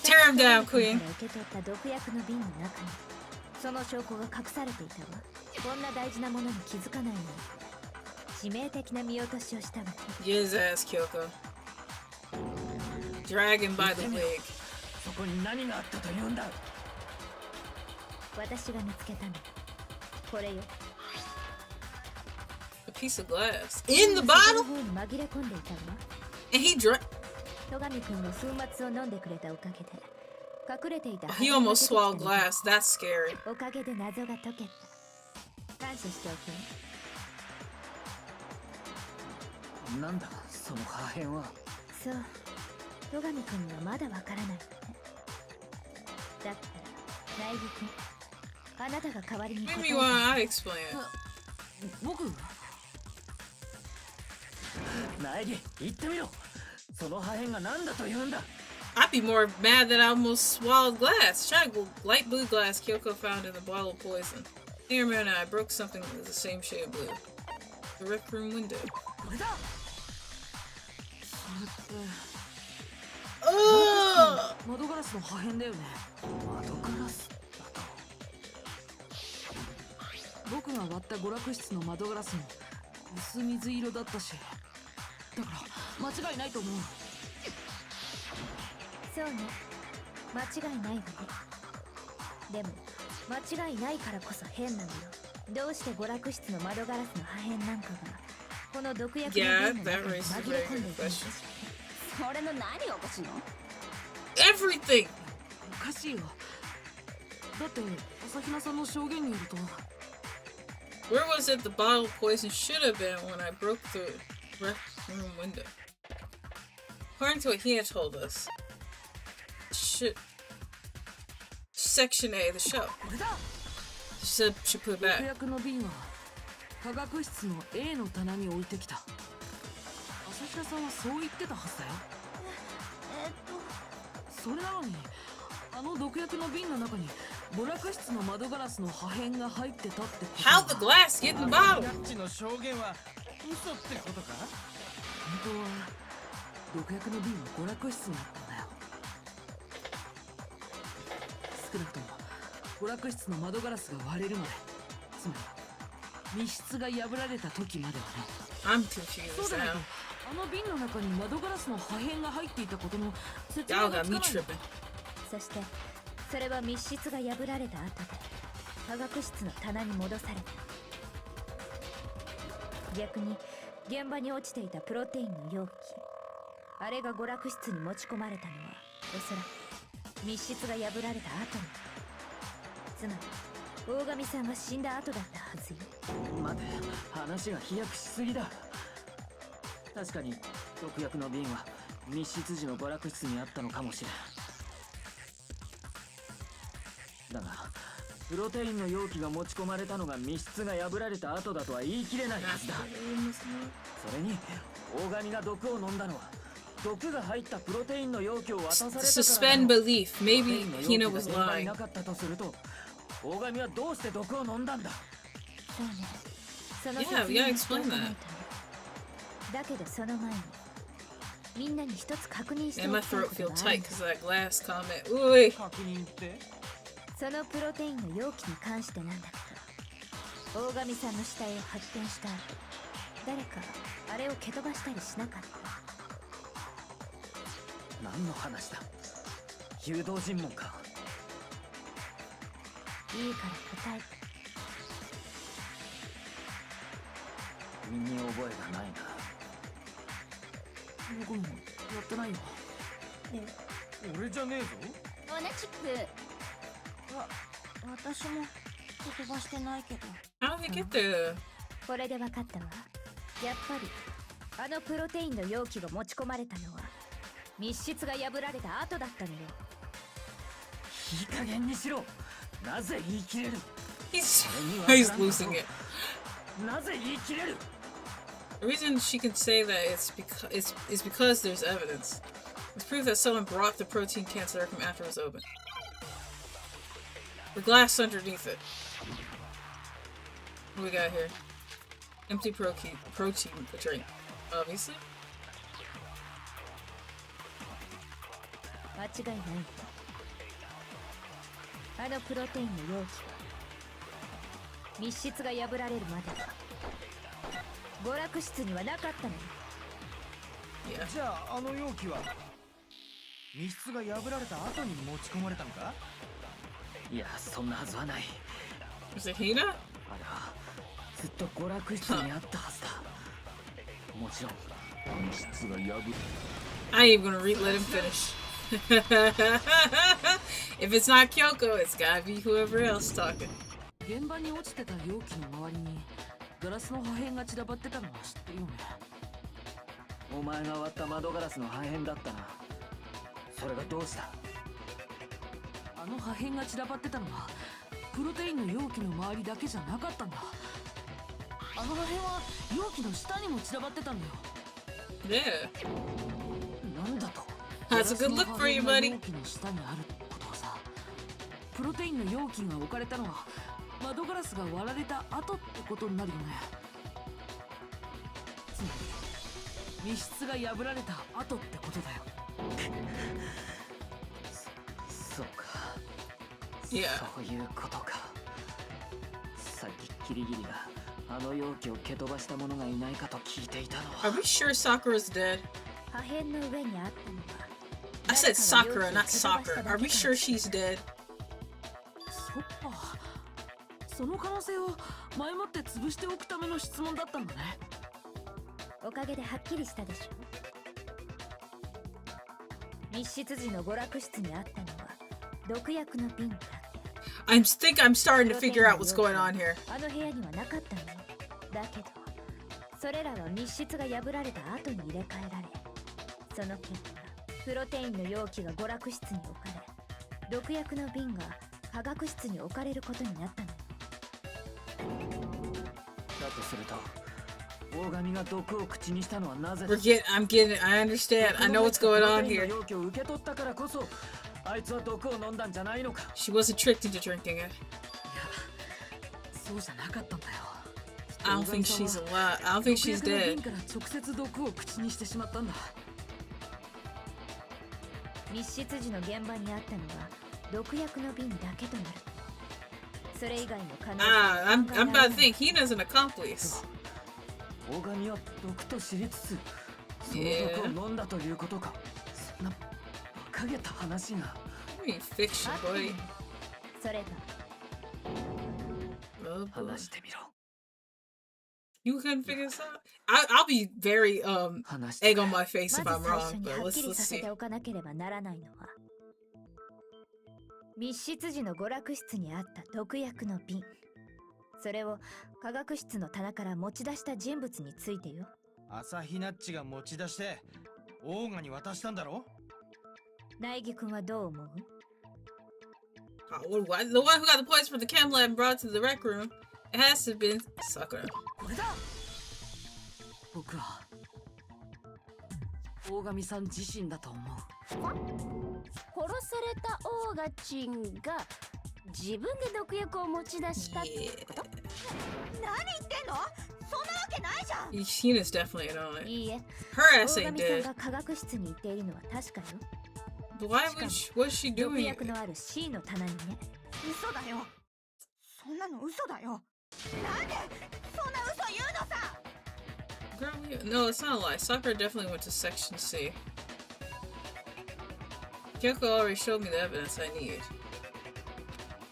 Tear him down, Queen. 受け取った毒薬の瓶の中にその証拠が隠されていたわ。こんな大事なものに気づかないのに致命的な見落としをしたわね。 Get his ass, Kyoko. Drag him by the wig. そこに何があったと言うんだ。私が見つけたのこれよ。 A piece of glass in the bottle, 方に紛れ込んでいたわ。 and he drank. 戸上くんの粉末を飲んでくれたおかげで隠れていた He almost swallowed glass. That's scary. おかげで謎が解けた。感謝しておけ。なんだその破片は。そう戸上くんにはまだわからないわね。だったら苗木くんあなたが代わりに答え Maybe て。 why I explain it. 僕苗木言ってみろ。その破片が何だと言うんだ。 I'd be more mad that I almost swallowed glass. Triangle, light blue glass Kyoko found in the bottle of poison. Dear man, I broke something that was the same shade of blue. The rec room window. これだ。それって Oh! 窓ガラスの破片だよね。窓ガラスだと。僕が割った娯楽室の窓ガラスも薄水色だったし、だから間違いないと思う。そうね間違いないわね。でも間違いないからこそ変なのよ。どうして娯楽室の窓ガラスの破片なんかがこの毒薬の Yeah, 瓶の that 中に raises a 紛れ very 込んで good いたの。 question. それの何がおかしいの？ Everything! おかしいよ。だって朝比奈さんの証言によると Where was it the bottle of poison should have been when I broke the rec room window? According to what he had told us, Section A, the show. これだ。 She said she put it 毒 back. 薬の瓶は科学室の A の棚に置いてきた。朝比奈さんはそう言ってたはずだよ。それなのにあの毒薬の瓶の中に娯楽室の窓ガラスの破片が入ってたってことは。 How'd the glass get in the bottle? ナッチの証言は嘘ってことか。本当は毒薬の瓶は娯楽室にあったんだよ。少なくとも娯楽室の窓ガラスが割れるまで、つまり密室が破られた時まではね。 I'm confused そうだけど now. あの瓶の中に窓ガラスの破片が入っていたことの説明 Y'all が got つ me かない。 tripping. そしてそれは密室が破られた後で科学室の棚に戻された。逆に現場に落ちていたプロテインの容器、あれが娯楽室に持ち込まれたのはおそらく密室が破られた後に、つまり大神さんが死んだ後だったはずよ。待て、話が飛躍しすぎだ。確かに毒薬の瓶は密室時の娯楽室にあったのかもしれん。だがプロテインの容器が持ち込まれたのが密室が破られた後だとは言い切れないはずだ。それに大神が毒を飲んだのは毒が入ったプロテインの容器を渡されたからだ。 Suspend belief. プロテイ Maybe ンの容器 Hina が was 現場に lying. なかったとすると、大神はどうして毒を飲んだんだ。そうね、その Yeah, 説 yeah, 明をして explain おかないと that. ね。だけどその前にみんなに一つ確認して And お my きたい throat こと feel があ tight る。 because of that glass comment. Ooh, 確認って。そのプロテインの容器に関してなんだけど、大神さんの死体を発見した後、誰かあれを蹴飛ばしたりしなかった？何の話だ。誘導尋問か。いいから答えて。身に覚えがないな。僕もやってないよ。俺じゃねえぞ。同じく。私も蹴飛ばしてないけど。 how did they get there? これで分かったわ。やっぱりあのプロテインの容器が持ち込まれたのは密室が破られた後だったのよ。いい加減にしろ。なぜ言い切れる。 He's それに he's わからん losing it. なぜ言い切れる。 The reason she can say that is because there's evidence. It's proof that someone brought the protein can to the room after it was open. The glass underneath it. What do we got here? Empty protein drink. Obviously. 間違いないわ。あのプロテインの容器は密室が破られるまで娯楽室にはなかったのよ。 Yeah. じゃああの容器は密室が破られた後に持ち込まれたのか。いや、そんなはずはない。 Is it Hina? あれはずっと娯楽室にあったはずだ。もちろん密室が破 I ain't even gonna let him finish. If it's not Kyoko, it's gotta be whoever else talking. 現場に落ちてた容器の周りにガラスの破片が散らばってたのは知ってるよね。お前が割った窓ガラスの破片だったな。それがどうした？あの破片が散らばってたのはプロテインの容器の周りだけじゃなかったんだ。あの破片は容器の下にも散らばってたんだよ。Yeah. なんだと That's a good look for you, buddy. 容器の下にあるってことはさ、プロテインの容器が置かれたのは窓ガラスが割られた後ってことになるよね。つまり密室が破られた後ってことだよ。そうか。Yeah. そういうことか。さっきキリギリがあの容器を蹴飛ばした者がいないかと聞いていたの Are は。 we sure Sakura's dead? 破片の上にあったのは I said Sakura, not soccer. Are we sure she's dead? そっか。その可能性を前もって潰しておくための質問だったんだね。おかげではっきりしたでしょ。密室時の娯楽室にあったのは毒薬の瓶だけ。I think I'm starting to figure out what's going on here. あの部屋にはなかったのよ。だけどそれらは密室が破られた後に入れ替えられ、その結果プロテインの容器が娯楽室に置かれ、毒薬の瓶が化学室に置かれることになったのよ。だとすると大神が毒を口にしたのはなぜだ？ I'm getting it. I understand. I know what's going on here. 容器を受け取ったからこそあいつは毒を飲んだんじゃないのか。 She wasn't tricked into drinking it. いや、そうじゃなかったんだよ。 I don't think she's alive. I don't think she's 毒薬の dead. 瓶から直接毒を口にしてしまったんだ。密室時の現場にあったのは毒薬の瓶だけとなる。それ以外の可能性 I'm about to think Hina's an accomplice. 大神は毒と知りつつその毒を飲んだということか。そんな馬鹿げた話が。 I mean, fiction, あったの boy. よ。それが Oh, boy. 話してみろ。 You couldn't figure this out? I'll be very 話して egg on my face ま if ず I'm 最初 wrong, に but はっき let's りさせ see. ておかなければならないのは、密室時の娯楽室にあった毒薬の瓶、それを化学室の棚から持ち出した人物についてよ。朝日ナッチが持ち出してオーガに渡したんだろ。苗木君はどう思う？ The one who got the points for the chem lab and brought it to the rec room. It has to have been Sakura. これだ。僕は大神さん自身だと思う。殺されたオーガチンが自分で毒薬を持ち出したって Yeah. こと？何言ってんの？そんなわけないじゃん。 Hina's definitely in on it. いいえ、 Her 大 ass 神 ain't さん dead. が化学室にいているのは確かよ。 But why would what's she 毒 doing? 薬のある C の棚にね。嘘だよ。そんなの嘘だよ。なんでそんな嘘言うのさ。 Girl, no, it's not a lie. Sakura definitely went to section C. Kyoko already showed me the evidence I need.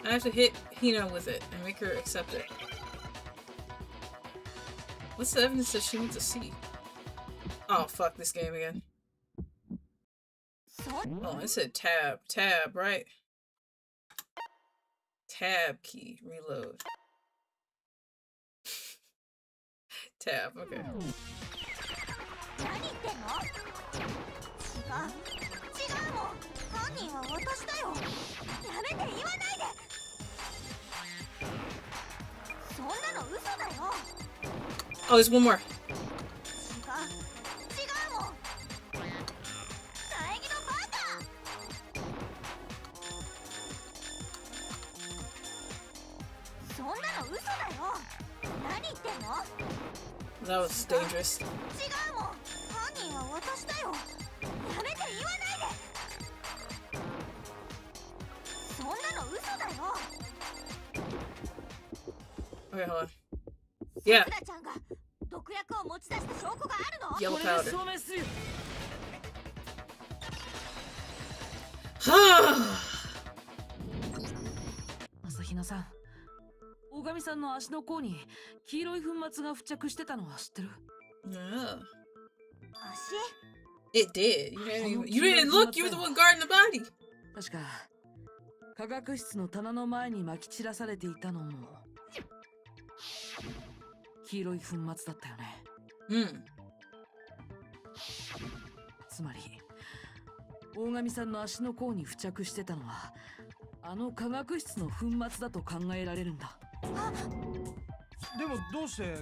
I have to hit Hina with it and make her accept it. What's the evidence that she went to C? Oh, fuck this game again. そ Oh, it said tab. Tab, right? Tab key. Reload. Tab, okay. 何言ってんの？違うもん。犯人は私だよ。やめて言わないで。そんなの嘘だよ。 Oh, there's one more. 違うもん。苗木のバカ。そんなの嘘だよ。何言ってんの？ That was dangerous. 違うもん。犯人は私だよ。やめて言わないで。そんなの嘘だよ。 Okay, hold on. Yeah. さくらちゃんが毒薬を持ち出した証拠があるの？ Yellow これで powder. 証明するよ。 Ha! ひなさん、大神さんの足の甲に黄色い粉末が付着してたのは知ってる？ Yeah. 足 It did. You didn't look. You were the one guarding the body. 確か化学室の棚の前に撒き散らされていたのも黄色い粉末だったよね。つまり大神さんの足の甲に付着してたのはあの化学室の粉末だと考えられるんだ。でもどうして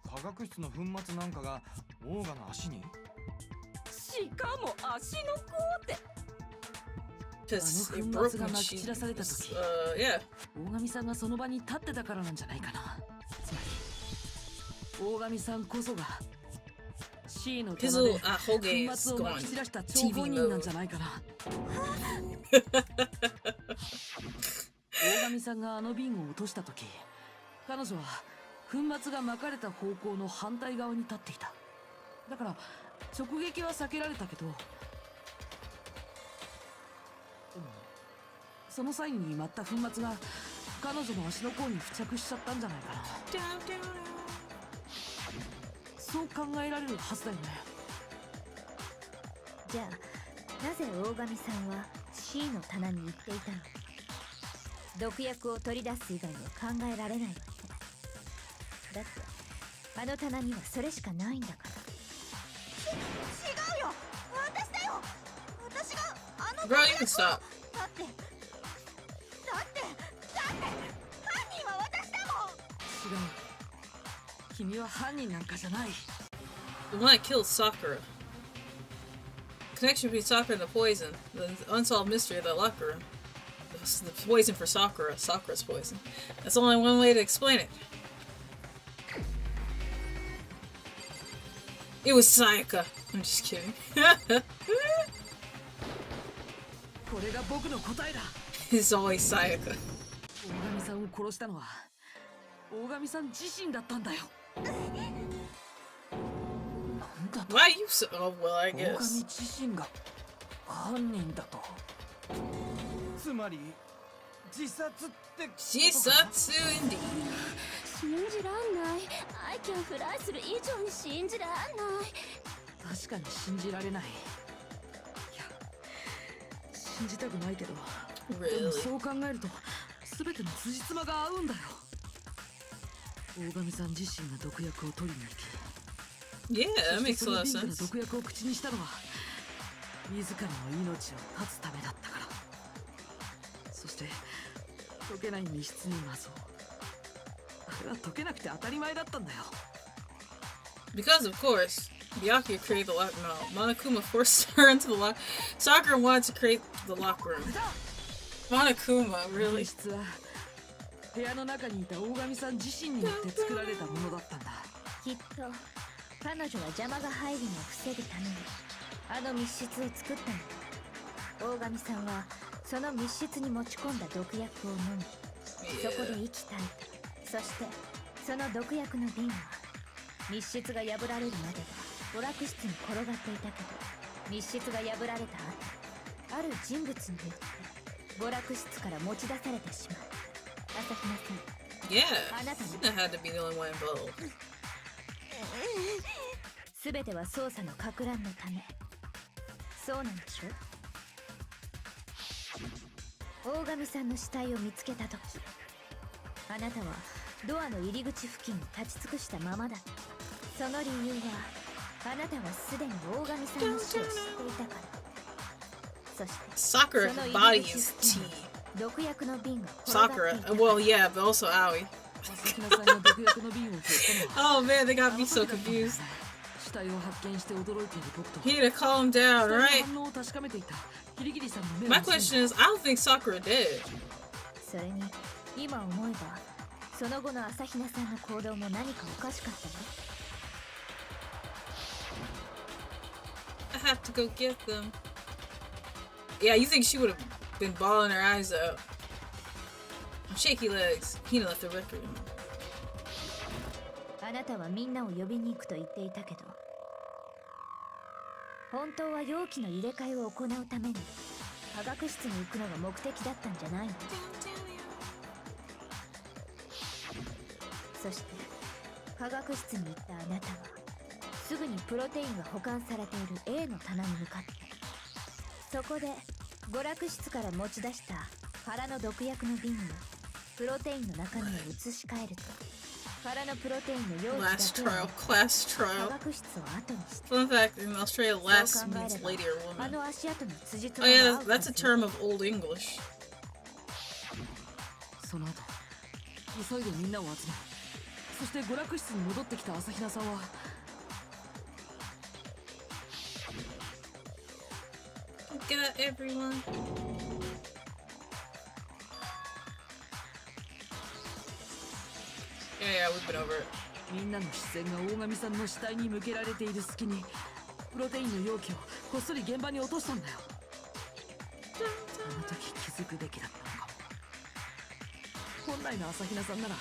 化学室の粉末なんかがオーガの足に？しかも足の甲って。Because あ it の broke 粉末が when 撒き she 散らされた was, 時、 yeah. 大神さんがその場に立ってたからなんじゃないかな。つまり大神さんこそが C の棚 His で little 粉 Hoge is 末を撒き散ら going した張本 TV 人なん mode. じゃないかな。大神さんがあの瓶を落とした時、彼女は粉末が撒かれた方向の反対側に立っていた。だから直撃は避けられたけど、でもその際に舞った粉末が彼女の足の甲に付着しちゃったんじゃないかな。そう考えられるはずだよね。じゃあなぜ大神さんは C の棚に行っていたの？毒薬を取り出す以外には考えられないわけだって、あの棚にはそれしかないんだから。違うよ、私だよ。私があの Bro, you can stop. だって犯人は私だもん。違う。君は犯人なんかじゃない。 The one that killed Sakura. Connection between Sakura and the poison. The unsolved mystery of that locker room. The poison for Sakura. Sakura's poison. That's only one way to explain it. It was Sayaka. I'm just kidding. これが僕の答えだ。 It's always Sayaka. 大神さんを殺したのは大神さん自身だったんだよ。なんだと？ Why you so... Oh, well, I 大神 guess. 自身が犯人だと？つまり自殺ってことか。 Jisatsu indeed. 信じらんない。アイキャンフライする以上に信じらんない。確かに信じられない。いや、信じたくないけど、でも Really? そう考えると全ての辻褄が合うんだよ。大神さん自身が毒薬を取りに行き、 Yeah, そ that して makes そ a の lot of 瓶から sense. 毒薬を口にしたのは自らの命を絶つためだったから。そして溶けない密室に謎。あれは溶けなくて当たり前だったんだよ。 Because, of course, Byakuya created the lock. No, Monokuma forced her into the lock. Sakura wanted to create the locker room. Monokuma, 密 really? 室は部屋の中にいた大神さん自身によって作られたものだったんだ。きっと彼女は邪魔が入るのを防ぐためにあの密室を作ったのだ。大神さんはその密室に持ち込んだ毒薬を飲み、そこで Yeah. 息絶えた。そしてその毒薬の瓶は密室が破られるまでは娯楽室に転がっていたけど、密室が破られた後、ある人物によって娯楽室から持ち出されてしまった。朝日奈さん、 Yeah. あなたに That had to be the only one involved. すべては捜査のか乱のため。そうなんでしょ？大神さんの死体を見つけたとき、あなたはドアの入り口付近に立ち尽くしたままだった。その理由は、あなたはすでに大神さんの死を知っていたから。そして Sakura's その body 入り口 is 付近 tea. に毒薬の瓶が転がってい Sakura. た。 Well, yeah, but also Aoi. 朝日奈さんが毒薬の瓶を拾ったのは Oh man, they あ got の me 時 so だったんだよね。 confused. 死体を発見して驚いている僕と You need to calm down, 死体の right? 反応を確かめていたキリギリさんの目を My 盗んだ。 question is, I don't think Sakura did. それに今思えば、その後の朝比奈さんの行動も何かおかしかったわ。 I have to go get them. Yeah, you think she would have been bawling her eyes out? Shaky legs. Hina left the record. あなたはみんなを呼びに行くと言っていたけど、本当は容器の入れ替えを行うために科学室に行くのが目的だったんじゃないの？そして科学室に行ったあなたはすぐにプロテインが保管されている A の棚に向かったそこで娯楽室から持ち出した空の毒薬の瓶にプロテインの中身を移し替えると空のプロテインの容器だけをclass 科 trial. 学室を後にして Fun fact: in Australia, そう last 考え means れば lady or あ woman. の足跡の辻褄 Oh が yeah, 合う that's a はず term of Old English. その後急いでみんなを集め、そして娯楽室に戻ってきた朝比奈さんはGot everyone. Yeah, we've been over it. みんなの視線が大神さんの死体に向けられている隙にプロテインの容器をこっそり現場に落としたんだよ。あの時気づくべきだったのかも。本来の朝比奈さんなら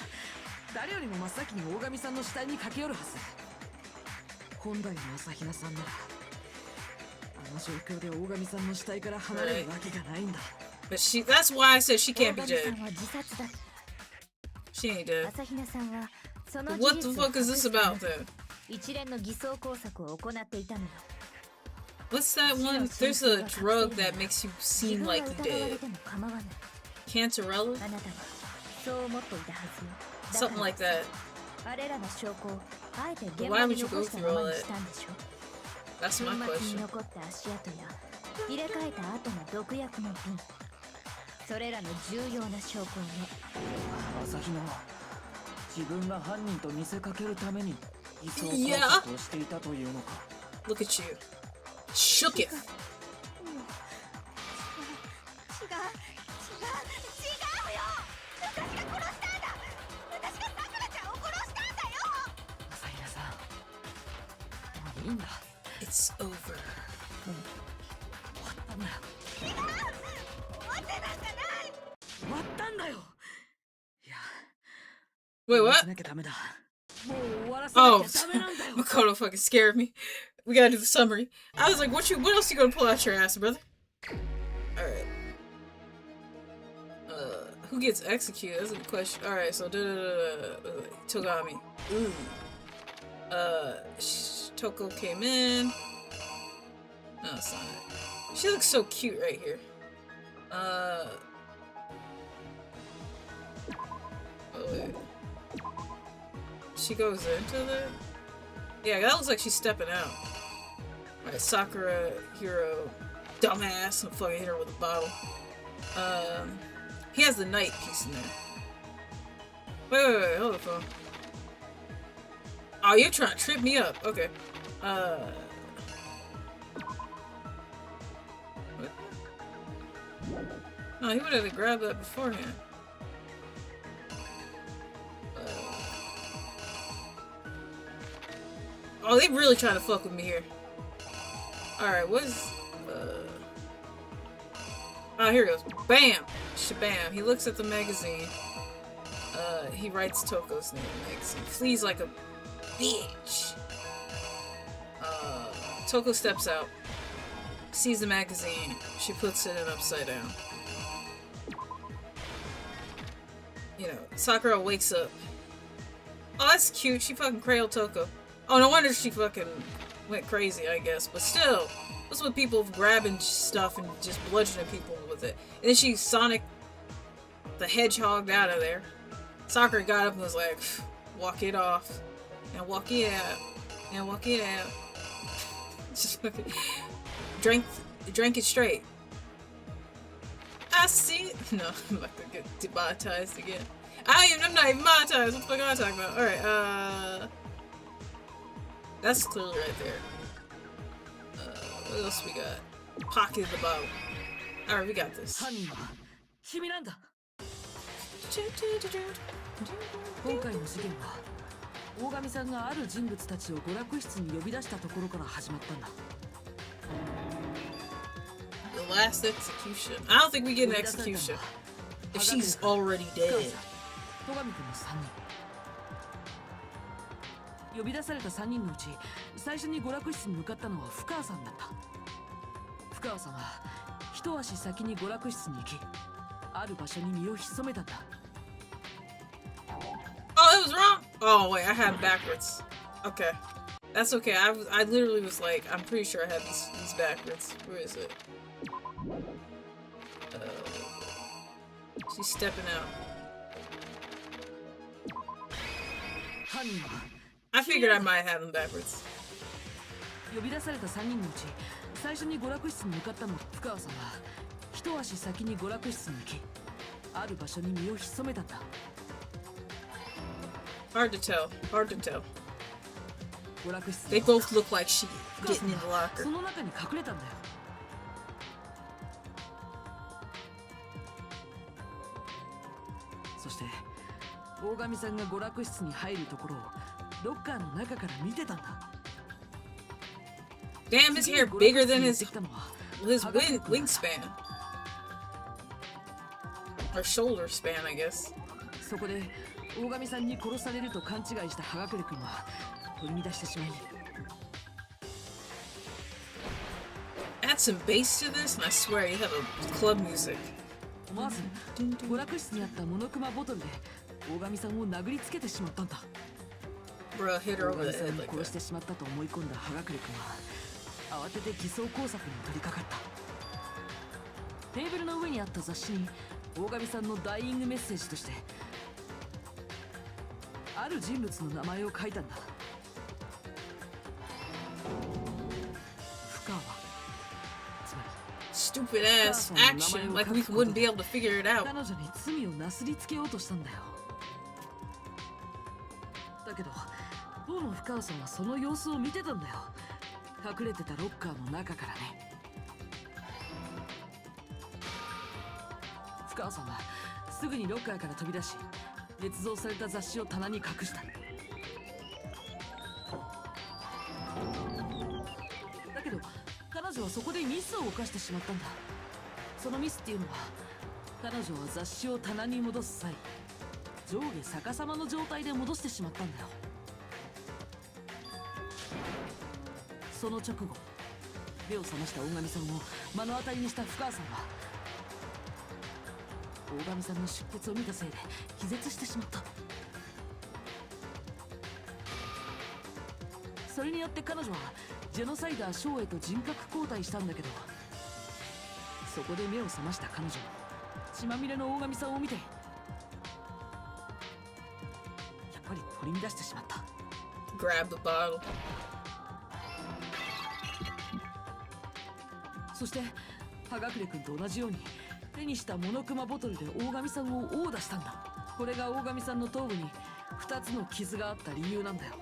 誰よりも真っ先に大神さんの死体に駆け寄るはず。本来の朝比奈さんならあの状況で大神さんの死体から離れるわけがないんだ。 But that's why I said she 大 can't be 神さ dead. んは自殺だ。 She ain't dead. 朝比奈さんはその What 事 the 実を fuck is 隠 this すため about then? 一連の偽装工作を行っていたのよ。 What's that one? There's a drug that makes you 自 seem 分が like you 疑われ dead. ても構わない。 Cantarella? あなたはそう思っていたはずよ。 Something like that. あれらの証拠をあえて現 Why 場 would に you 残 go した through ま all まに that? したんでしょ。 That's my 粉末に question. 残った足跡や入れ替えた後の毒薬の瓶、それらの重要な証拠をね。朝比奈は自分が犯人と見せかけるために偽装工 Yeah. 作をしていたというのか。 Look at you. Shook it. 違う違う違うよ。私が殺したんだ。私がさくらちゃんを殺したんだよ。朝比奈さん、もういいんだ。 It's over. 終わったんだよ。違う。終わってなんかない。終わったんだよ。いや、 Wait, し what? なきゃダメだ。もう終わらせなきゃ Oh, ダメなんだよ。 Makoto fucking scared me. We gotta do the summary. I was like, what else you gonna pull out your ass, brother? Alright. Who gets executed? That's a good question. Alright, so Togami. Ooh. Toko came in. No, it's not it. She looks so cute right here. Oh, wait. She goes into the... Yeah, that looks like she's stepping out. Alright, Sakura, hero, dumbass, and fucking hit her with a bottle. He has the knight piece in there. Wait, hold the phone. Oh, you're trying to trip me up. Okay. What? No, he would have grabbed that beforehand. Oh, they really trying to fuck with me here. Alright, what's... Oh, here it goes. Bam! Shabam. He looks at the magazine. He writes Toko's name in the magazine. Flees like a bitch. Toko steps out. Sees the magazine. She puts it in upside down. You know, Sakura wakes up. Oh, that's cute. She fucking cradled Toko. Oh, no wonder she fucking went crazy, I guess. But still, what's with people grabbing stuff and just bludgeoning people with it? And then she Sonic the Hedgehog out of there. Sakura got up and was like, walk it off. Now walk it out. Now walk it out. Just fucking drank it straight. I see. No, I'm about to get demonetized again. I'm not even monetized. What the fuck am I talking about? Alright, that's clearly right there. What else we got? Pocket the bottle. Alright, we got this. 犯人は君なんだ。今回の事件は大神さんがある人物たちを娯楽室に呼び出したところから始まったんだ。 The last execution. I don't think we get an execution. If she's already dead. 戸上君の3人。呼び出された3人のうち最初に娯楽室に向かったのは深川さんだった。深川さんは一足先に娯楽室に行き、ある場所に身を潜めたんだ。Oh, it was wrong. Oh wait, I have backwards. Okay, that's okay. I literally was like, I'm pretty sure I have these backwards. Where is it? She's stepping out. I figured I might have them backwards. 呼び出された3人のうち最初に娯楽室に向かったの深川さんは一足先に娯楽室に行きある場所に身を潜めたんだ Hard to tell. Hard to tell. 娯楽室 They both look like she 深川さ getting ん in the は locker. その中に隠れたんだよそして大神さんが娯楽室に入るところをロッカーの中から見てたんだ Damn, his hair bigger than his 次に娯楽室にやってきたのは wingspan. Or shoulder span, I guess. そこで大神さんに殺されると勘違いした葉隠君は取り乱してしまい Add some bass to this, and I swear you have a club music. 思わず娯楽室にあったモノクマボトルで大神さんを殴りつけてしまったんだ Bruh, hit her 大 over 神 the さん head に like 殺し that. てしまったと思い込んだ葉隠君は慌てて偽装工作に取り掛かったテーブルの上にあった雑誌に大神さんのダイイングメッセージとしてある人物の名前を書いたんだ深川つまり Stupid ass action, like we wouldn't be able to figure it out. 彼女に罪をなすりつけようとしたんだよだけど当の深川さんはその様子を見てたんだよ隠れてたロッカーの中からね深川さんはすぐにロッカーから飛び出し捏造された雑誌を棚に隠しただけど彼女はそこでミスを犯してしまったんだそのミスっていうのは彼女は雑誌を棚に戻す際上下逆さまの状態で戻してしまったんだよその直後目を覚ました大神さんを目の当たりにした深川さんは大神さんの出血を見たせいで気絶してしまったそれによって彼女はジェノサイダーショーへと人格交代したんだけどそこで目を覚ました彼女も血まみれの大神さんを見てやっぱり取り乱してしまった Grab the bottle. そして葉隠君と同じように手にしたモノクマボトルで大神さんを殴打したんだこれが大神さんの頭部に2つの傷があった理由なんだよ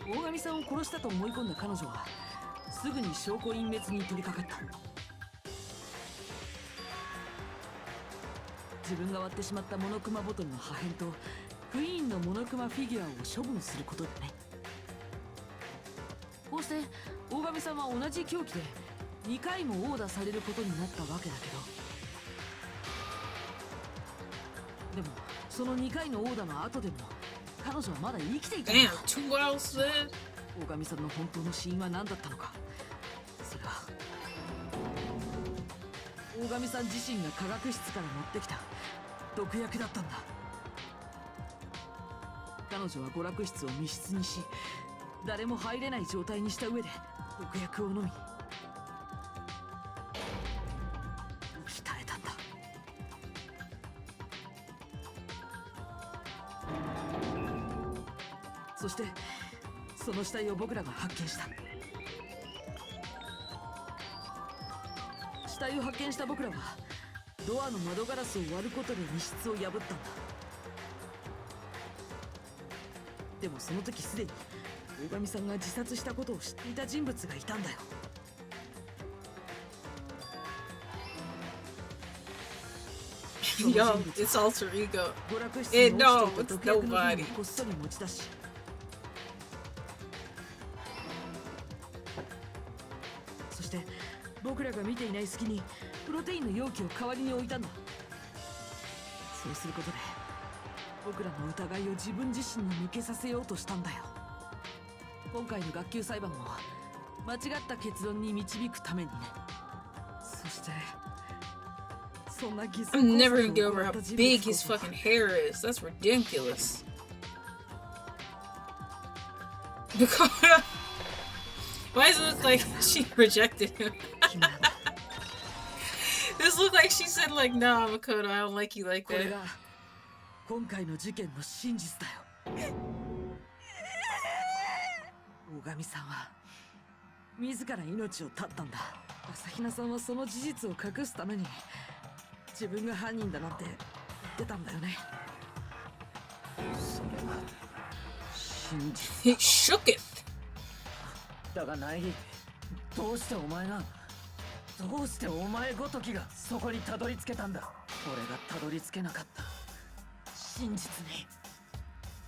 大神さんを殺したと思い込んだ彼女はすぐに証拠隠滅に取り掛かった自分が割ってしまったモノクマボトルの破片とクイーンのモノクマフィギュアを処分することでねこうして大神さんは同じ凶器で2回も殴打されることになったわけだけどでもその2回の殴打の後でも彼女はまだ生きていたんだ Damn, 2 hours dead? 大神さんの本当の死因は何だったのかそれは大神さん自身が科学室から持ってきた毒薬だったんだ彼女は娯楽室を密室にし誰も入れない状態にした上で毒薬を飲み鍛えたんだそしてその死体を僕らが発見した死体を発見した僕らはドアの窓ガラスを割ることで密室を破ったんだでもその時すでに大神さんが自殺したことを知っていた人物がいたんだよYo, it's alter ego. 娯楽室に No, 落ちていた it's 毒薬の瓶 nobody. をこっそり持ち出しそして僕らが見ていない隙にプロテインの容器を代わりに置いたんだそうすることで僕らの疑いを自分自身に向けさせようとしたんだよ今回の学級裁判も間違った結論に導くためにねそしてそんな偽装 I'm never 工 gonna get 作を over 行 how った人 big 物こ his そ fucking hair is. That's ridiculous. Makoto. Why does it look like she rejected him? This looked like she said like, "Nah, Makoto, I don't like you like これ that." が今回の事件の真実だよ。大神さんは自ら命を絶ったんだ。朝比奈さんはその事実を隠すために自分が犯人だなんて言ってたんだよね。それが真実 He shook it. だがナイリ、どうしてお前が、どうしてお前ごときがそこにたどり着けたんだ。俺がたどり着けなかった真実に。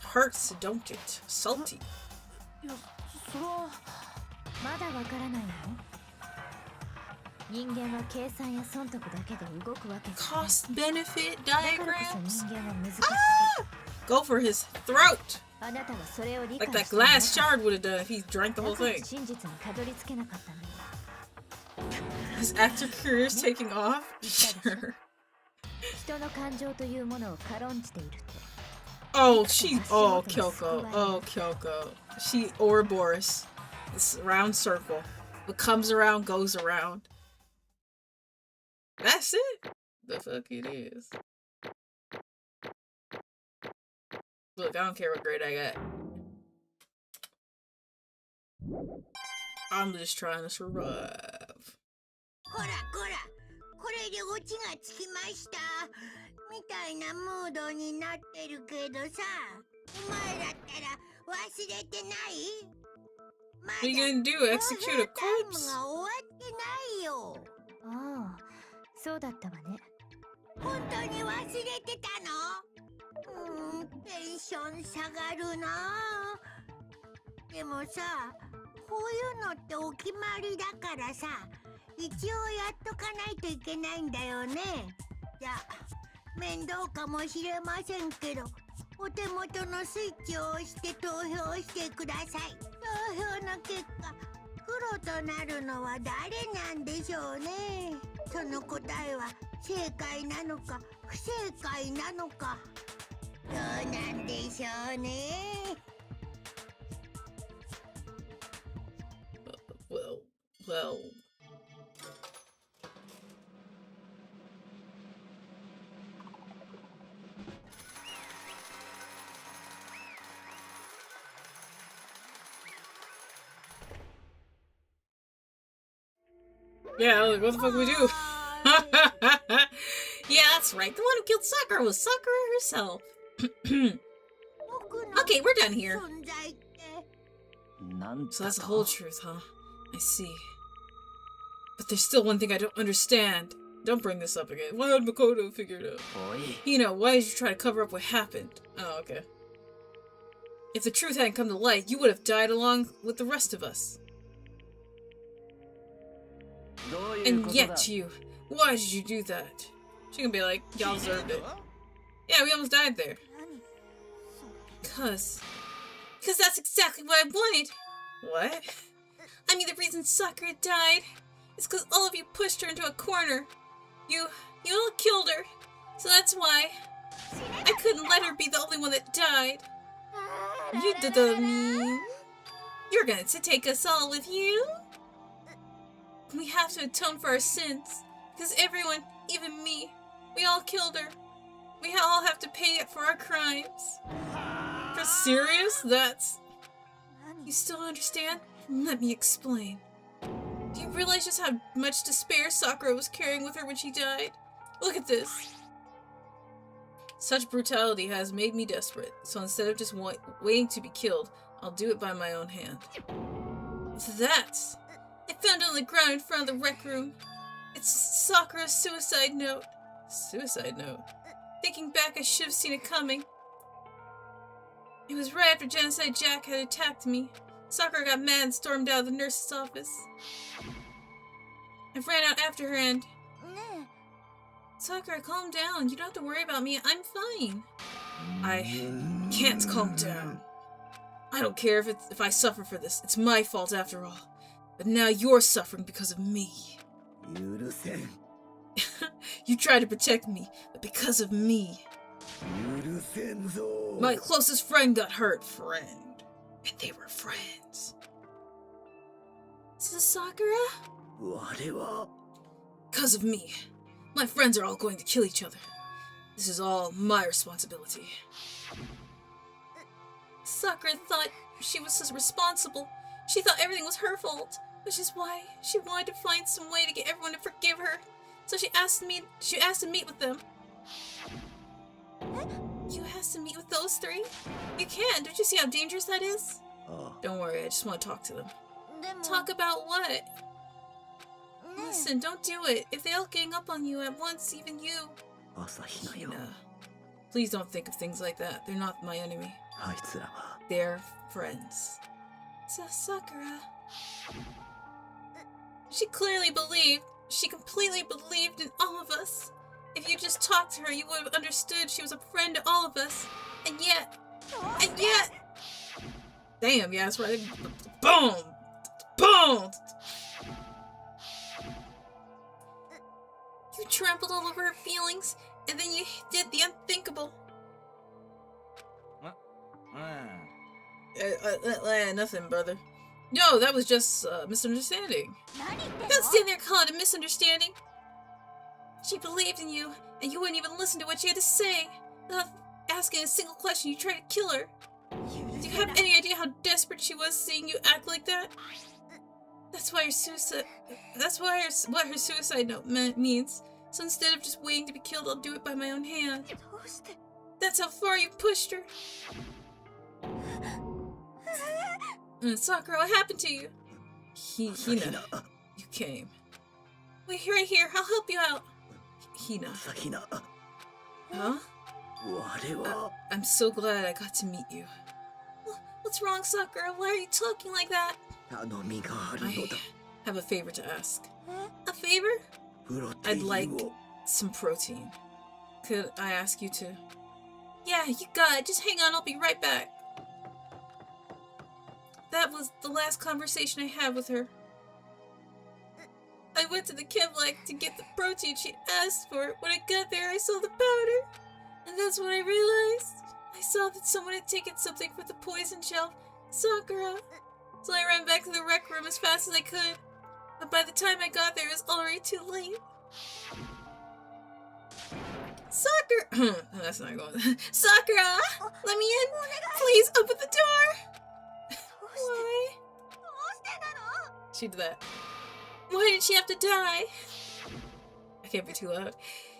Hearts, don't get salty. いや、それはまだわからないの？人間は計算や損得だけで動くわけじゃない。 Cost benefit だからこ diagrams. そ人間は難しい。 Go for his throat. あなたはそれを理 Like 解 that していなか glass った shard would have done if he drank the だ whole から thing. 真実にたどり着けなかったんだよ。 His actor career is taking off? Sure. 人の感情というものを軽んじていると。 Oh, oh, Kyoko. Oh, Kyoko. She Ouroboros. This round circle. What comes around goes around. That's it. The fuck it is. Look, I don't care what grade I got. I'm just trying to survive. こらこら、これでオチがつきましたみたいなムードになってるけどさ、お前だったら忘れてない？ま What are you gonna do? Execute a タイム corpse? が終わってないよ。ああ、そうだったわね。本当に忘れてたの？テンション下がるな。でもさ、こういうのってお決まりだからさ、一応やっとかないといけないんだよね。じゃあ、面倒かもしれませんけど、お手元のスイッチを押して投票してください。投票の結果、黒となるのは誰なんでしょうね。その答えは正解なのか不正解なのか、どうなんでしょうね。Well. Yeah, like, what the fuck we do? Yeah, that's right. The one who killed Sakura was Sakura herself. Okay, we're done here. 存在って なんだ So that's the と whole truth, huh? I see. But there's still one thing I don't understand. Don't bring this up again. Why had Makoto figure it out? おい、 You know, why did you try to cover up what happened? Oh, okay. If the truth hadn't come to light, you would have died along with the rest of us. どういう And ことだ。 yet you, why did you do that? She gonna be like, y'all deserved it. Yeah, we almost died there. Because that's exactly what I wanted. What? I mean, the reason Sakura died is because all of you pushed her into a corner. You all killed her. So that's why I couldn't let her be the only one that died. You did the mean. You're going to take us all with you? We have to atone for our sins. Because everyone, even me, we all killed her. We all have to pay it for our crimes. For serious? That's... You still understand? Let me explain. Do you realize just how much despair Sakura was carrying with her when she died? Look at this. Such brutality has made me desperate, so instead of just waiting to be killed, I'll do it by my own hand. That's... I found it on the ground in front of the rec room. It's Sakura's suicide note. Suicide note? Thinking back, I should have seen it coming. It was right after Genocide Jack had attacked me. Sakura got mad and stormed out of the nurse's office. I ran out after her and... ね Sakura, calm down. You don't have to worry about me. I'm fine. I can't calm down. I don't care if I suffer for this. It's my fault after all. But now you're suffering because of me. 許せん You tried to protect me, but because of me. 許せんぞ My closest friend got hurt, friend. And they were friends. Sakura? 我は Because of me. My friends are all going to kill each other. This is all my responsibility. Sakura thought she was so responsible. She thought everything was her fault, which is why she wanted to find some way to get everyone to forgive her. So she asked to meet with them. You asked to meet with those three? You can. Don't you see how dangerous that is? Don't worry, I just want to talk to them. Talk about what? Listen, don't do it. If they all gang up on you at once, even you. 朝日奈よ Hina. Please don't think of things like that. They're not my enemy. あいつらは They're friends. Sakura. She completely believed in all of us. If you just talked to her, you would have understood she was a friend to all of us. And yet... Damn, yeah, that's right. Boom! Boom! You trampled all over her feelings, and then you did the unthinkable. Nothing, brother. No, that was just misunderstanding. Don't stand there calling it a misunderstanding. She believed in you, and you wouldn't even listen to what she had to say. Without asking a single question, you tried to kill her. Do you have any idea how desperate she was seeing you act like that? That's why what her suicide note means. So instead of just waiting to be killed, I'll do it by my own hand. That's how far you pushed her. Sakura, what happened to you? Hina, you came. Wait, right here. I'll help you out. Hina. 朝日奈 Huh? 我は I'm so glad I got to meet you. What's wrong, Sakura? Why are you talking like that? 頼みがある I のだ have a favor to ask. A favor? プロテイ I'd ン like を some protein. Could I ask you to? Yeah, you got it. Just hang on, I'll be right back. That was the last conversation I had with her. I went to the Kevlek to get the protein she asked for. When I got there, I saw the powder. And that's when I realized. I saw that someone had taken something from the poison shelf. Sakura. So I ran back to the rec room as fast as I could. But by the time I got there, it was already too late. Sakura! That's not going. Sakura! Let me in! Please open the door! Why? She did that. Why did she have to die? I can't be too loud.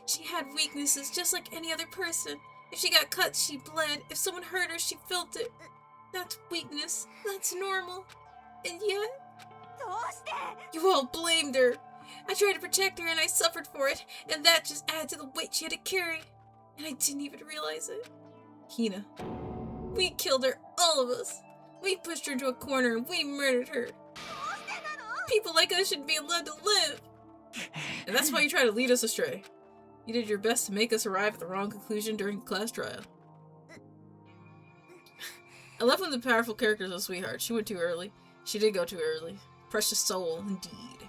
She had weaknesses just like any other person. If she got cut, she bled. If someone hurt her, she felt it. That's weakness. That's normal. And yet... You all blamed her. I tried to protect her and I suffered for it. And that just added to the weight she had to carry. And I didn't even realize it. Hina. We killed her, all of us. We pushed her into a corner and we murdered her. People like us shouldn't be allowed to live. And that's why you try to lead us astray. You did your best to make us arrive at the wrong conclusion during the class trial. I love when the powerful character is a sweetheart. She went too early. She did go too early. Precious soul, indeed.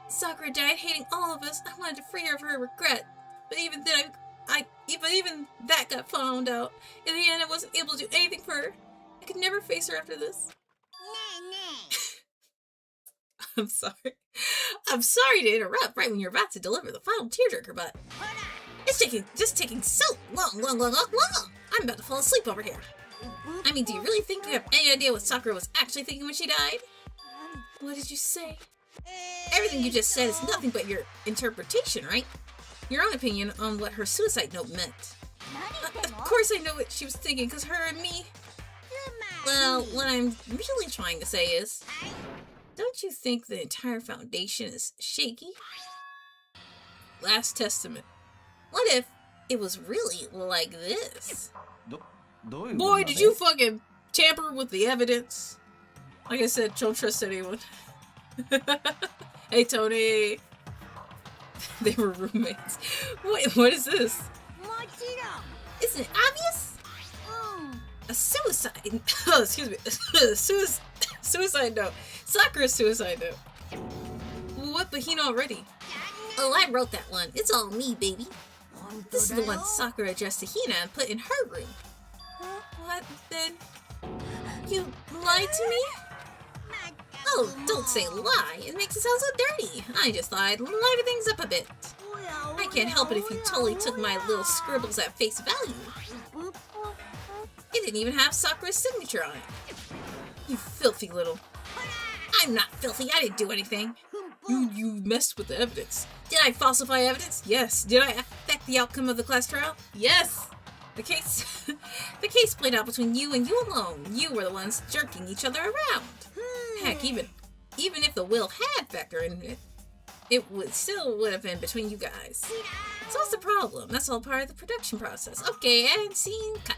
Sakura died hating all of us. I wanted to free her of her regret. But even then, even that got found out. In the end, I wasn't able to do anything for her. I could never face her after this. I'm sorry. I'm sorry to interrupt right when you're about to deliver the final tearjerker, but it's just taking so long. I'm about to fall asleep over here. I mean, do you really think you have any idea what Sakura was actually thinking when she died? What did you say? Everything you just said is nothing but your interpretation, right? Your own opinion on what her suicide note meant. Of course I know what she was thinking, because her and me... Well, what I'm really trying to say is... Don't you think the entire foundation is shaky? Last Testament. What if it was really like this? Boy, did you fucking tamper with the evidence. Like I said, don't trust anyone. Hey, Tony. They were roommates. Wait, what is this? Isn't it obvious? A suicide. Oh, excuse me. Suicide note. Sakura's suicide note. What, but he know already? Oh, I wrote that one. It's all me, baby. This is the one Sakura addressed to Hina and put in her room. What, then? You lied to me? Oh, don't say lie. It makes it sound so dirty. I just thought I'd liven things up a bit. I can't help it if you totally took my little scribbles at face value. It didn't even have Sakura's signature on it. You filthy little... I'm not filthy. I didn't do anything. You messed with the evidence. Did I falsify evidence? Yes. Did I affect the outcome of the class trial? Yes. The case played out between you and you alone. You were the ones jerking each other around. Heck, even if the will had factor in it, it would have been between you guys. So what's the problem? That's all part of the production process. Okay, and scene cut.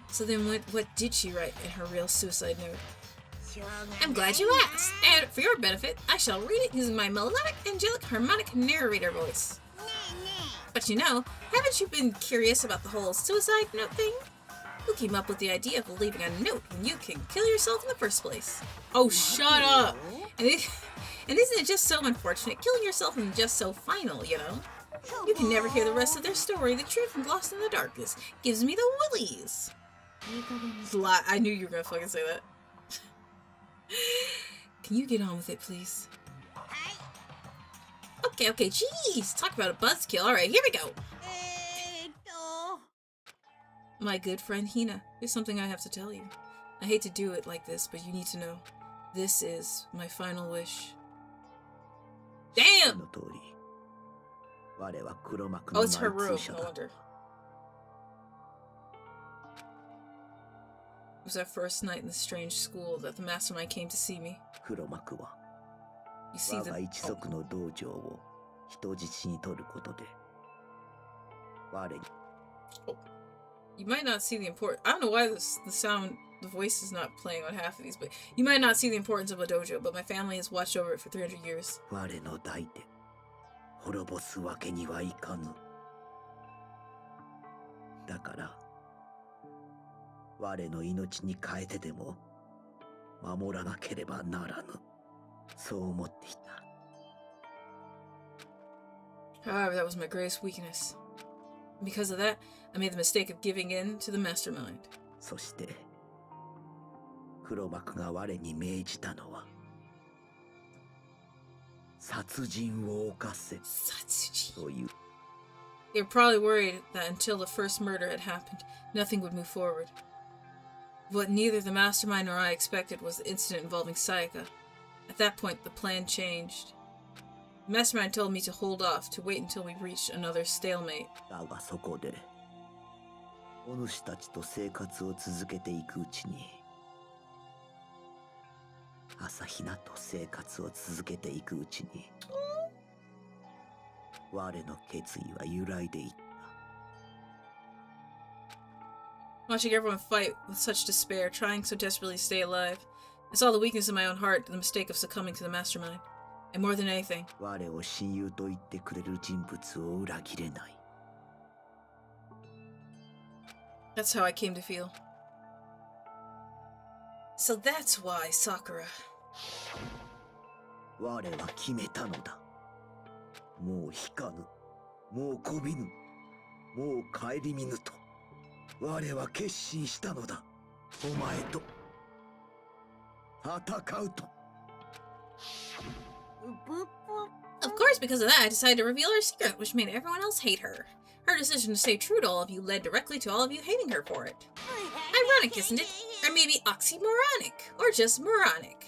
So then what did she write in her real suicide note? I'm glad you asked, and for your benefit, I shall read it using my melodic, angelic, harmonic narrator voice. But you know, haven't you been curious about the whole suicide note thing? Who came up with the idea of leaving a note when you can kill yourself in the first place? Oh, shut up! And isn't it just so unfortunate? Killing yourself is just so final, you know? You can never hear the rest of their story. The truth and lost in the darkness gives me the willies. I knew you were gonna fucking say that. Can you get on with it, please? Okay, jeez. Talk about a buzzkill. Alright, here we go. My good friend Hina, there's something I have to tell you. I hate to do it like this, but you need to know. This is my final wish. Damn! Oh, it's her room, no wonder. It was our first night in the strange school that the mastermind came to see me. You see the... Oh. You might not see the importance. I don't know why the voice is not playing on half of these, but you might not see the importance of a dojo, but my family has watched over it for 300 years. However, that was my greatest weakness. Because of that, I made the mistake of giving in to the mastermind. So they were probably worried that until the first murder had happened, nothing would move forward. What neither the mastermind nor I expected was the incident involving Sayaka. At that point, the plan changed. The mastermind told me to hold off, to wait until we reached another stalemate. Watching everyone fight with such despair, trying so desperately to stay alive, I saw the weakness in my own heart and the mistake of succumbing to the mastermind. And more than anything, that's how I came to feel. So that's why, Sakura. Of course, because of that, I decided to reveal her secret, which made everyone else hate her. Her decision to stay true to all of you led directly to all of you hating her for it. Ironic, isn't it? Or maybe oxymoronic, or just moronic.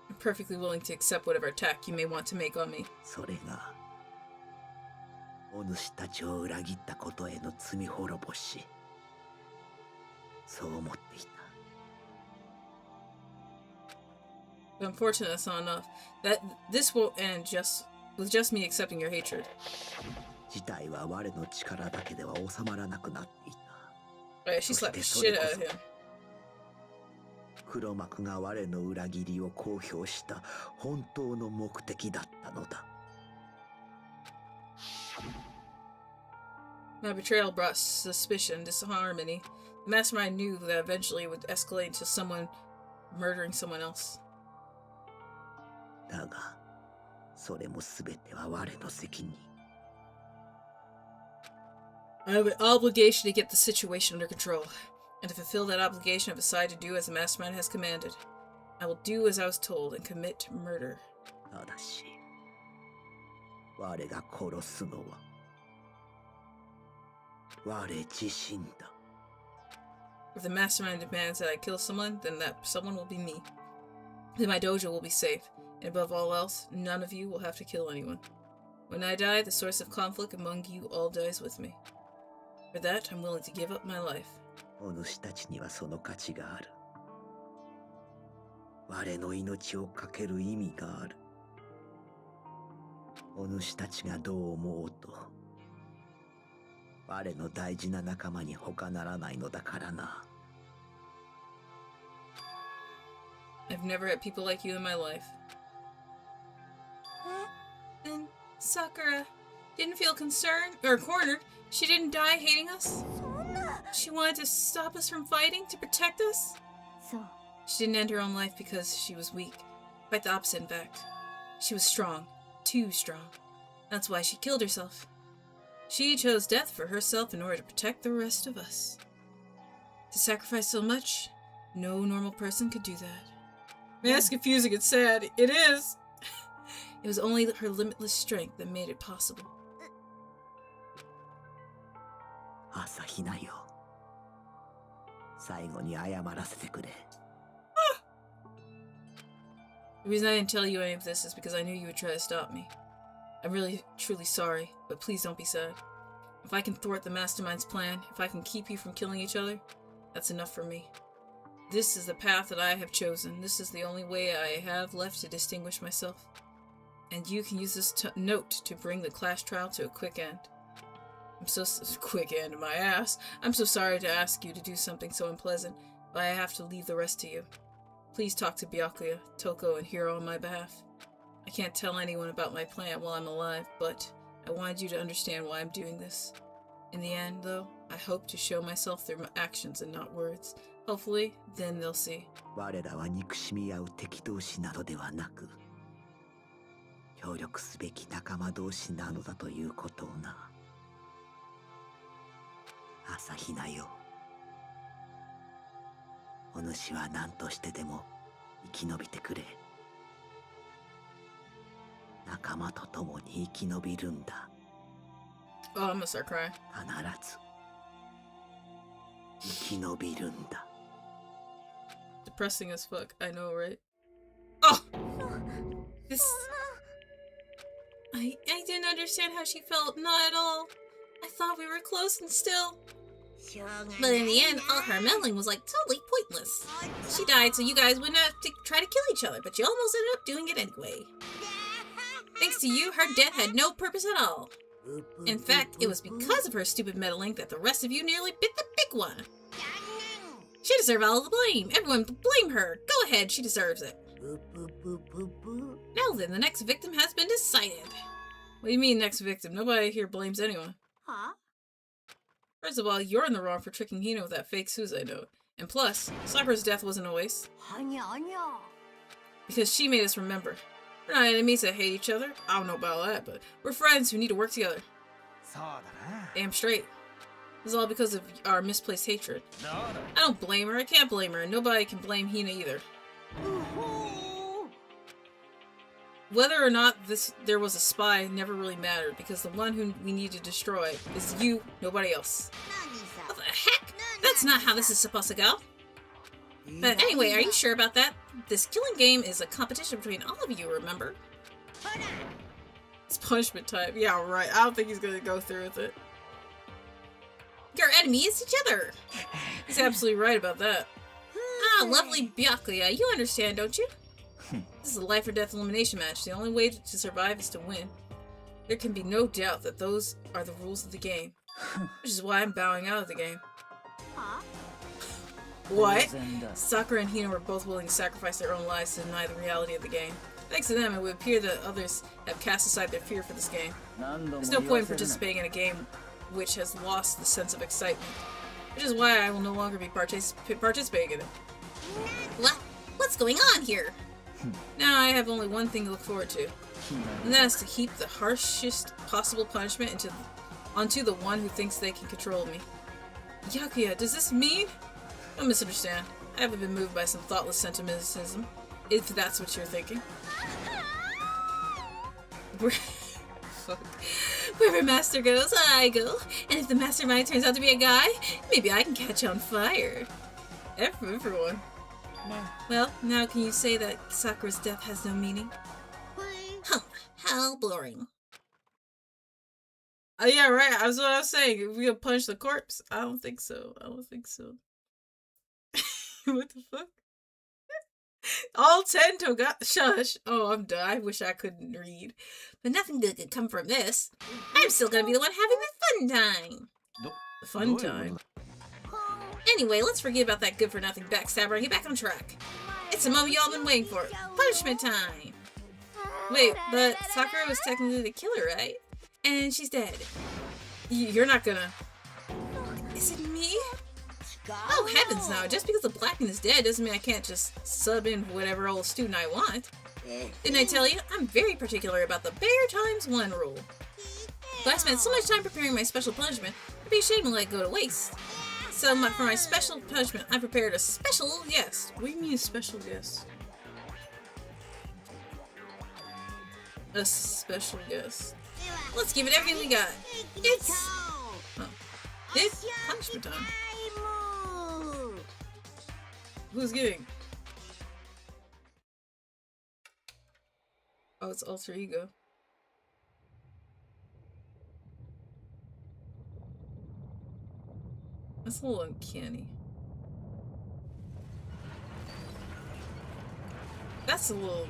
I'm perfectly willing to accept whatever attack you may want to make on me. But unfortunately, that's not enough. This won't end with just me accepting your hatred. Oh yeah, she slapped the shit out of him. My betrayal brought suspicion, disharmony. The mastermind knew that eventually it would escalate into someone murdering someone else. だが、それも全ては我の責任。 I have an obligation to get the situation under control, and to fulfill that obligation I've decided to do as the mastermind has commanded. I will do as I was told and commit murder. ただし、我が殺すのは我自身だ。 If the mastermind demands that I kill someone, then that someone will be me. Then my dojo will be safe, and above all else, none of you will have to kill anyone. When I die, the source of conflict among you all dies with me. For that, I'm willing to give up my life. お主たちにはその価値がある。我の命を懸ける意味がある。お主たちがどう思おうと、我の大事な仲間に他ならないのだからな。I've never had people like you in my life. And Sakura didn't feel concerned or cornered. She didn't die hating us. She wanted to stop us from fighting, to protect us. そう She didn't end her own life because she was weak. Quite the opposite, in fact. She was strong. Too strong. That's why she killed herself. She chose death for herself in order to protect the rest of us. To sacrifice so much, no normal person could do that. Man, that's confusing and sad. It is. It was only her limitless strength that made it possible. 朝比奈よ。最後に謝らせてくれ。The reason I didn't tell you any of this is because I knew you would try to stop me. I'm really, truly sorry, but please don't be sad. If I can thwart the mastermind's plan, if I can keep you from killing each other, that's enough for me. This is the path that I have chosen. This is the only way I have left to distinguish myself. And you can use this note to bring the clash trial to a quick end. Quick end, my ass. I'm so sorry to ask you to do something so unpleasant, but I have to leave the rest to you. Please talk to Byakuya, Toko, and Hiro on my behalf. I can't tell anyone about my plan while I'm alive, but I wanted you to understand why I'm doing this. In the end, though, I hope to show myself through my actions and not words. Hopefully, then they'll see. 我らは憎しみ合う敵同士などではなく、協力すべき仲間同士なのだということをな。朝比奈よ。お主は何としてでも生き延びてくれ。仲間と共に生き延びるんだ。Oh, I'm gonna start crying. 必ず生き延びるんだ。Depressing as fuck, I know, right? Oh! This... I didn't understand how she felt, not at all. I thought we were close and still. But in the end, all her meddling was like totally pointless. She died so you guys wouldn't have to try to kill each other, but you almost ended up doing it anyway. Thanks to you, her death had no purpose at all. In fact, it was because of her stupid meddling that the rest of you nearly bit the big one. She deserved all the blame. Everyone blame her. Go ahead, she deserves it. Now then, the next victim has been decided. What do you mean, next victim? Nobody here blames anyone. Huh? First of all, you're in the wrong for tricking Hino with that fake Suze note. And plus, Sakura's death wasn't a waste. Because she made us remember. We're not enemies that hate each other. I don't know about that, but we're friends who need to work together. Damn straight. This is all because of our misplaced hatred. I don't blame her. I can't blame her. Nobody can blame Hina either. Whether or not there was a spy never really mattered, because the one who we need to destroy is you, nobody else. What the heck? That's not how this is supposed to go. But anyway, are you sure about that? This killing game is a competition between all of you, remember? It's punishment time. Yeah, right. I don't think he's gonna go through with it. Your enemy is each other. He's absolutely right about that. Ah, lovely Byakuya, you understand, don't you? This is a life or death elimination match. The only way to survive is to win. There can be no doubt that those are the rules of the game. Which is why I'm bowing out of the game. Huh? What? Sakura and Hina were both willing to sacrifice their own lives to deny the reality of the game. Thanks to them, it would appear that others have cast aside their fear for this game. There's no point in participating in a game which has lost the sense of excitement. which is why I will no longer be participating in it. What? What's going on here? Now I have only one thing to look forward to, and that is to heap the harshest possible punishment onto the one who thinks they can control me. Yakuya, does this mean? Don't misunderstand. I haven't been moved by some thoughtless sentimentalism, if that's what you're thinking. Wherever master goes, I go. And if the mastermind turns out to be a guy, maybe I can catch on fire. Everyone. Well, now can you say that Sakura's death has no meaning? Huh, how boring. Yeah, right, that's what I was saying. If we gonna punch the corpse? I don't think so. I don't think so. What the fuck? All 10 Toga- Shush. Oh, I'm done. I wish I couldn't read. But nothing good could come from this. I'm still gonna be the one having the fun time. The fun time. Anyway, let's forget about that good-for-nothing backstabber and get back on track. It's the moment y'all been waiting for. Punishment time. Wait, but Sakura was technically the killer, right? And she's dead. You're not gonna... Is it me? Oh, heavens no. Just because the Blacken is dead doesn't mean I can't just sub in whatever old student I want. Didn't I tell you? I'm very particular about the bare times one rule. But I spent so much time preparing my special punishment, it'd be a shame to let it go to waste. So for my special punishment, I prepared a special guest. What do you mean a special guest? A special guest. Let's give it everything we got. It's punishment time. Who's getting? Oh, it's alter ego. That's a little uncanny. That's a little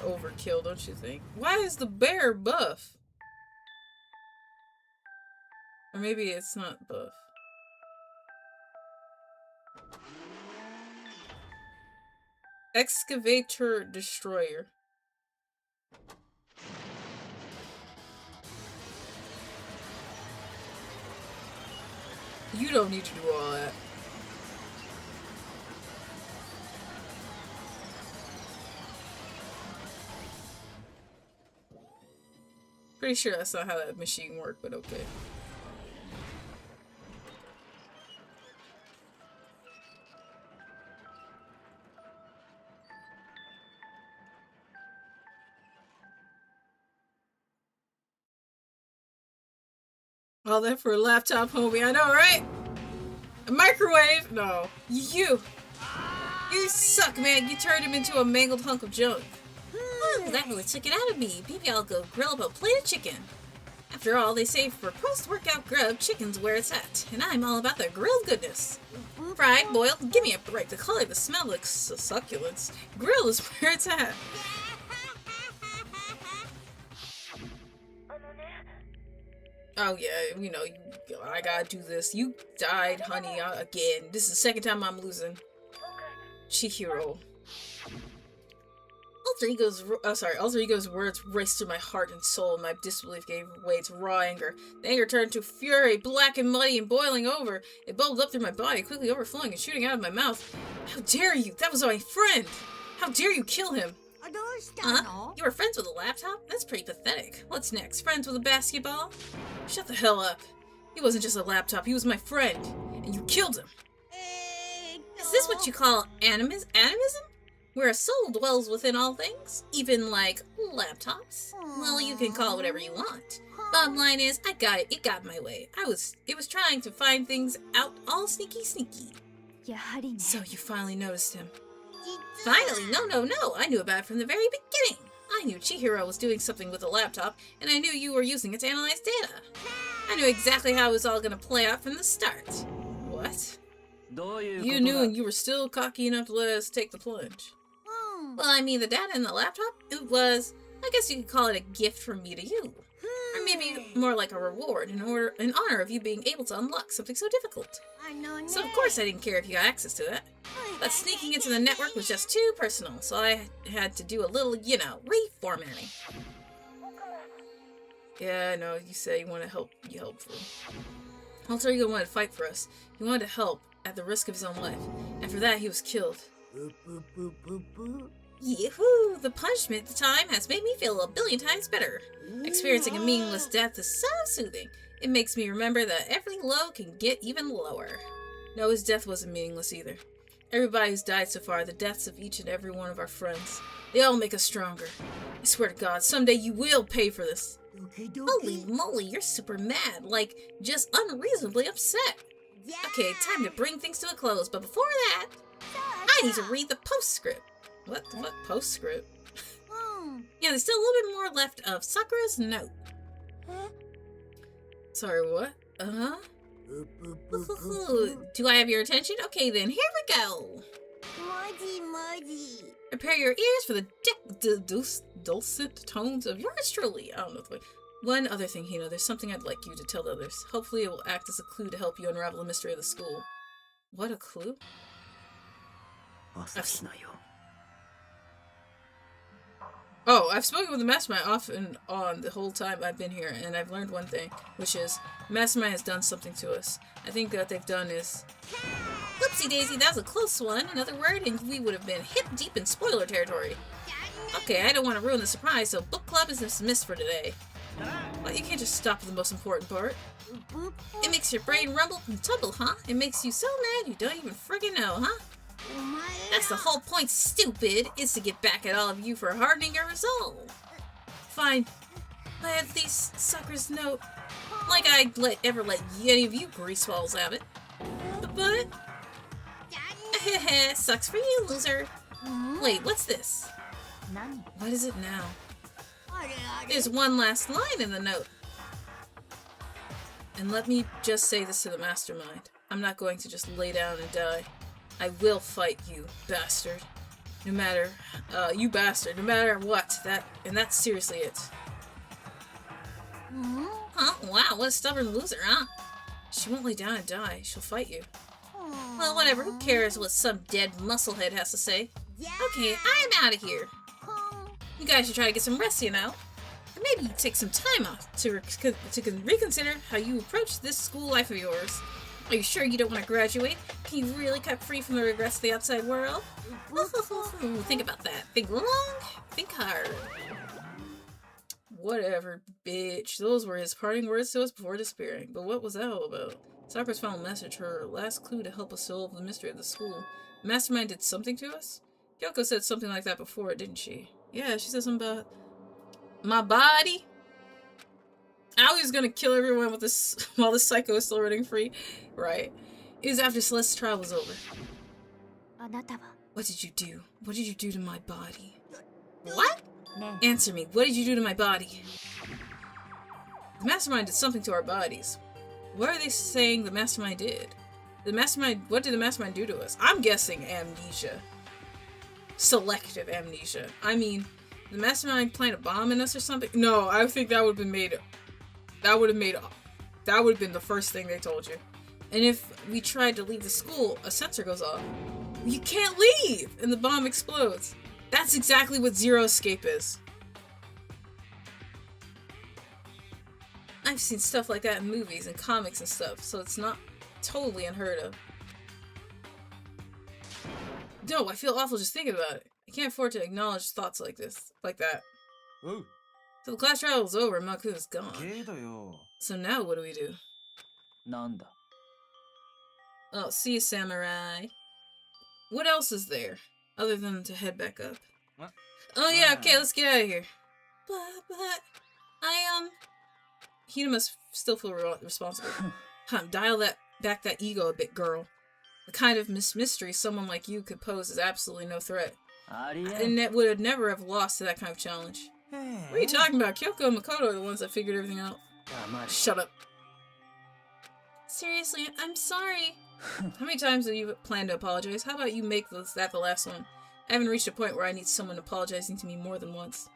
overkill, don't you think? Why is the bear buff? Or maybe it's not buff. Excavator Destroyer. You don't need to do all that. Pretty sure that's not how that machine worked, but okay. All that for a laptop, homie. I know, right? A microwave? No. You suck, man. You turned him into a mangled hunk of junk. Oh, that really took it out of me. Maybe I'll go grill up a plate of chicken. After all, they say for post-workout grub, chicken's where it's at. And I'm all about the grilled goodness. Fried, boiled, give me a break. The color, the smell, the succulence. Grilled is where it's at. Oh yeah, you know, I gotta do this. You died, honey, again. This is the second time I'm losing. Chihiro. Alter Ego's words raced through my heart and soul. My disbelief gave way to raw anger. The anger turned to fury, black and muddy and boiling over. It bubbled up through my body, quickly overflowing and shooting out of my mouth. How dare you? That was my friend! How dare you kill him? Huh? You were friends with a laptop? That's pretty pathetic. What's next? Friends with a basketball? Shut the hell up. He wasn't just a laptop, he was my friend. And you killed him. Is this what you call animism? Where a soul dwells within all things? Even, like, laptops? Well, you can call it whatever you want. Bottom line is, I got it. It got my way. It was trying to find things out all sneaky. So you finally noticed him. Finally? No. I knew about it from the very beginning. I knew Chihiro was doing something with the laptop, and I knew you were using it to analyze data. I knew exactly how it was all going to play out from the start. What? You knew and you were still cocky enough to let us take the plunge. Well, I mean, the data in the laptop, it was, I guess you could call it a gift from me to you. Or maybe more like a reward in honor of you being able to unlock something so difficult. So of course I didn't care if you got access to it. But sneaking into the network was just too personal, so I had to do a little, you know, reformatting. Yeah, I know, you say you want to help, be helpful. Alter Ego wanted to fight for us. He wanted to help at the risk of his own life. And for that, he was killed. Yahoo! The punishment at the time has made me feel a billion times better. Experiencing a meaningless death is so soothing. It makes me remember that every low can get even lower. No, his death wasn't meaningless either. Everybody who's died so far, the deaths of each and every one of our friends, they all make us stronger. I swear to God, someday you will pay for this. Holy moly, you're super mad. Like, just unreasonably upset. Okay, time to bring things to a close, but before that, I need to read the postscript. What the fuck? Postscript? Yeah, there's still a little bit more left of Sakura's note. Sorry, what? Do I have your attention? Okay then, here we go. Prepare your ears for the dulcet tones of yours truly. I don't know the way. One other thing, Hino, there's something I'd like you to tell the others. Hopefully it will act as a clue to help you unravel the mystery of the school. What a clue? Oh, I've spoken with the Mastermind off and on the whole time I've been here, and I've learned one thing, which is Mastermind has done something to us. I think what they've done is... Whoopsie daisy, that was a close one. Another word and we would have been hip deep in spoiler territory. Okay, I don't want to ruin the surprise, so book club is dismissed for today. Well, you can't just stop at the most important part. It makes your brain rumble and tumble, huh? It makes you so mad you don't even friggin' know, huh? That's the whole point, stupid, is to get back at all of you for hardening your resolve. Fine. I at least Sakura's note. Like I'd ever let any of you greaseballs have it. But... sucks for you, loser. Wait, what's this? What is it now? There's one last line in the note. And let me just say this to the Mastermind. I'm not going to just lay down and die. I will fight you, bastard. No matter, you bastard, no matter what. That's seriously it. Huh? Wow, what a stubborn loser, huh? She won't lay down and die. She'll fight you. Well, whatever. Who cares what some dead musclehead has to say? Okay, I'm out of here. You guys should try to get some rest, you know. And maybe take some time off to reconsider how you approach this school life of yours. Are you sure you don't want to graduate? Can you really cut free from the regrets of the outside world? Think about that. Think long, think hard. Whatever, bitch. Those were his parting words to us before disappearing. But what was that all about? Sakura's final message, her last clue to help us solve the mystery of the school. The Mastermind did something to us? Kyoko said something like that before, didn't she? Yeah, she said something about my body. I was gonna kill everyone with this while the psycho is still running free. Right. It was after Celeste's trial was over. What did you do? What did you do to my body? What? Answer me. What did you do to my body? The Mastermind did something to our bodies. What are they saying the Mastermind did? What did the Mastermind do to us? I'm guessing amnesia. Selective amnesia. I mean, the Mastermind plant a bomb in us or something? No, I think that would have been the first thing they told you. And if we tried to leave the school, a sensor goes off. You can't leave! And the bomb explodes. That's exactly what Zero Escape is. I've seen stuff like that in movies and comics and stuff, so it's not totally unheard of. No, I feel awful just thinking about it. I can't afford to acknowledge thoughts like that. Ooh. So the class trial is over and Maku is gone. So now what do we do? Nanda. Oh, see you, samurai. What else is there? Other than to head back up. What? Oh yeah, okay, let's get out of here. But, Hina must still feel responsible. Dial back that ego a bit, girl. The kind of mystery someone like you could pose is absolutely no threat. And that would never have lost to that kind of challenge. What are you talking about? Kyoko and Makoto are the ones that figured everything out. Shut up. Seriously, I'm sorry. How many times have you planned to apologize? How about you make that the last one? I haven't reached a point where I need someone apologizing to me more than once.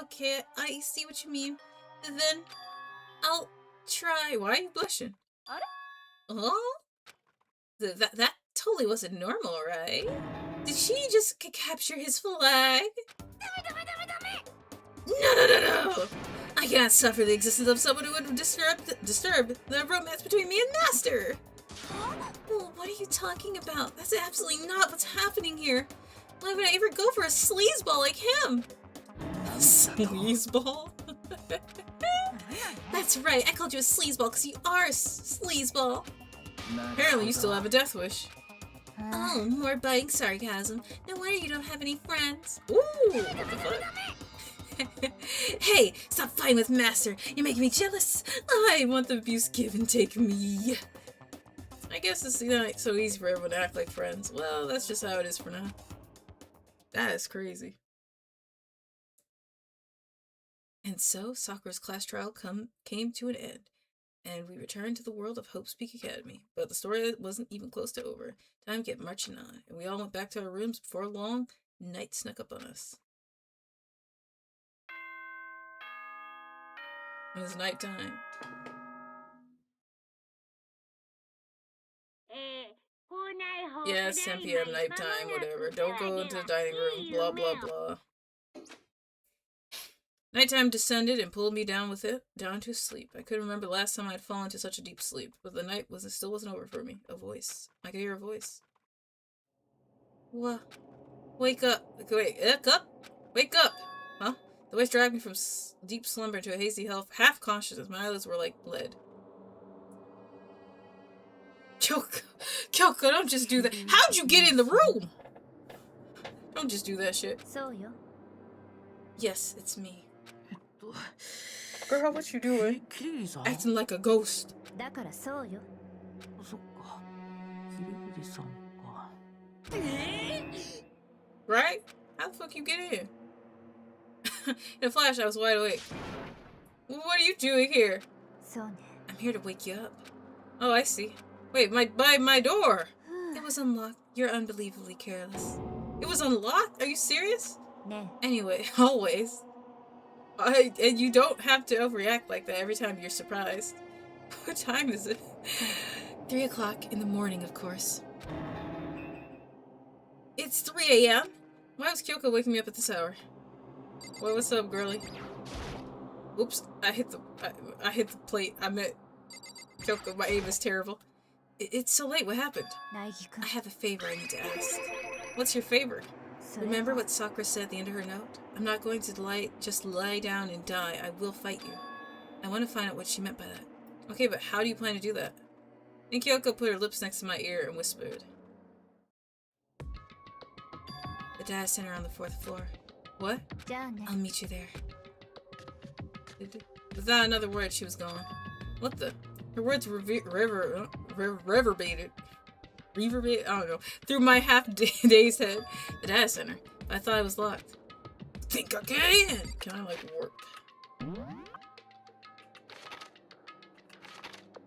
Okay, I see what you mean. Then I'll try. Why are you blushing? Oh? That totally wasn't normal, right? Did she just capture his flag? No! I cannot suffer the existence of someone who would disturb the romance between me and Master. Well, what are you talking about? That's absolutely not what's happening here. Why would I ever go for a sleazeball like him? Sleazeball? That's right, I called you a sleazeball because you are a sleazeball. Apparently you still have a death wish. Oh, more biting sarcasm. No wonder you don't have any friends. Ooh, what the fuck? Hey, stop fighting with Master. You're making me jealous. I want the abuse give and take me. I guess it's not so easy for everyone to act like friends. Well, that's just how it is for now. That is crazy. And so, Sakura's class trial came to an end, and we returned to the world of Hope's Peak Academy. But the story wasn't even close to over. Time kept marching on, and we all went back to our rooms before long. Night snuck up on us. It was nighttime. Yes, 10 p.m. nighttime, whatever. Don't go into the dining room, blah, blah, blah. Nighttime descended and pulled me down with it, down to sleep. I couldn't remember the last time I'd fallen into such a deep sleep, but the night still wasn't over for me. A voice. I could hear a voice. What? Wake up. Wait, wake up? Wake up! Huh? The voice dragged me from deep slumber into a hazy half-consciousness. My eyelids were like lead. Kyoko, don't just do that. How'd you get in the room? Don't just do that shit. Yes, it's me. Girl, what you doing? Acting like a ghost. Right? How the fuck you get in? In a flash, I was wide awake. What are you doing here? I'm here to wake you up. Oh, I see. Wait, my door! It was unlocked. You're unbelievably careless. It was unlocked? Are you serious? Anyway, always. And you don't have to overreact like that every time you're surprised. What time is it? 3 o'clock in the morning, of course. It's 3 a.m.? Why was Kyoko waking me up at this hour? Well, what's up, girlie? Oops, I hit the plate. I meant Kyoko, my aim is terrible. It's so late, what happened? I have a favor I need to ask. What's your favor? Remember what Sakura said at the end of her note? I'm not going to just lie down and die. I will fight you. I want to find out what she meant by that. Okay, but how do you plan to do that? And Kyoko put her lips next to my ear and whispered. The data center on the 4th floor. What? I'll meet you there. Without another word, she was gone. What the? Her words reverberated. I don't know. Through my half-dazed head. The data center. I thought it was locked. Think again! Can I, like, warp?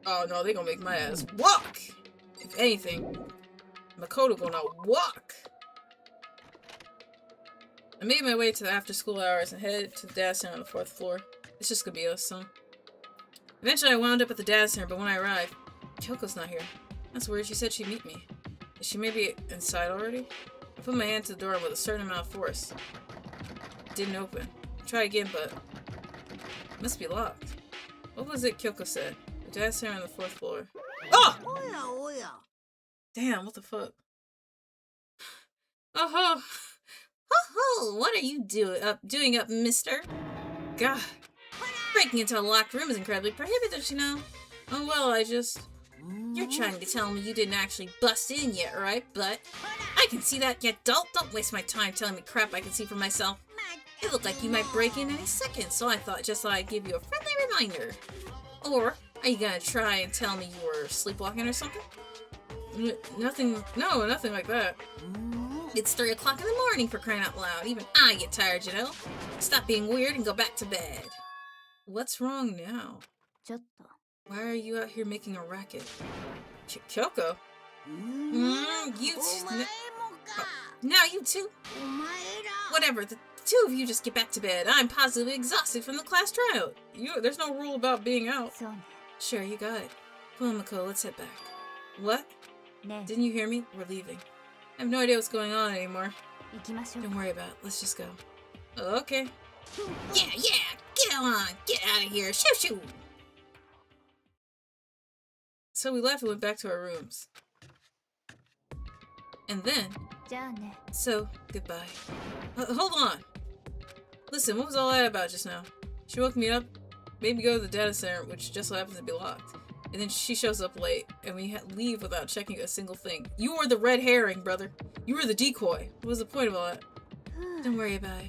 Oh, no, they gonna make my ass walk! If anything, Makoto gonna walk! I made my way to the after-school hours and headed to the data center on the 4th floor. It's just gonna be us, son. Eventually, I wound up at the data center, but when I arrived, Kyoko's not here. That's weird. She said she'd meet me. Is she maybe inside already? I put my hand to the door with a certain amount of force. It didn't open. I tried again, but it must be locked. What was it Kyoko said? The data center on the 4th floor. Oh! Damn, what the fuck? Oh ho! Ho ho! What are you doing up, mister? God. Breaking into a locked room is incredibly prohibited, don't you know? Oh well, You're trying to tell me you didn't actually bust in yet, right? But I can see that, you dolt. Don't waste my time telling me crap I can see for myself. It looked like you might break in any second, so I thought I'd give you a friendly reminder. Or, are you gonna try and tell me you were sleepwalking or something? Nothing like that. It's 3 o'clock in the morning, for crying out loud. Even I get tired, you know? Stop being weird and go back to bed. What's wrong now? Why are you out here making a racket? Kyoko? You now you two? Whatever, the two of you just get back to bed. I'm positively exhausted from the class tryout. There's no rule about being out. Sure, you got it. Come on, Mako, let's head back. What? Didn't you hear me? We're leaving. I have no idea what's going on anymore. Don't worry about it. Let's just go. Okay. Yeah, Get on! Get out of here! Shoo shoo! So we left and went back to our rooms. And then... じゃあね So, goodbye. Hold on! Listen, what was all that about just now? She woke me up, made me go to the data center, which just so happens to be locked. And then she shows up late, and we leave without checking a single thing. You were the red herring, brother. You were the decoy. What was the point of all that? Don't worry about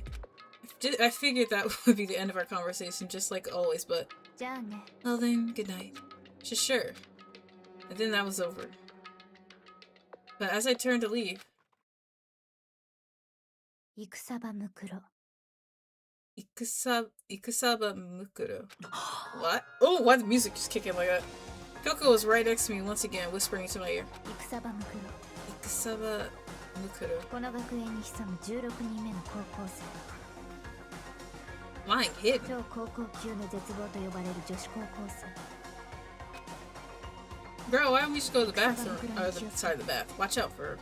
it. I figured that would be the end of our conversation, just like always, but... じゃあね Well then, good night. Sure. And then that was over. But as I turned to leave... 戦場むくろ Ikusaba Mukuro. What? Oh, why the music just kick in like that? Coco was right next to me once again, whispering into my ear. 戦場むくろ Ikusaba Mukuro. この学園に潜む16人目の高校生 Lying hidden. 超高校級の絶望と呼ばれる女子高校生 Girl, why don't we just go to the bathroom? Sorry, the bath. Watch out for her.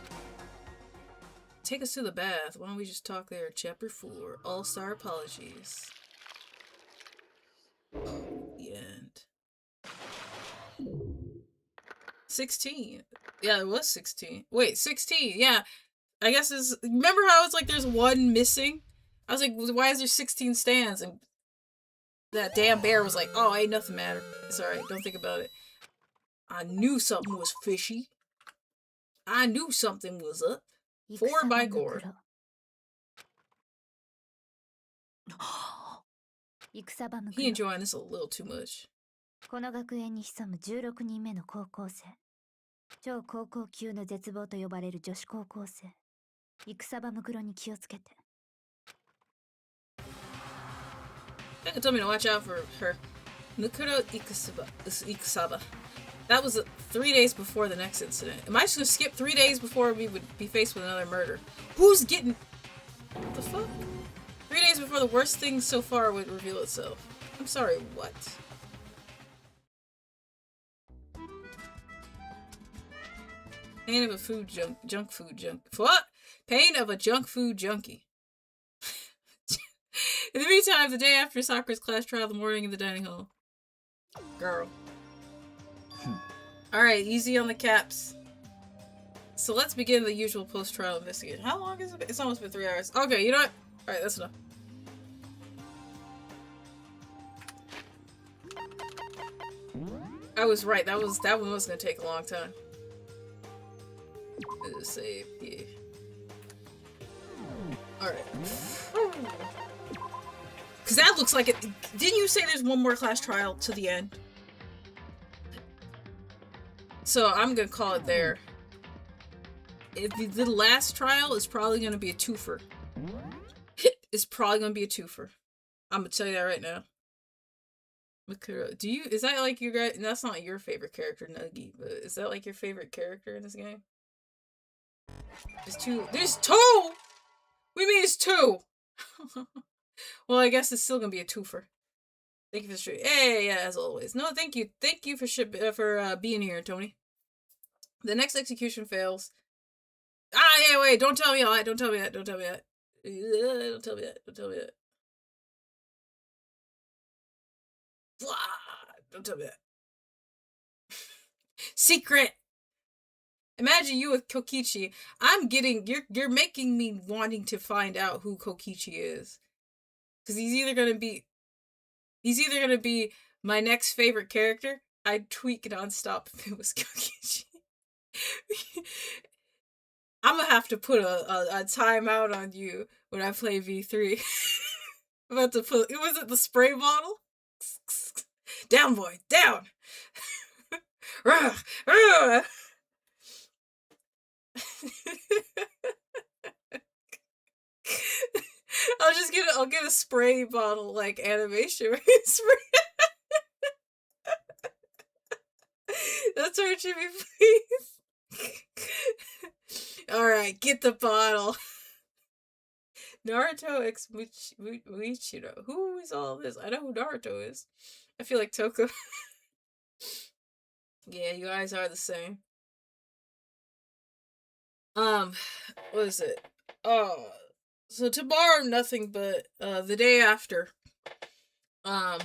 Take us to the bath. Why don't we just talk there? Chapter 4. All-Star Apologies. The end. 16. Yeah, it was 16. Wait, 16. Yeah. I guess it's... Remember how it's like there's one missing? I was like, why is there 16 stands? And that damn bear was like, oh, ain't nothing matter. It's alright. Don't think about it. I knew something was fishy. I knew something was up. 4 by Gore. 戦場むく He ろ enjoying this a little too much. この学園に潜む16人目の高校生超高校級の絶望と呼ばれる女子高校生戦場むくろに気をつけて Becca told me to watch out for her. Mukuro Ikusaba. That was 3 days before the next incident. Am I just gonna skip 3 days before we would be faced with another murder? Who's getting... What the fuck? 3 days before the worst thing so far would reveal itself. I'm sorry, what? Pain of a junk food junkie. What? Pain of a junk food junkie. In the meantime, the day after Sakura's class trial, the morning in the dining hall. Girl. Alright, easy on the caps. So let's begin the usual post-trial investigation. How long has it been? It's almost been 3 hours. Okay, you know what? Alright, that's enough. I was right. That one was gonna take a long time. Let's save. Yeah. Alright. Because that looks like it. Didn't you say there's one more class trial to the end? So I'm gonna call it there. The last trial is probably gonna be a twofer. It's probably gonna be a twofer. I'm gonna tell you that right now. Makuro, is that like your guy? That's not your favorite character, Nuggy, but is that like your favorite character in this game? There's two. There's two! We mean it's two! Well, I guess it's still gonna be a twofer. Thank you for the stream. Hey, yeah, as always. No, thank you. Thank you for being here, Tony. The next execution fails. Ah, yeah, wait, don't tell me all that. Don't tell me that. Don't tell me that. Don't tell me that. Don't tell me that. Blah, don't tell me that. Secret! Imagine you with Kokichi. You're making me wanting to find out who Kokichi is. Because he's either gonna be my next favorite character. I'd tweak nonstop if it was Kokichi. I'm gonna have to put a timeout on you when I play V3. I'm about to put, was it the spray bottle? Down, boy, down! I'll get a spray bottle like animation where you spray. That's what it should be, please. Alright, get the bottle. Naruto x Muichiro. Who is all this? I know who Naruto is. I feel like Toko. Yeah, you guys are the same. What is it? Oh, so tomorrow nothing, but the day after um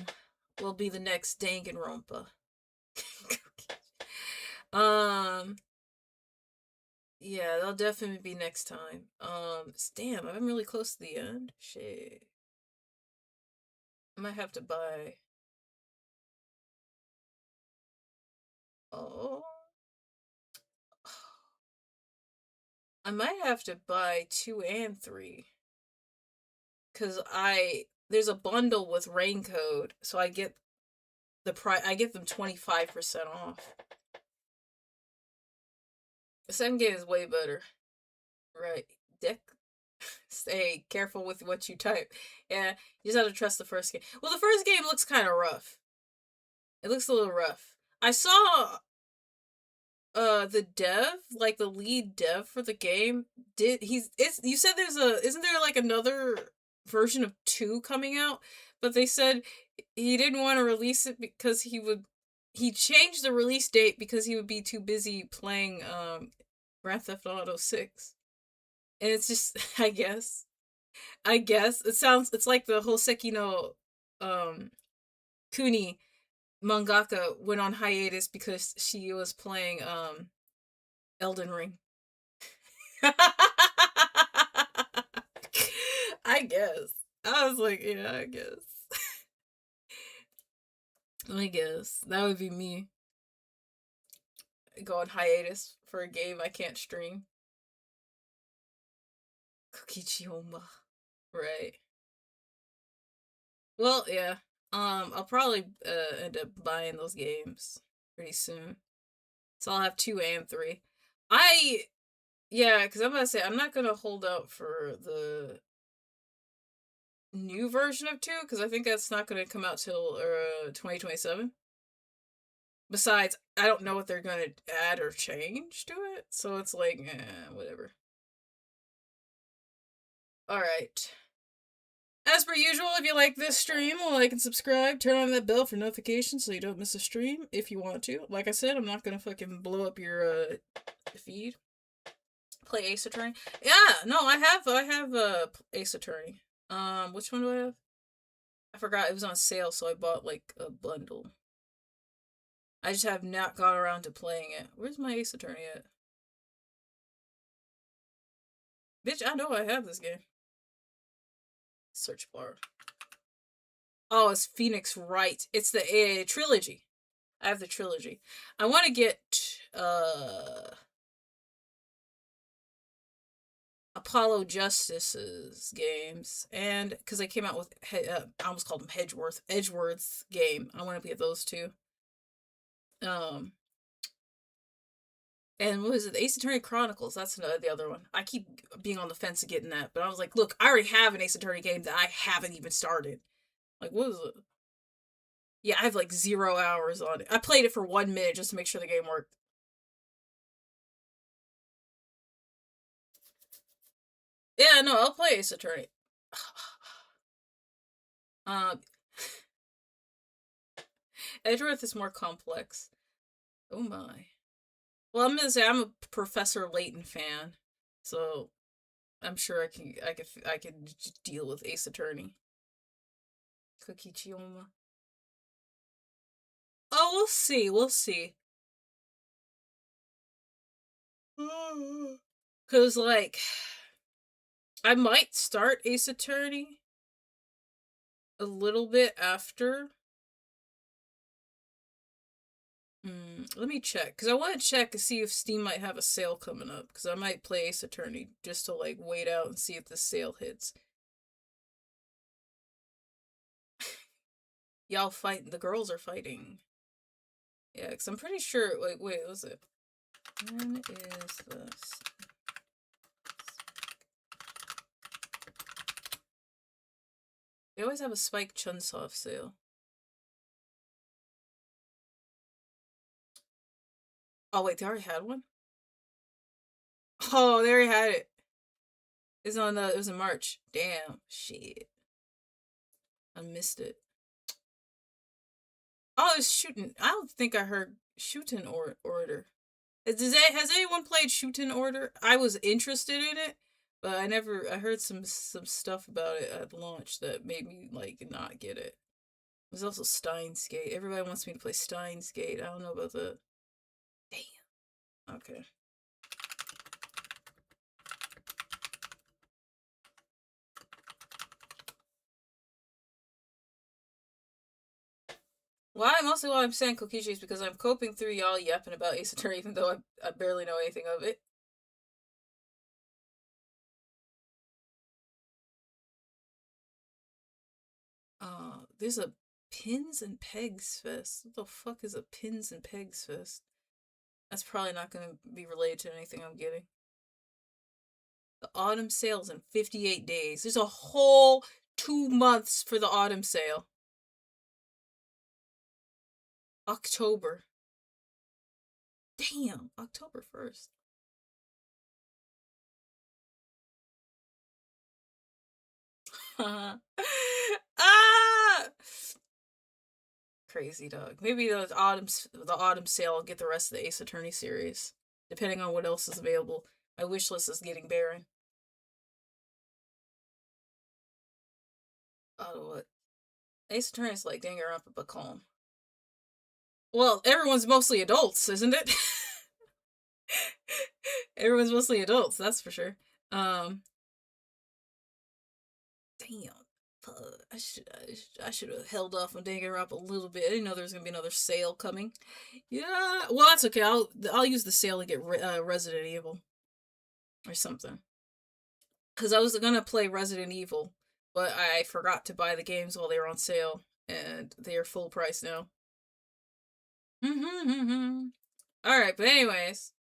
will be the next Danganronpa. um yeah, that'll definitely be next time. Damn, I'm really close to the end. Shit. I might have to buy. Oh. I might have to buy 2 and 3. Cause there's a bundle with rain code, so I get I get them 25% off. The second game is way better. Right. Dick. Stay careful with what you type. Yeah, you just have to trust the first game. Well, the first game looks kind of rough. It looks a little rough. I saw the dev, like the lead dev for the game, you said isn't there like another version of 2 coming out? But they said he didn't want to release it because he changed the release date because he would be too busy playing Grand Theft Auto 6. And it's just I guess it's like the whole Sekino Kuni mangaka went on hiatus because she was playing Elden Ring. I guess. I was like, yeah, I guess. I guess. That would be me. Go on hiatus for a game I can't stream. Kukichiyoma. Right. Well, yeah. I'll probably end up buying those games pretty soon. So I'll have 2 and 3. Yeah, because I'm gonna say I'm not gonna hold out for the new version of 2 because I think that's not gonna come out till 2027. Besides, I don't know what they're gonna add or change to it, so it's like, whatever. Alright. As per usual, if you like this stream, like and subscribe, turn on that bell for notifications so you don't miss a stream if you want to. Like I said, I'm not gonna fucking blow up your feed. Play Ace Attorney. Yeah, no, I have Ace Attorney. Which one do I have? I forgot, it was on sale, so I bought like a bundle. I just have not got around to playing it. Where's my Ace Attorney at? Bitch, I know I have this game. Search bar. Oh, it's Phoenix Wright. It's the trilogy. I have the trilogy. I want to get Apollo Justice's games, and because they came out with I almost called them Edgeworth's game. I want to get those two. And what was it? The Ace Attorney Chronicles. That's the other one. I keep being on the fence of getting that, but I was like, look, I already have an Ace Attorney game that I haven't even started. Like, what is it? Yeah, I have like 0 hours on it. I played it for 1 minute just to make sure the game worked. Yeah, no, I'll play Ace Attorney. Edgeworth is more complex. Oh my. Well, I'm gonna say I'm a Professor Layton fan, so I'm sure I can deal with Ace Attorney. Kokichiyama. Oh, we'll see. We'll see. Cause like, I might start Ace Attorney a little bit after. Let me check, because I want to check to see if Steam might have a sale coming up, because I might play Ace Attorney just to, like, wait out and see if the sale hits. Y'all fighting. The girls are fighting. Yeah, because I'm pretty sure, like, wait, what was it? When is this? They always have a Spike Chunsoft sale. Oh, wait, they already had one? Oh, they already had it. It was in March. Damn, shit. I missed it. Oh, it's shooting. I don't think I heard shooting order. Has anyone played shooting order? I was interested in it, but I heard some stuff about it at launch that made me, like, not get it. There's also Steins Gate. Everybody wants me to play Steins Gate. I don't know about that. Damn. Okay. Mostly why I'm saying Kokishi is because I'm coping through y'all yapping about Ace Attorney, even though I barely know anything of it. There's a Pins and Pegs Fest. What the fuck is a Pins and Pegs Fest? That's probably not going to be related to anything I'm getting. The autumn sale's in 58 days. There's a whole 2 months for the autumn sale. October. Damn, October 1st. Ah! Crazy dog. Maybe the autumn sale will get the rest of the Ace Attorney series, depending on what else is available. My wish list is getting barren. Oh, what? Ace Attorney is like Danganronpa but calm. Well, everyone's mostly adults, isn't it? Everyone's mostly adults, that's for sure. Damn. I should have held off on Danganronpa a little bit. I didn't know there was gonna be another sale coming. Yeah, well that's okay. I'll use the sale to get Resident Evil or something. Cause I was gonna play Resident Evil, but I forgot to buy the games while they were on sale, and they are full price now. All right, but anyways,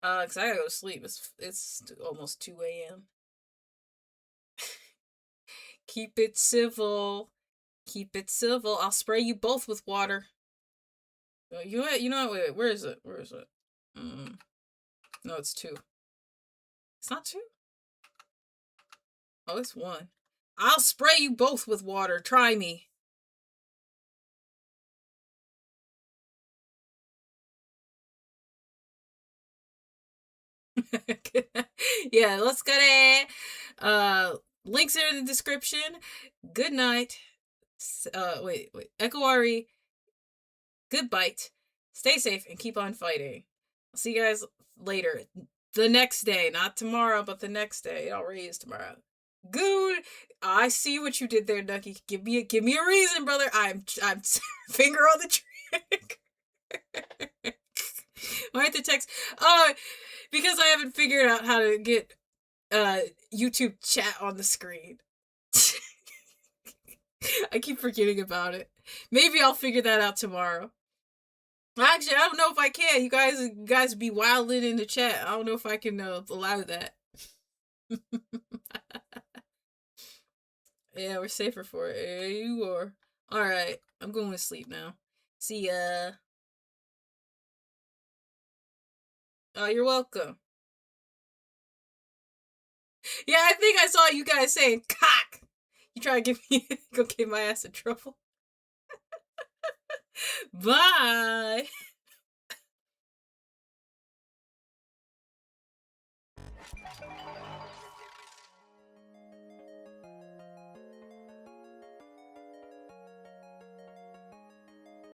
cause I gotta go to sleep. It's almost 2 a.m. Keep it civil. Keep it civil. I'll spray you both with water. You know what? Wait, where is it? Where is it? No, it's 2. It's not 2? Oh, it's 1. I'll spray you both with water. Try me. Yeah, let's get it. Links are in the description. Good night. Wait. Echo Ari. Good bite. Stay safe and keep on fighting. I'll see you guys later. The next day, not tomorrow, but the next day. It already is tomorrow. Good. I see what you did there, Ducky. Give me a reason, brother. I'm finger on the trick. Why the text? Because I haven't figured out how to get YouTube chat on the screen. I keep forgetting about it. Maybe I'll figure that out tomorrow. Actually, I don't know if I can. You guys be wilding in the chat. I don't know if I can allow that. Yeah, we're safer for it. Yeah, you are. Alright, I'm going to sleep now. See ya. Oh, you're welcome. Yeah, I think I saw you guys saying cock. You try to get me go get my ass in trouble. Bye.